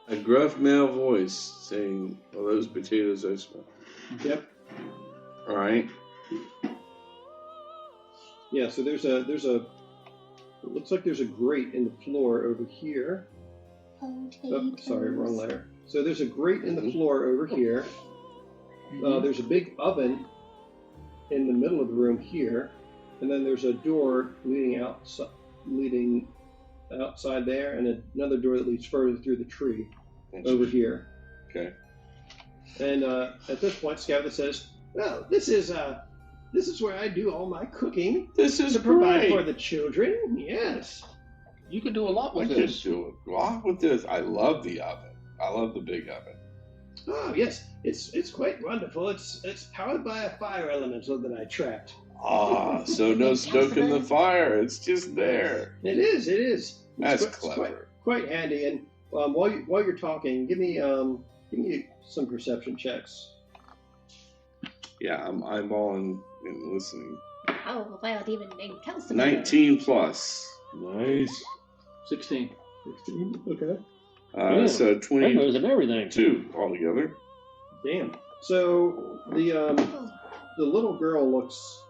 A gruff male voice saying, "Well, those potatoes I smell." Yep. All right. Yeah, so there's a it looks like there's a grate in the floor over here. Oh, sorry, wrong layer. So there's a grate in the floor over here. There's a big oven in the middle of the room here, and then there's a door leading outside there, and another door that leads further through the tree over here. Okay. And at this point, Scapitha says, "Well, this is where I do all my cooking This is to provide great. for the children. Yes." You could do a lot I with could this. do a lot with this. I love the oven. I love the big oven. Oh yes, it's quite wonderful. It's powered by a fire elemental that I trapped. Ah, so no stoking the fire. It's just there. It is. It's That's it's clever. quite handy. And while you're talking, give me some perception checks. Yeah, I'm eyeballing and listening. Oh, wild demon named Kelson. 19 plus. Nice. 16. 16. Okay. Yeah, So That 22 knows and everything. altogether. Damn. So the little girl looks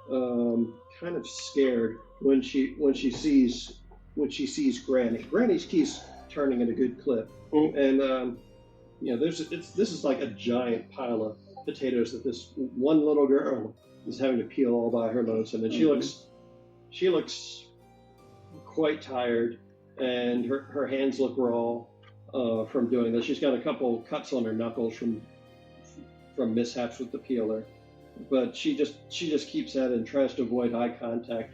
kind of scared when she sees Granny. Granny keeps turning at a good clip, and this is like a giant pile of potatoes that this one little girl is having to peel all by her lonesome, and she looks quite tired, and her hands look raw from doing this. She's got a couple cuts on her knuckles from mishaps with the peeler, but she just keeps at it and tries to avoid eye contact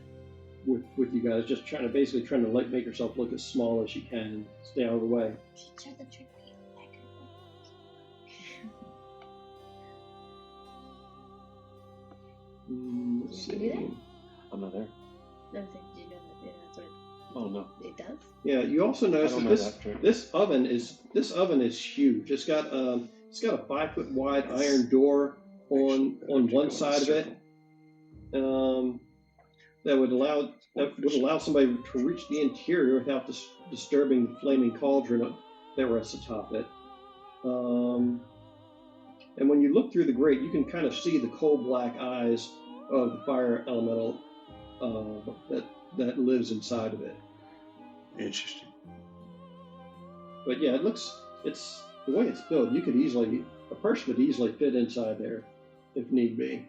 with you guys, just trying to make herself look as small as she can and stay out of the way. Teach her the trick peel. Let's Can you do see. I'm not there. No, I was like, did you know that that's what Oh no. it does? Yeah, you also notice I don't that know that trick. this oven is huge. It's got a 5-foot wide iron door on one side of it. That would allow somebody to reach the interior without disturbing the flaming cauldron that rests atop it. And when you look through the grate, you can kind of see the coal black eyes of the fire elemental that lives inside of it. Interesting. But yeah, it's the way it's built. A person could easily fit inside there if need be.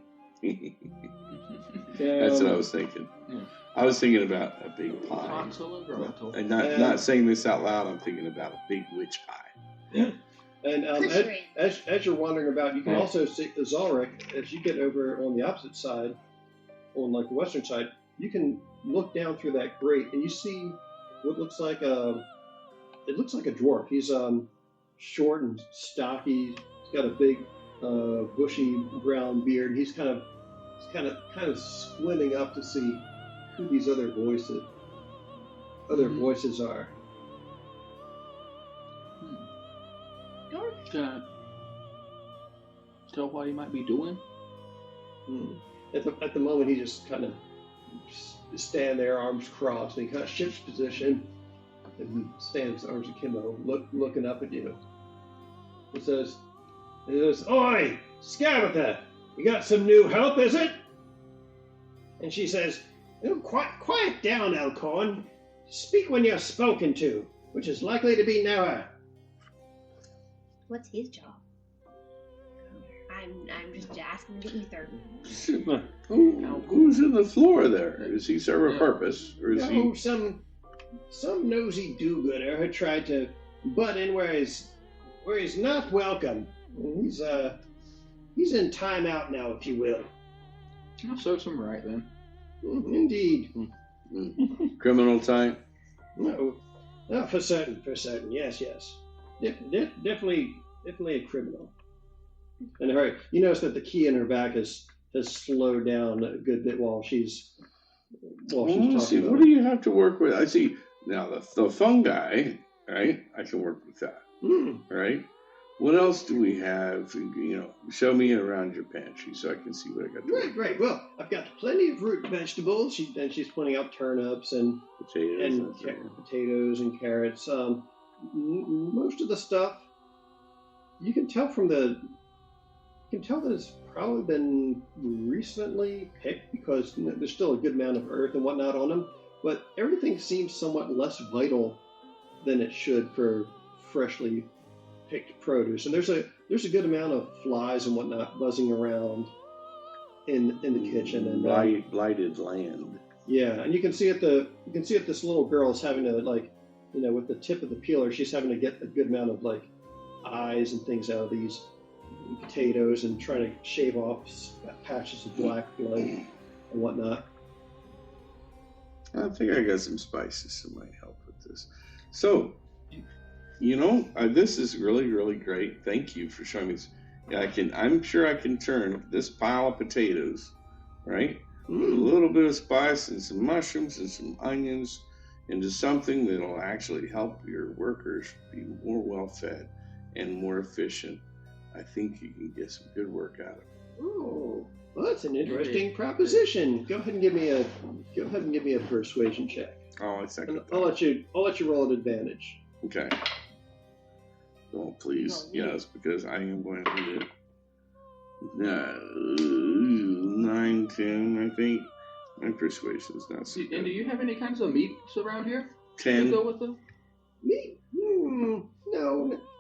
That's what I was thinking. Yeah. I was thinking about a big pie. Foxhole and Grotto. And not saying this out loud, I'm thinking about a big witch pie. And as you're wandering about, you can also see Zalric. As you get over on the opposite side, on like the western side, you can look down through that grate and you see what looks like a dwarf. He's short and stocky. He's got a big bushy brown beard. He's kind of squinting up to see who these other voices are. Dwarf Can I tell what he might be doing? At the moment, he just kind of stand there, arms crossed, and he kind of shifts position and stands arms akimbo, looking up at you. He says, "Oi, Scabatha, you got some new help, is it?" And she says, "Oh, quiet down, Elkhorn. Speak when you're spoken to, which is likely to be never." What's his job? I'm just asking the ether. Who's in the floor there? Does he serve a purpose, or is No, he? some nosy do-gooder who tried to butt in where he's not welcome. He's in timeout now, if you will. I'll serve him right then. Indeed. Criminal type? No, for certain. Yes. Definitely a criminal. And her, you notice that the key in her back has slowed down a good bit while she's talking. See, what do you have to work with? I see now the fungi, right? I can work with that, right? What else do we have? Show me around your pantry so I can see what I got to work with. Great. Well, I've got plenty of root vegetables. She's pointing out turnips and potatoes and carrots. Most of the stuff you can tell that it's probably been recently picked because there's still a good amount of earth and whatnot on them. But everything seems somewhat less vital than it should for freshly picked produce. And there's a good amount of flies and whatnot buzzing around in the kitchen and blighted land. Yeah, and you can see this little girl's having to with the tip of the peeler, she's having to get a good amount of eyes and things out of these potatoes and trying to shave off patches of black blood and whatnot. I think I got some spices that might help with this. So, this is really, really great. Thank you for showing me this. I'm sure I can turn this pile of potatoes, right, with a little bit of spice and some mushrooms and some onions into something that'll actually help your workers be more well-fed and more efficient. I think you can get some good work out of it. Oh, well, that's an interesting proposition. Go ahead and give me a persuasion check. Oh, I second that. I'll let you roll an advantage. Okay. Oh, please. Yes, because I am going to need it. 9, 10, I think. My persuasion's not so good. And do you have any kinds of meats around here? 10. To go with them? Meat? No,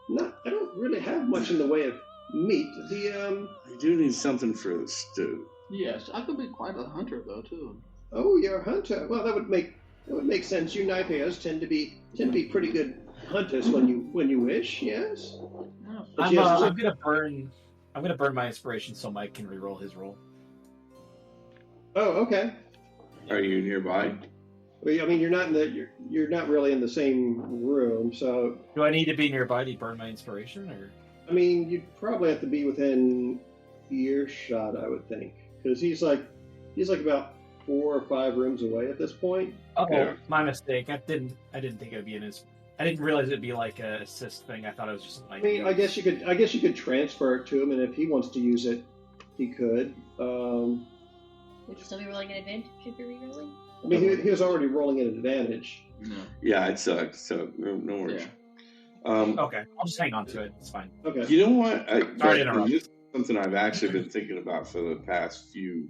not. I don't really have much in the way of meat. I do need something for the stew. Yes, I could be quite a hunter though too. Oh, you're a hunter. Well, that would make sense. You knife heirs tend to be pretty good hunters when you wish. Yes. I'm gonna burn my inspiration so Mike can reroll his roll. Oh, okay. Are you nearby? Well, I mean, you're not really in the same room, so. Do I need to be nearby to burn my inspiration, or? I mean, you'd probably have to be within earshot, I would think, because he's like about 4 or 5 rooms away at this point. Oh, yeah. My mistake. I didn't think it would be in his. I didn't realize it'd be like a assist thing. I thought it was just like. I mean, I guess you could transfer it to him, and if he wants to use it, he could. Would you still be rolling an advantage if you're re-rolling? I mean, he was already rolling at an advantage. No. Yeah, it sucks. So no worries. Yeah. Okay, I'll just hang on to it. It's fine. Okay. You know what? Sorry to interrupt. This is something I've actually been thinking about for the past few,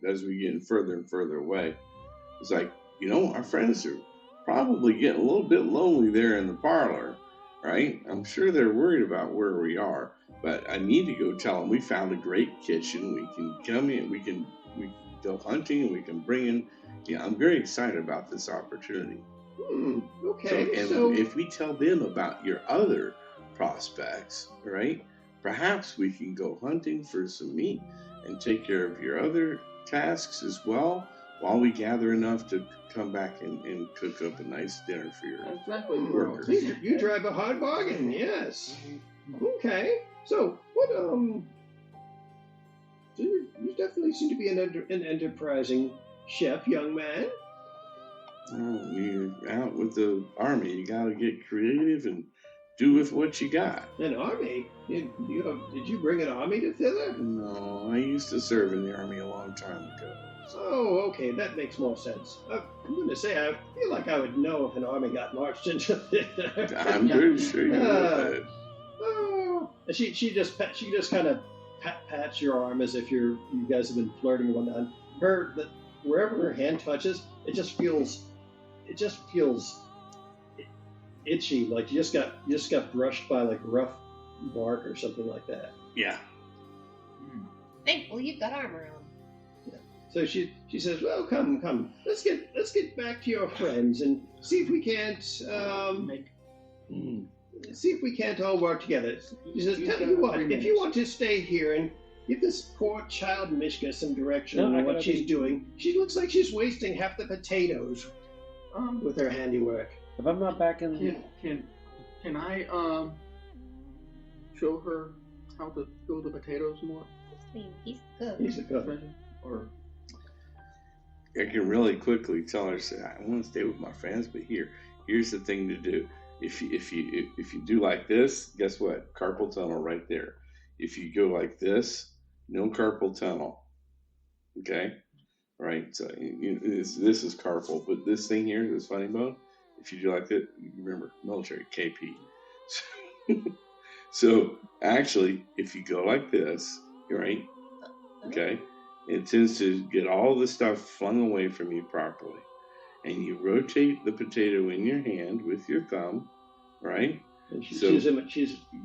as we get further and further away. It's like, our friends are probably getting a little bit lonely there in the parlor, right? I'm sure they're worried about where we are, but I need to go tell them we found a great kitchen. We can come in, we can go hunting, and we can bring in. Yeah, I'm very excited about this opportunity. Okay. So if we tell them about your other prospects, right? Perhaps we can go hunting for some meat and take care of your other tasks as well, while we gather enough to come back and cook up a nice dinner for your workers. You drive a hard bargain, yes. Okay. So what? You definitely seem to be an enterprising chef, young man. Oh, you're out with the army. You got to get creative and do with what you got. An army? Did you bring an army to thither? No, I used to serve in the army a long time ago. Oh, okay, that makes more sense. I'm going to say, I feel like I would know if an army got marched into thither. I'm pretty sure you would. Oh, she just kind of pats your arm as if you guys have been flirting and whatnot. Wherever her hand touches, it just feels itchy, like you just got brushed by like rough bark or something like that. Yeah. Thankful you've got armor on. So she says, "Well, come. Let's get back to your friends and see if we can't all work together." She says, "Tell you what, if you want to stay here and give this poor child Mishka some direction on what she's doing, she looks like she's wasting half the potatoes with her handiwork." If I'm not back in, Can I show her how to peel the potatoes more? I mean, he's good. He's a cook. Or I can really quickly tell her, say, I want to stay with my friends, but here's the thing to do. If you do like this, guess what? Carpal tunnel right there. If you go like this, no carpal tunnel. Okay, right. So this is carpal, but this thing here, this funny bone. If you do like that, remember military KP. So actually, if you go like this, right? Okay. It tends to get all the stuff flung away from you properly. And you rotate the potato in your hand with your thumb, right? And she's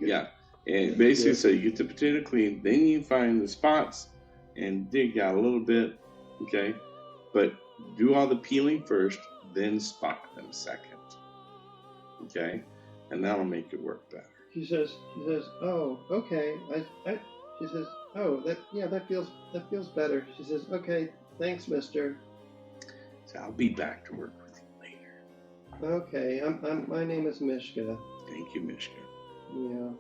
yeah. And basically, so you get the potato clean, then you find the spots and dig out a little bit, okay? But do all the peeling first, then spot them second, okay? And that'll make it work better. She says, "Oh, okay." She says, "Oh, that feels better." She says, "Okay, thanks, mister." So I'll be back to work with you later. Okay, my name is Mishka. Thank you, Mishka. Yeah.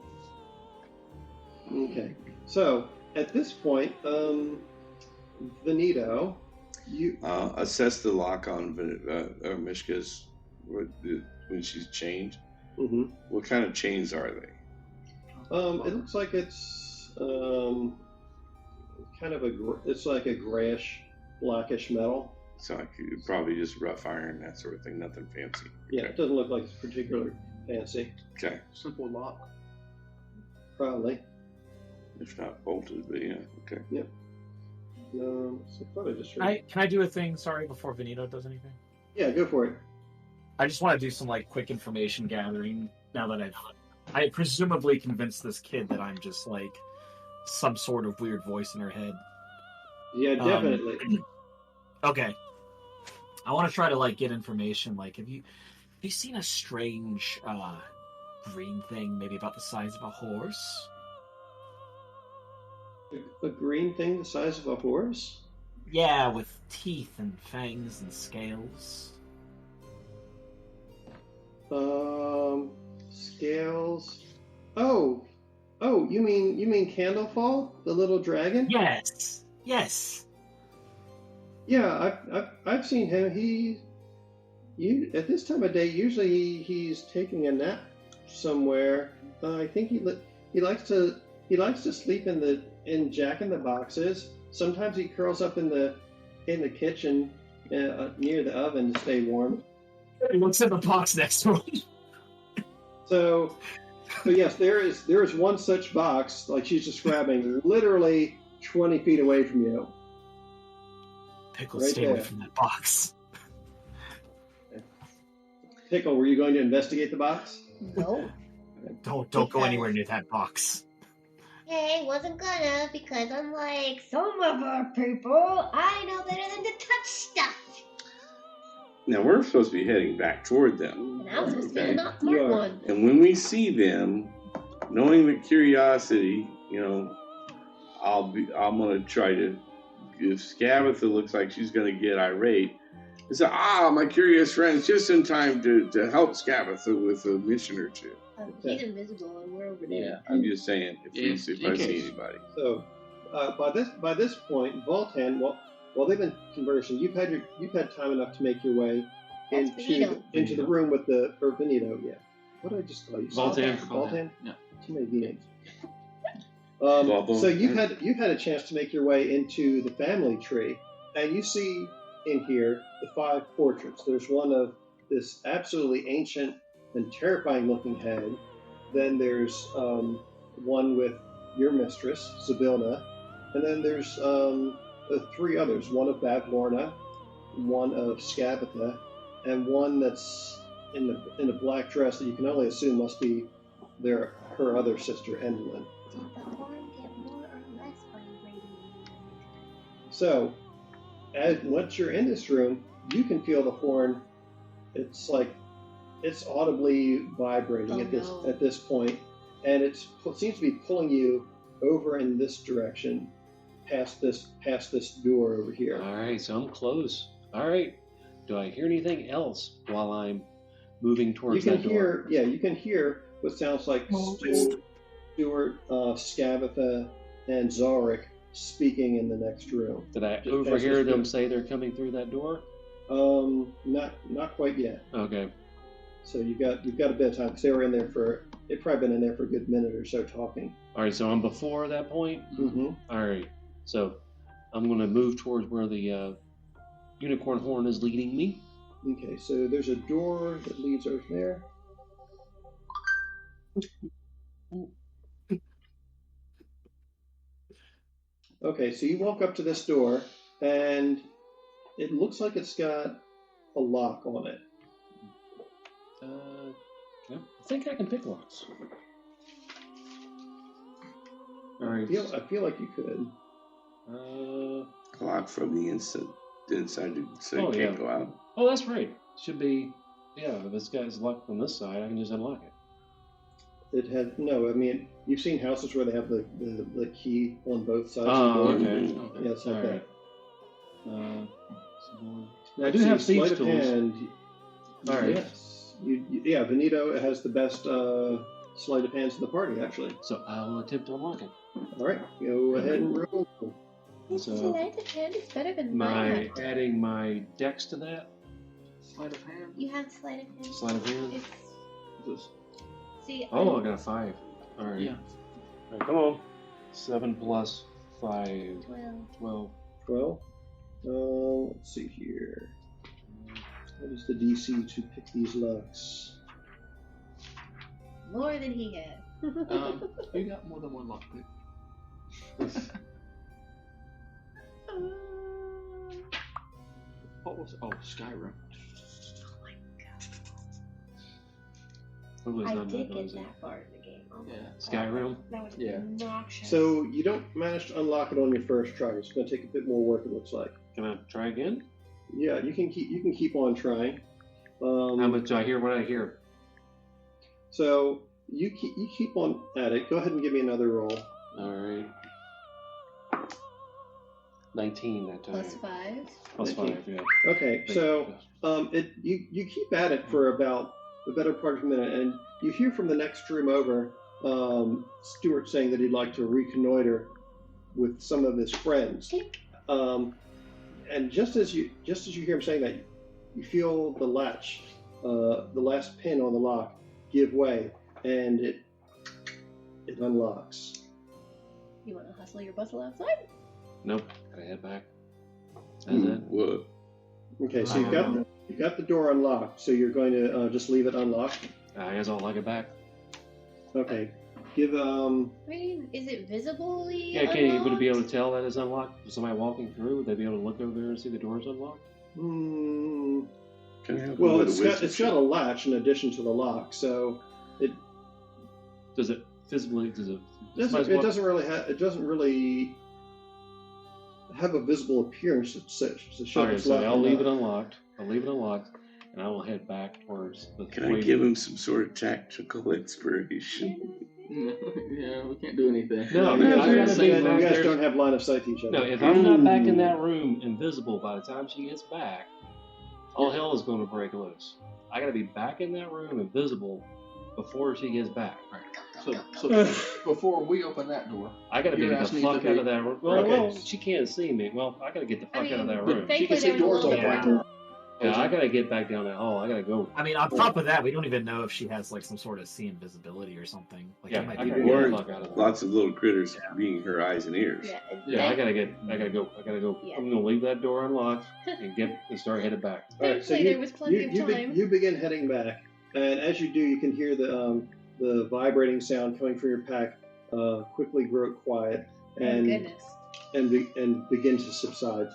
Okay. So at this point, Venito, you assess the lock on Mishka's when she's chained. Mm-hmm. What kind of chains are they? It looks like it's kind of it's like a grayish, blackish metal. So probably just rough iron, that sort of thing. Nothing fancy. Yeah, it doesn't look like it's particularly fancy. Okay. simple lock. Probably. If not bolted, but yeah. Okay. Yep. So probably just. Can I do a thing? Sorry, before Venito does anything. Yeah, go for it. I just want to do some like quick information gathering now that I presumably convinced this kid that I'm just like some sort of weird voice in her head. Yeah, definitely. Okay. I want to try to like get information. Like, have you seen a strange green thing, maybe about the size of a horse? A green thing the size of a horse? Yeah, with teeth and fangs and scales. Scales. Oh, you mean Candlefall, the little dragon? Yes. Yeah, I've seen him. At this time of day, usually he's taking a nap somewhere. I think he likes to sleep in Jack in the Boxes. Sometimes he curls up in the kitchen near the oven to stay warm. He looks in the box next to him. So yes, there is one such box, like she's describing, literally 20 feet away from you. Pickle, Right stay there. away from that box. Pickle, were you going to investigate the box? No. Don't go anywhere near that box. Hey, wasn't gonna, because unlike some of our people, I know better than to touch stuff. Now we're supposed to be heading back toward them. And I was supposed to be Okay. the not smart You are. one. And when we see them, knowing the curiosity, I'm gonna try to. If Scabatha looks like she's gonna get irate, I say, my curious friend's just in time to help Scabatha with a mission or two. He's invisible and we're over there. Yeah, I'm just saying if In I see case. anybody. So by this point, Voltan, while they've been conversing, you've had time enough to make your way That's Benito. into the room with Benito. Yeah. What did I just call you? Voltan. Voltan? Yeah. Too many V names. Bubble. So you've had a chance to make your way into the family tree, and you see in here the 5 portraits. There's one of this absolutely ancient and terrifying looking head. Then there's one with your mistress, Sibilna, and then there's 3 others. One of Bavlorna, one of Scabatha, and one that's in a black dress that you can only assume must be her other sister, Endlin. Did the horn get more or less vibrating? So, once you're in this room, you can feel the horn. It's like it's audibly vibrating at this point, and it seems to be pulling you over in this direction, past this door over here. All right, so I'm close. All right. Do I hear anything else while I'm moving towards that door? You can hear what sounds like Stuart, Scabatha, and Zarek speaking in the next room. Did I overhear them say they're coming through that door? Not quite yet. Okay. So you've got a bit of time because they've probably been in there for a good minute or so talking. All right, so I'm before that point. Mm-hmm. All right, so I'm going to move towards where the unicorn horn is leading me. Okay, so there's a door that leads over there. Okay, so you walk up to this door, and it looks like it's got a lock on it. Yeah, I think I can pick locks. All right. I feel like you could. Lock from the inside so Oh, you can't yeah. go out. Oh, that's right. Should be. Yeah, if this guy's locked on this side, I can just unlock it. It had no. I mean, you've seen houses where they have the key on both sides. Oh, of the door. okay. Yeah, it's like All that. right. Now, I do have sleight thieves' of tools. hand. All right. Yes. Yeah, Benito has the best sleight of hands in the party, actually. So I'll attempt to unlock it. All right, go ahead and roll. So Sleight of hand is better than mine. adding my dex to that. Sleight of hand. You have sleight of hand. Sleight of hand. It's, see. Oh, I got a 5. All right. Yeah. All right, come on. 7 plus 5. 12. 12. Let's see here. What is the DC to pick these locks? More than he had. You got more than one lockpick. What was? Oh, Skyrim. Oh my god. Hopefully it's I not did that get noisy. that far in the game. Oh my Yeah. God. Skyrim? That was Yeah. obnoxious. So you don't manage to unlock it on your first try. It's going to take a bit more work. It looks like. Can I try again? Yeah, you can keep on trying. How much do I hear? What do I hear? So you keep on at it. Go ahead and give me another roll. All right. 19 that time. Plus 5. Plus 5, yeah. Okay, so you keep at it for about the better part of a minute, and you hear from the next room over Stuart saying that he'd like to reconnoiter with some of his friends. And just as you hear him saying that, you feel the latch, the last pin on the lock, give way, and it unlocks. You want to hustle your bustle outside? Nope. Gotta head back. That's it. What? Okay, so you've got the door unlocked. So you're going to just leave it unlocked. I guess I'll lock it back. Okay, give I mean, is it visibly Yeah, would it be able to unlocked? tell that it's unlocked? If somebody walking through, would they be able to look over there and see the door's unlocked? Hmm. Can I help Well, you with it's a wisdom got a latch in addition to the lock, so it Does it physically? doesn't really have a visible appearance to show Okay, it's so locked I'll or leave it not. unlocked. I'll leave it unlocked, and I will head back towards the. Can I give him some sort of tactical inspiration? Yeah, we can't do anything. No, You man, guys, I gotta be you back guys there. don't have line of sight to each other. No, if I'm not back in that room invisible by the time she gets back, all hell is going to break loose. I gotta be back in that room invisible before she gets back. So before we open that door, I gotta be You're the asking fuck to out be- of that room. Well, Okay. she can't see me. Well, I gotta get the fuck out of that But room. thankfully She can see there was a doors little open. gap. Yeah, I gotta get back down that hall. I gotta go. I mean, on top of that, we don't even know if she has like some sort of see invisibility or something. Like, Yeah, it might I be gotta weird. get the fuck out of there. Lots of little critters being her eyes and ears. Yeah. Yeah, I gotta go. Yeah. I'm gonna leave that door unlocked and start headed back. All right, so Thankfully, there was plenty of time. you begin heading back, and as you do, you can hear the vibrating sound coming from your pack quickly grow quiet Oh, and goodness. and begin to subside.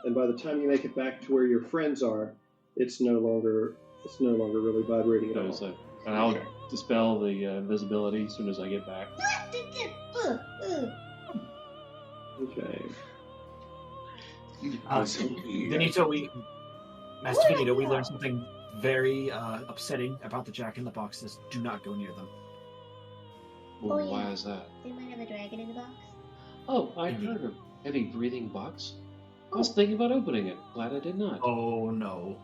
And by the time you make it back to where your friends are, it's no longer really vibrating at all. So, and I'll dispel the invisibility as soon as I get back. Okay. Master Benito, we learned something very upsetting about the Jack in the Boxes. Do not go near them. Well, Oh, yeah. why is that? They might have a dragon in the box. Oh, I heard of heavy breathing box. I was thinking about opening it. Glad I did not. Oh no.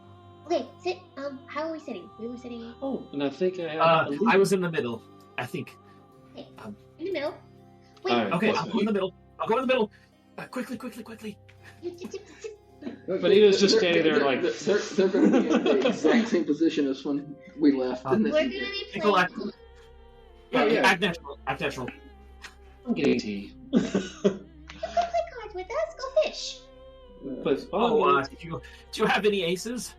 Okay, sit. How are we sitting? We were sitting Oh, and I think I had. I was in the middle. I think. in the middle. Wait. All right. Okay, I'll go in the middle. Quickly. But he was just standing there like. They're going to be in the exact same position as when we left. We're We're gonna be Nicole, playing. act natural. I'm getting tea. Go play cards with us. Go fish. But Do you have any aces?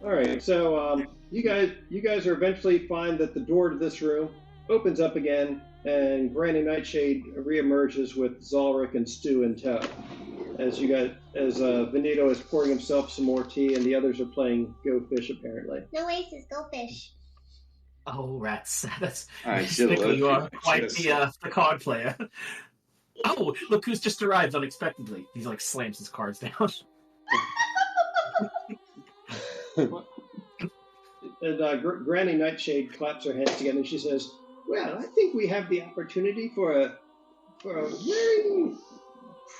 All right, so you guys are eventually find that the door to this room opens up again, and Granny Nightshade reemerges with Zalric and Stu in tow. As Benito is pouring himself some more tea, and the others are playing Go Fish apparently. No aces. Go fish. Oh, rats! That's I should Nicole, look you are at quite this. the card player. Oh, look who's just arrived unexpectedly. He like slams his cards down. And Granny Nightshade claps her hands together and she says, "Well, I think we have the opportunity for a very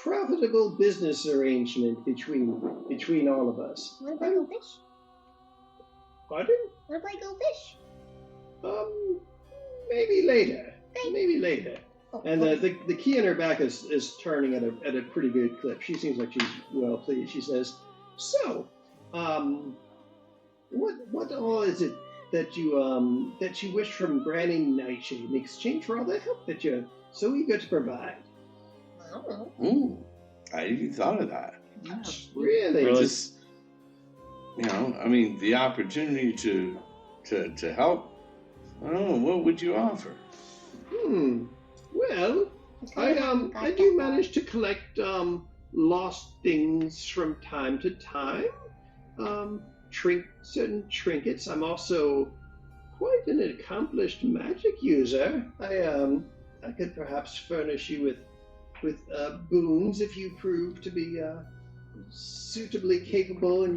profitable business arrangement between all of us." Wanna play go fish? Pardon? Wanna play go fish? Maybe later. Okay. Maybe later. Oh, And okay. the key in her back is turning at a pretty good clip. She seems like she's well pleased. She says, "So, what all is it that you wish from Granny Nightshade in exchange for all the help that you're so eager to provide?" I don't know. Ooh, I hadn't even thought of that. Really? Just, I mean, the opportunity to help. I don't know. What would you offer? Well, I do manage to collect lost things from time to time. Certain trinkets. I'm also quite an accomplished magic user. I could perhaps furnish you with boons if you prove to be suitably capable in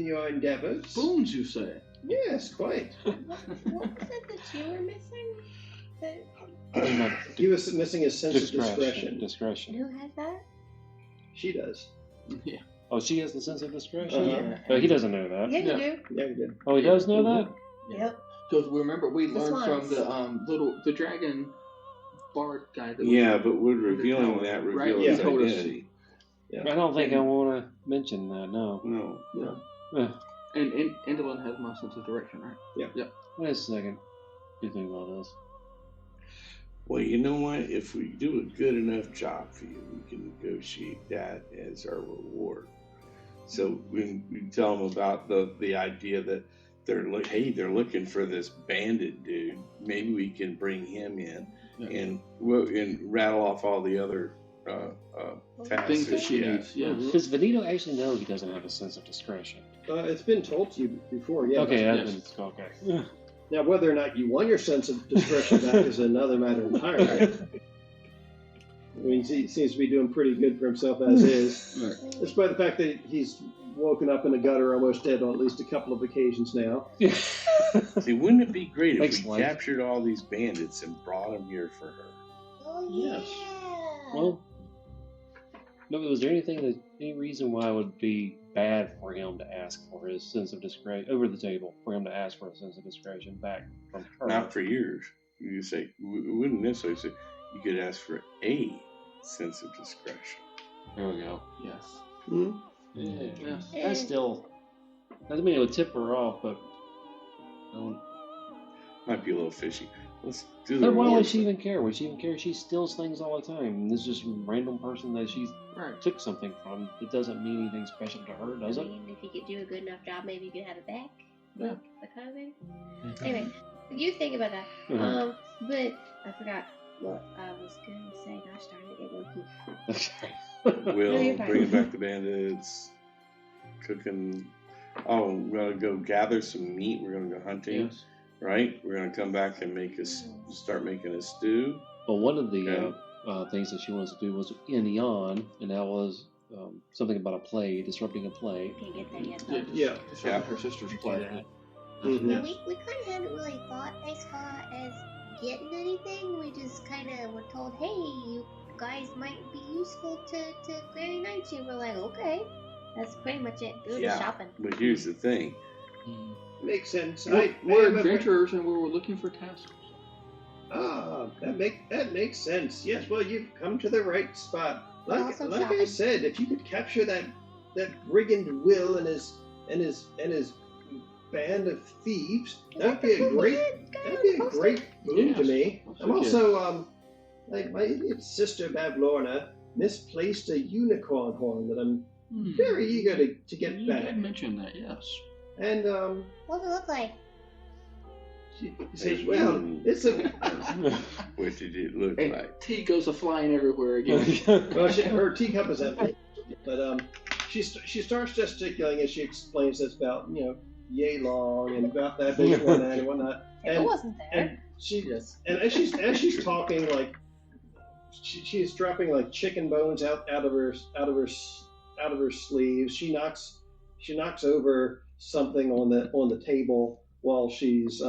your endeavors. Boons, you say? Yes, quite. What was it that you were missing? That- He was missing his sense of discretion. Discretion. Who has that? She does. Yeah. Oh, she has the sense of discretion. Uh-huh. Oh, he doesn't know that. Yeah, you Yeah. do. Yeah, he did. Oh, he does know that. Yep. Because remember, we The learned from swans. the dragon bard guy. That Yeah, but would revealing Right, that right, reveal yeah. his Told us. identity? I don't think I want to mention that. No. No. Yeah. And Indolin has my sense of direction, right? Wait a second. What do you think about this? Well, you know what? If we do a good enough job for you, we can negotiate that as our reward. So we tell them about the idea that they're looking for this bandit dude. Maybe we can bring him in and rattle off all the other tasks Things that she has. needs. Yeah. Mhm. Does Benito actually know he doesn't have a sense of discretion? It's been told to you before, yeah. Okay, yes. okay. Now, whether or not you want your sense of discretion back is another matter entirely. I mean, he seems to be doing pretty good for himself as is, Right. despite the fact that he's woken up in a gutter almost dead on at least a couple of occasions now. See, wouldn't it be great Makes if we life- captured all these bandits and brought them here for her? Oh yeah. Yes. Well, no, was there any reason why it would be bad for him to ask for his sense of discretion over the table, for him to ask for a sense of discretion back from her? Not for years. You say we wouldn't necessarily say you could ask for a sense of discretion. There we go. Yes. Hmm? Yeah. Yes. That's still. I mean, it would tip her off, but. Might be a little fishy. Let's do the Then why would rewards. she even care? Would she even care? She steals things all the time. And this is just a random person that she Right. took something from. It doesn't mean anything special to her, does I it? mean, if you could do a good enough job, maybe you could have it back. Yeah. Like, that kind of thing. Anyway, you think about that. Mhm. But I forgot what I was going to say. Gosh darn it, it went poof. We'll you're fine. bring back the bandits. Cooking. Oh, we're gonna go gather some meat. We're gonna go hunting. Yes. Right? We're gonna come back and start making a stew. But one of the Okay. things that she wanted to do was in Eon, and that was something about a play, disrupting a play. Can't get there yet, though. Yeah. It's like her sister's play. Mhm. Yeah, we kind of haven't really thought as far as getting anything. We just kind of were told, hey, you guys might be useful to Clary Knights. And we're like, okay. That's pretty much it. We were just shopping. But here's the thing. Makes sense. We're adventurers and we were looking for tassels. That makes sense. Yes, well, you've come to the right spot. Like Also I shopping. said, if you could capture that brigand Will and his band of thieves, that'd be a great move to Yes. me. Yes, I'm it also like my idiot sister Bavlorna misplaced a unicorn horn that I'm very eager to get You back. did mention that, yes. And What does it look like? she says, "Well, it's a." What did it look And like? tea goes a-flying everywhere again. Well, her teacup is empty, but she starts gesticulating as she explains this about yay long and about that big one and whatnot. It And wasn't there. and she Yes. and as she's talking, like she's dropping like chicken bones out of her sleeves. She knocks over something on the table while she's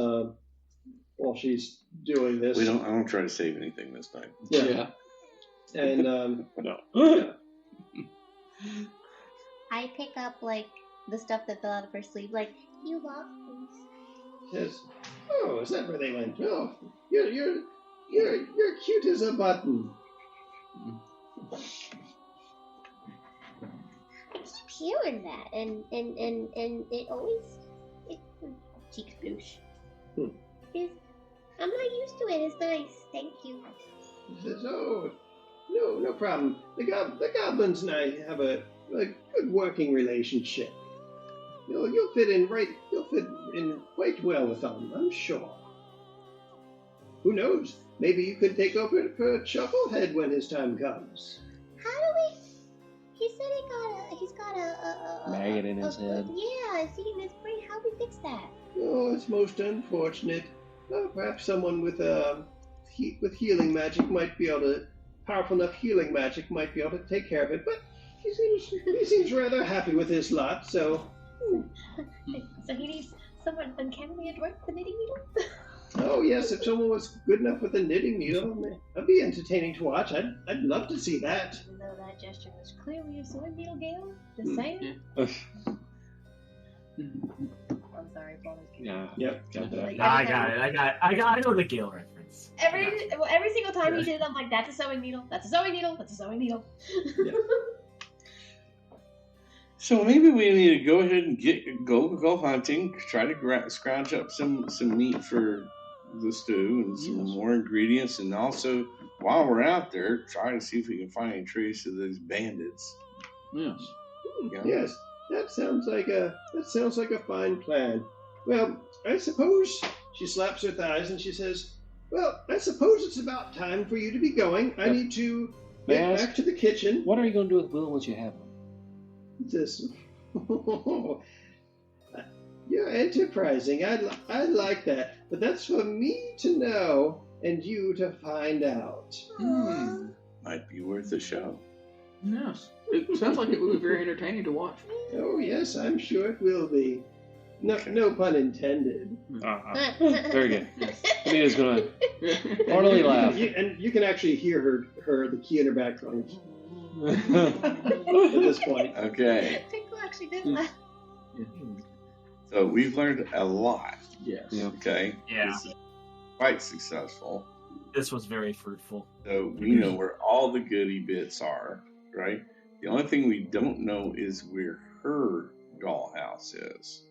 doing this. I don't try to save anything this time. Yeah. And No. I pick up like the stuff that fell out of her sleeve, like you lost these. says, "Oh, is that where they went? Oh, you're cute as a button." I keep hearing that, and it always cheeks bloosh. I'm not used to it. It's nice, thank you. He says, "Oh, no problem. The goblins and I have a good working relationship. You'll fit in quite well with them, I'm sure. Who knows? Maybe you could take over for Shufflehead when his time comes." How do we? He said he's got a Maggot in his head. Yeah, it's eating his brain. How do we fix that? "Oh, it's most unfortunate. Perhaps someone with healing magic might be able to, powerful enough healing magic might be able to take care of it. But he seems rather happy with his lot, so." So he needs someone uncannily adroit with the knitting needle? Oh yes, if someone was good enough with a knitting needle, that'd be entertaining to watch. I'd love to see that. Even though that gesture was clearly a sword needle, Gale. Just saying. Yeah. I'm sorry, Paul. Yeah. Yep. Got that. Like, I got it. I know the Gale reference. Every single time he did it, I'm like, that's a sewing needle. That's a sewing needle. That's a sewing needle. So maybe we need to go ahead and go hunting. Try to scrounge up some meat for the stew and some more ingredients, and also while we're out there, try to see if we can find any trace of those bandits. Yes. Yeah. Yes, that sounds like a fine plan. Well, I suppose she slaps her thighs and she says, "Well, I suppose it's about time for you to be going. I need to May I get ask- back to the kitchen." What are you going to do with Will once you have him? He says, "You're enterprising. I like that, but that's for me to know and you to find out." Might be worth a show. Yes. It sounds like it would be very entertaining to watch. Oh yes, I'm sure it will be. No pun intended. Very good. Amita's going to heartily laugh. And you can actually hear the key in her back going at this point. Okay, Pickle actually did laugh. so we've learned a lot. Yes. Yeah. Okay, Yeah, This is quite successful. this was very fruitful. So we know where all the goody bits are, right? The only thing we don't know is where her dollhouse is.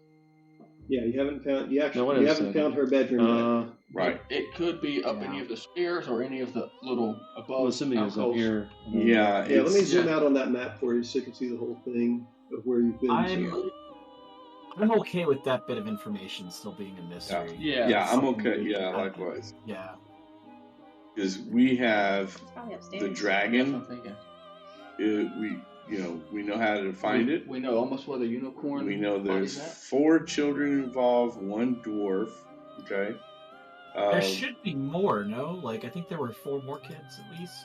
Yeah, you haven't found. You wait a haven't second. found her bedroom Right. It could be up Yeah. any of the stairs or any of the little above. Well, assuming it was up alcoves. here. Yeah. yet. Yeah, let me it's- zoom out on that map for you so you can see the whole thing of where you've been. I'm okay with that bit of information still being a mystery. Yeah. Yeah, I'm Something okay. we Yeah, can- likewise. Yeah. Because we have It's probably upstairs. the That's dragon. what I'm thinking. We know how to find it. We know almost where the unicorn. We know there's body's at. 4 children involved, 1 dwarf. Okay. There should be more, no? Like I think there were 4 more kids at least.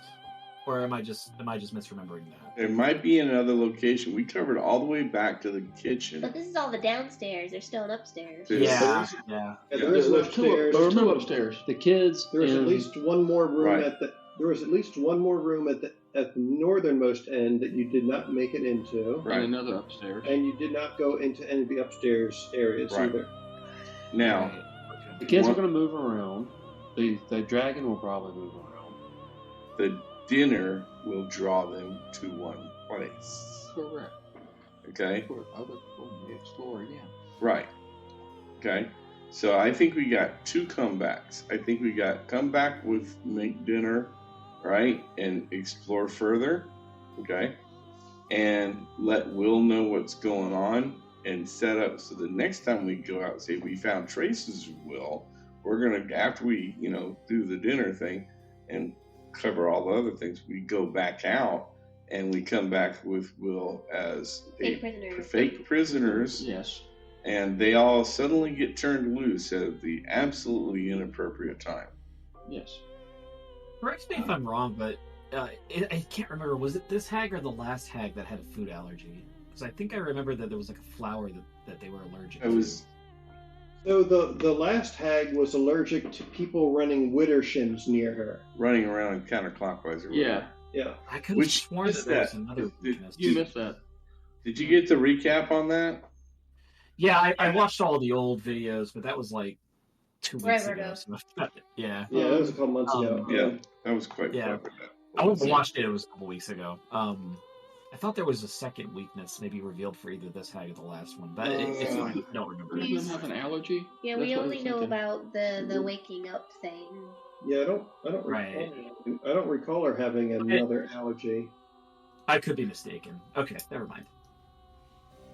Or am I just misremembering that? There might be another location. We covered all the way back to the But kitchen. this is all the downstairs. There's still an upstairs. There's- Yeah. Yeah, Yeah. there is an There's two upstairs. upstairs. The kids. There's at and- least one more room Right. There was at least one more room at the northernmost end that you did not make it into, Right. And another upstairs. and you did not go into any of the upstairs areas Right. either. Now, Right, The okay. kids What- are going to move around. The dragon will probably move around. the dinner will draw them to one place. Correct. Okay? For other people to explore again. Right. Okay. So I think we got 2 comebacks. I think we got come back with make dinner, right? And explore further. Okay. And let Will know what's going on and set up so the next time we go out, say we found traces of Will, we're gonna after we, do the dinner thing and cover all the other things, we go back out and we come back with Will as Fake prisoners. fake prisoners. Yes. And they all suddenly get turned loose at the absolutely inappropriate time. Yes. Correct me if I'm wrong, but I can't remember. Was it this hag or the last hag that had a food allergy? Because I think I remember that there was like a flower that they were allergic It to. was So the last hag was allergic to people running widdershins near her. running around counterclockwise. Or Yeah. Yeah. I could have Which sworn is that there was that? another Did- weakness. You missed that. Did you get the recap on that? Yeah, I watched all the old videos, but that was like 2 weeks Forever ago. ago. So, yeah. Yeah, that was a couple months ago. Yeah, that was quite Yeah. clever. I watched it. It was a couple weeks ago. I thought there was a second weakness, maybe revealed for either this hag or the last one, but it's Uh, I don't remember. Does them have an allergy? Yeah, That's we what I only was know thinking. about the waking up thing. Yeah, I don't Right. recall. I don't recall her having another allergy. I could be mistaken. Okay, never mind.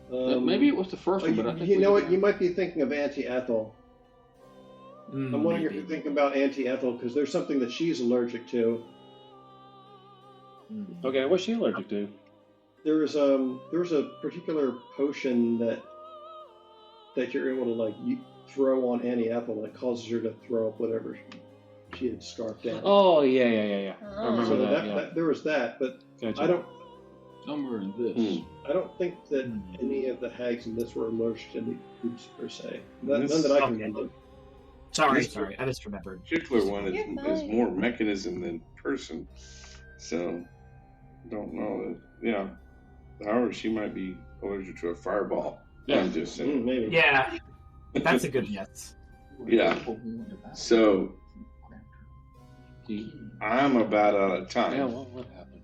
Maybe it was the first one, but I think you we know what? did You that. might be thinking of Auntie Ethel. I'm wondering if you're thinking about Auntie Ethel because there's something that she's allergic to. Okay, what's she allergic to? There was a particular potion that you're able to throw on Auntie Ethel that causes her to throw up whatever she had scarfed out. Oh, yeah. I remember so that, yeah. there was that, but Gotcha. Somewhere in this. I don't think that any of the hags in this were allergic to any foods per se. None This- that I can okay. remember. Sorry, This- I misremembered. Particular one You're is fine. more mechanism than person. So, don't know. Yeah. However, she might be allergic to a fireball. Yeah. I'm just saying. Maybe. Yeah, that's a good guess. Yeah. So, I'm about out of time. Yeah, what happened?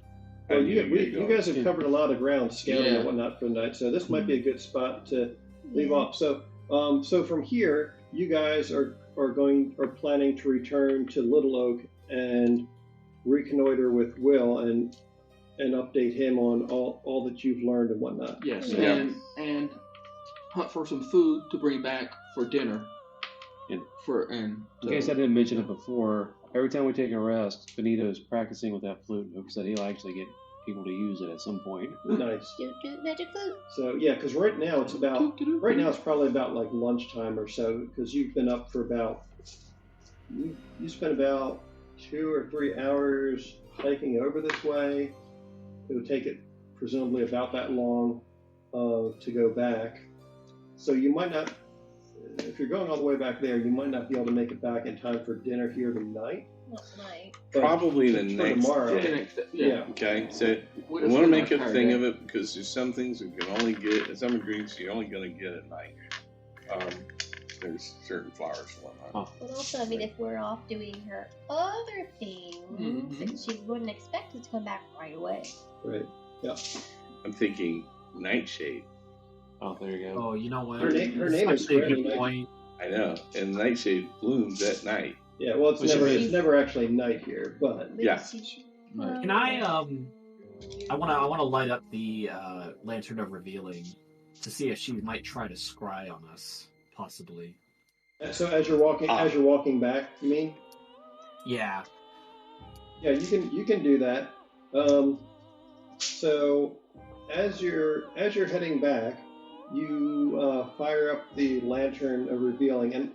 I Well, need to get you going. guys have covered a lot of ground scouting Yeah. and whatnot for the night, so this might be a good spot to leave off. So, so from here, you guys are planning to return to Little Oak and reconnoiter with Will and update him on all that you've learned and whatnot. Yes, Yeah. and hunt for some food to bring back for dinner. And- And In case I didn't mention it before, every time we take a rest, Benito's practicing with that flute. Hope said he'll actually get people to use it at some point. Nice. Do magic flute. So yeah, because right now it's probably about like lunchtime or so because you've been up for about you spent about 2 or 3 hours hiking over this way. It would take it presumably about that long to go back. So you might not, if you're going all the way back there, you might not be able to make it back in time for dinner here tonight. Not tonight. But Probably the for next tomorrow. day. Yeah. Okay, so We I want to make a thing of it because there's some things you can only get, some ingredients you're only going to get at night. There's certain flowers and whatnot. But also, I mean, if we're off doing her other things, Mhm. she wouldn't expect us to come back right away. Right. Yep. I'm thinking Nightshade. Oh, there you go. Oh, you know what? Her name That's is actually a Granny good Night. point. I know, and Nightshade blooms at night. Yeah, well, it's We should never be- never actually night here, but Yeah. Well, Can I wanna light up the lantern of revealing to see if she might try to scry on us, possibly. so as you're walking back, you mean? Yeah. Yeah, you can do that. So as you're heading back, you fire up the lantern of revealing, and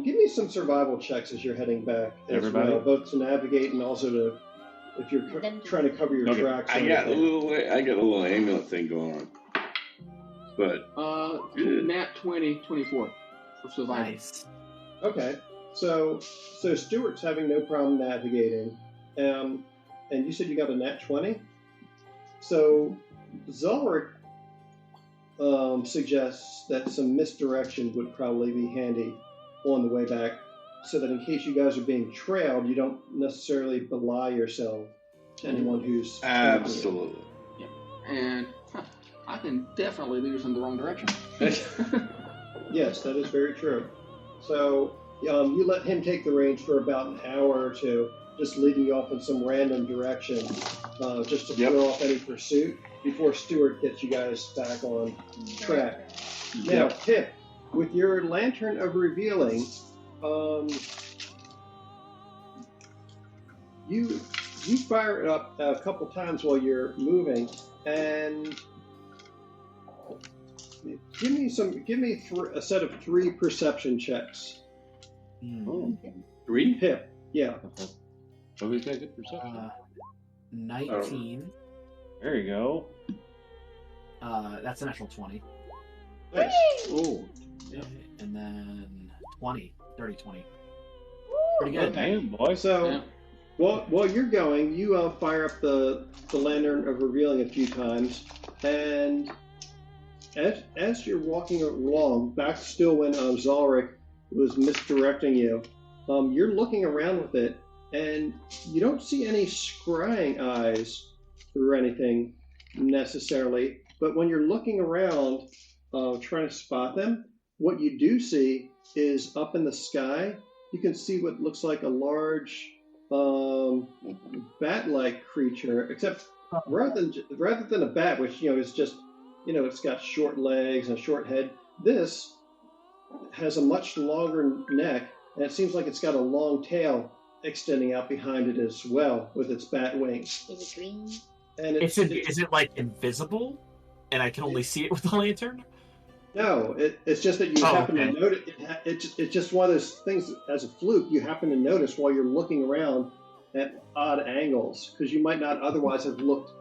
give me some survival checks as you're heading back as Everybody? well, both to navigate and also to if you're trying to cover your Okay. tracks. I and got a everything. little amulet thing going on, but Nat 20, 24 for survival. Nice. Okay, so Stuart's having no problem navigating, and you said you got a nat 20. So Zulrich suggests that some misdirection would probably be handy on the way back, so that in case you guys are being trailed, you don't necessarily belie yourself to anyone who's absolutely. And I can definitely lead us in the wrong direction. Yes, that is very true. So you let him take the reins for about an hour or two, just leading you off in some random direction, just to throw off any pursuit before Stuart gets you guys back on track. Now, Pip, with your lantern of revealing, you fire it up a couple times while you're moving, and give me a set of 3 perception checks. Oh, 3? Pip, yeah. so we've got good perception. 19. There you go. That's an actual 20. Nice. Oh, And then 20. Dirty 20. Pretty good. Damn, boy. So, yeah. while you're going, you fire up the lantern of revealing a few times, and as you're walking along, back still when Zulrich was misdirecting you, you're looking around with it, and you don't see any scrying eyes or anything necessarily, but when you're looking around trying to spot them, what you do see is up in the sky, you can see what looks like a large bat-like creature, except rather than a bat, which is just it's got short legs and a short head. This has a much longer neck, and it seems like it's got a long tail extending out behind it as well with its bat wings. Is it green? And Is it like invisible, and I can only see it with the lantern? No, it's just that you happen to notice. It's just one of those things as a fluke you happen to notice while you're looking around at odd angles, because you might not otherwise have looked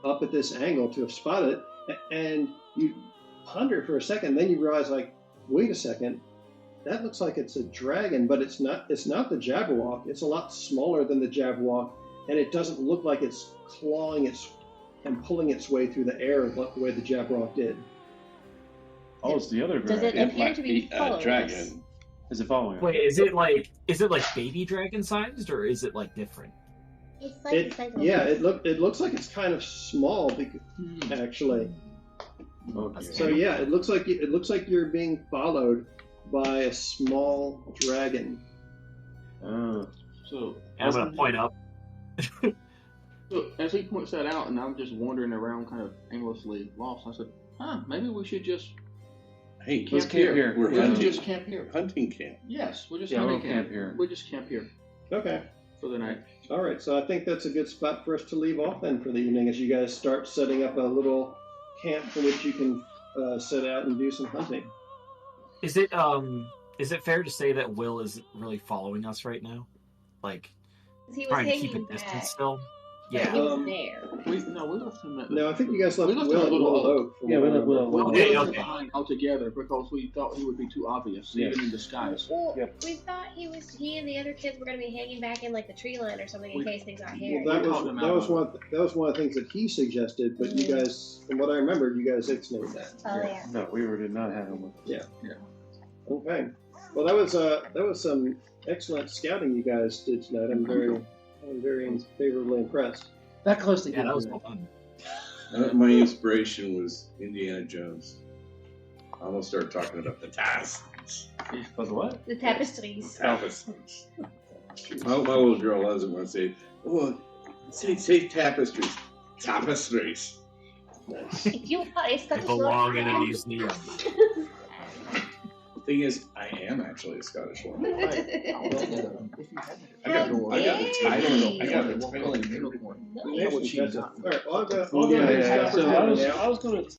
up at this angle to have spotted it, and you ponder for a second, then you realize, like, wait a second, that looks like it's a dragon, but it's not. It's not the Jabberwock. It's a lot smaller than the Jabberwock, and it doesn't look like it's clawing and pulling its way through the air the way the Jabberwock did. Oh, it's the other Does dragon. it appear to be a following us? dragon. Is it following us? Wait, is it like baby dragon sized, or is it like different? It's like the size of a It looks like it's kind of small, actually. Okay. So yeah, it looks like you're being followed by a small dragon. So I'm gonna point up. So as he points that out, and I'm just wandering around, kind of aimlessly lost, I said, maybe we should just Hey, Let's camp here. We're We should hunting. just camp here. Hunting camp. Yes, we'll just Yeah, hunting we'll camp here. We'll just camp here Okay. for the night. All right. So I think that's a good spot for us to leave off then for the evening, as you guys start setting up a little camp from which you can set out and do some hunting. Is it fair to say that Will is really following us right now? Like He was trying to keep hanging a distance back. still? But Yeah. he was there. We left him at No, I think you guys left We left Will him at a little Willow oak. Oak. from Yeah, what we I left Willow remember. Oak. We Okay, left him okay. behind altogether because we thought he would be too obvious, Yes. even in disguise. Well, Yep. we thought he and the other kids were going to be hanging back in like the tree line or something in We- case things got hairy. Well, We talked him that out was of one of the things that he suggested, but you guys, from what I remember, you guys ixnayed that. Oh yeah. No, we did not have him with us. Okay. Well, that was some excellent scouting you guys did tonight. I'm very favorably impressed. That close to Yeah, that was getting well done. My inspiration was Indiana Jones. I almost started talking about the tapestries. But what? The tapestries. Tapestries. My little girl loves it when I say, "Oh, say tapestries, tapestries." If you are a They Scottish belong in a lord, museum. The thing is, I am actually a Scottish woman. If you I got the title. I got the Well, title. unicorn. That's what she that's got. All right, well, I'll go Yeah, ahead and yeah. stop So recording now. I was going to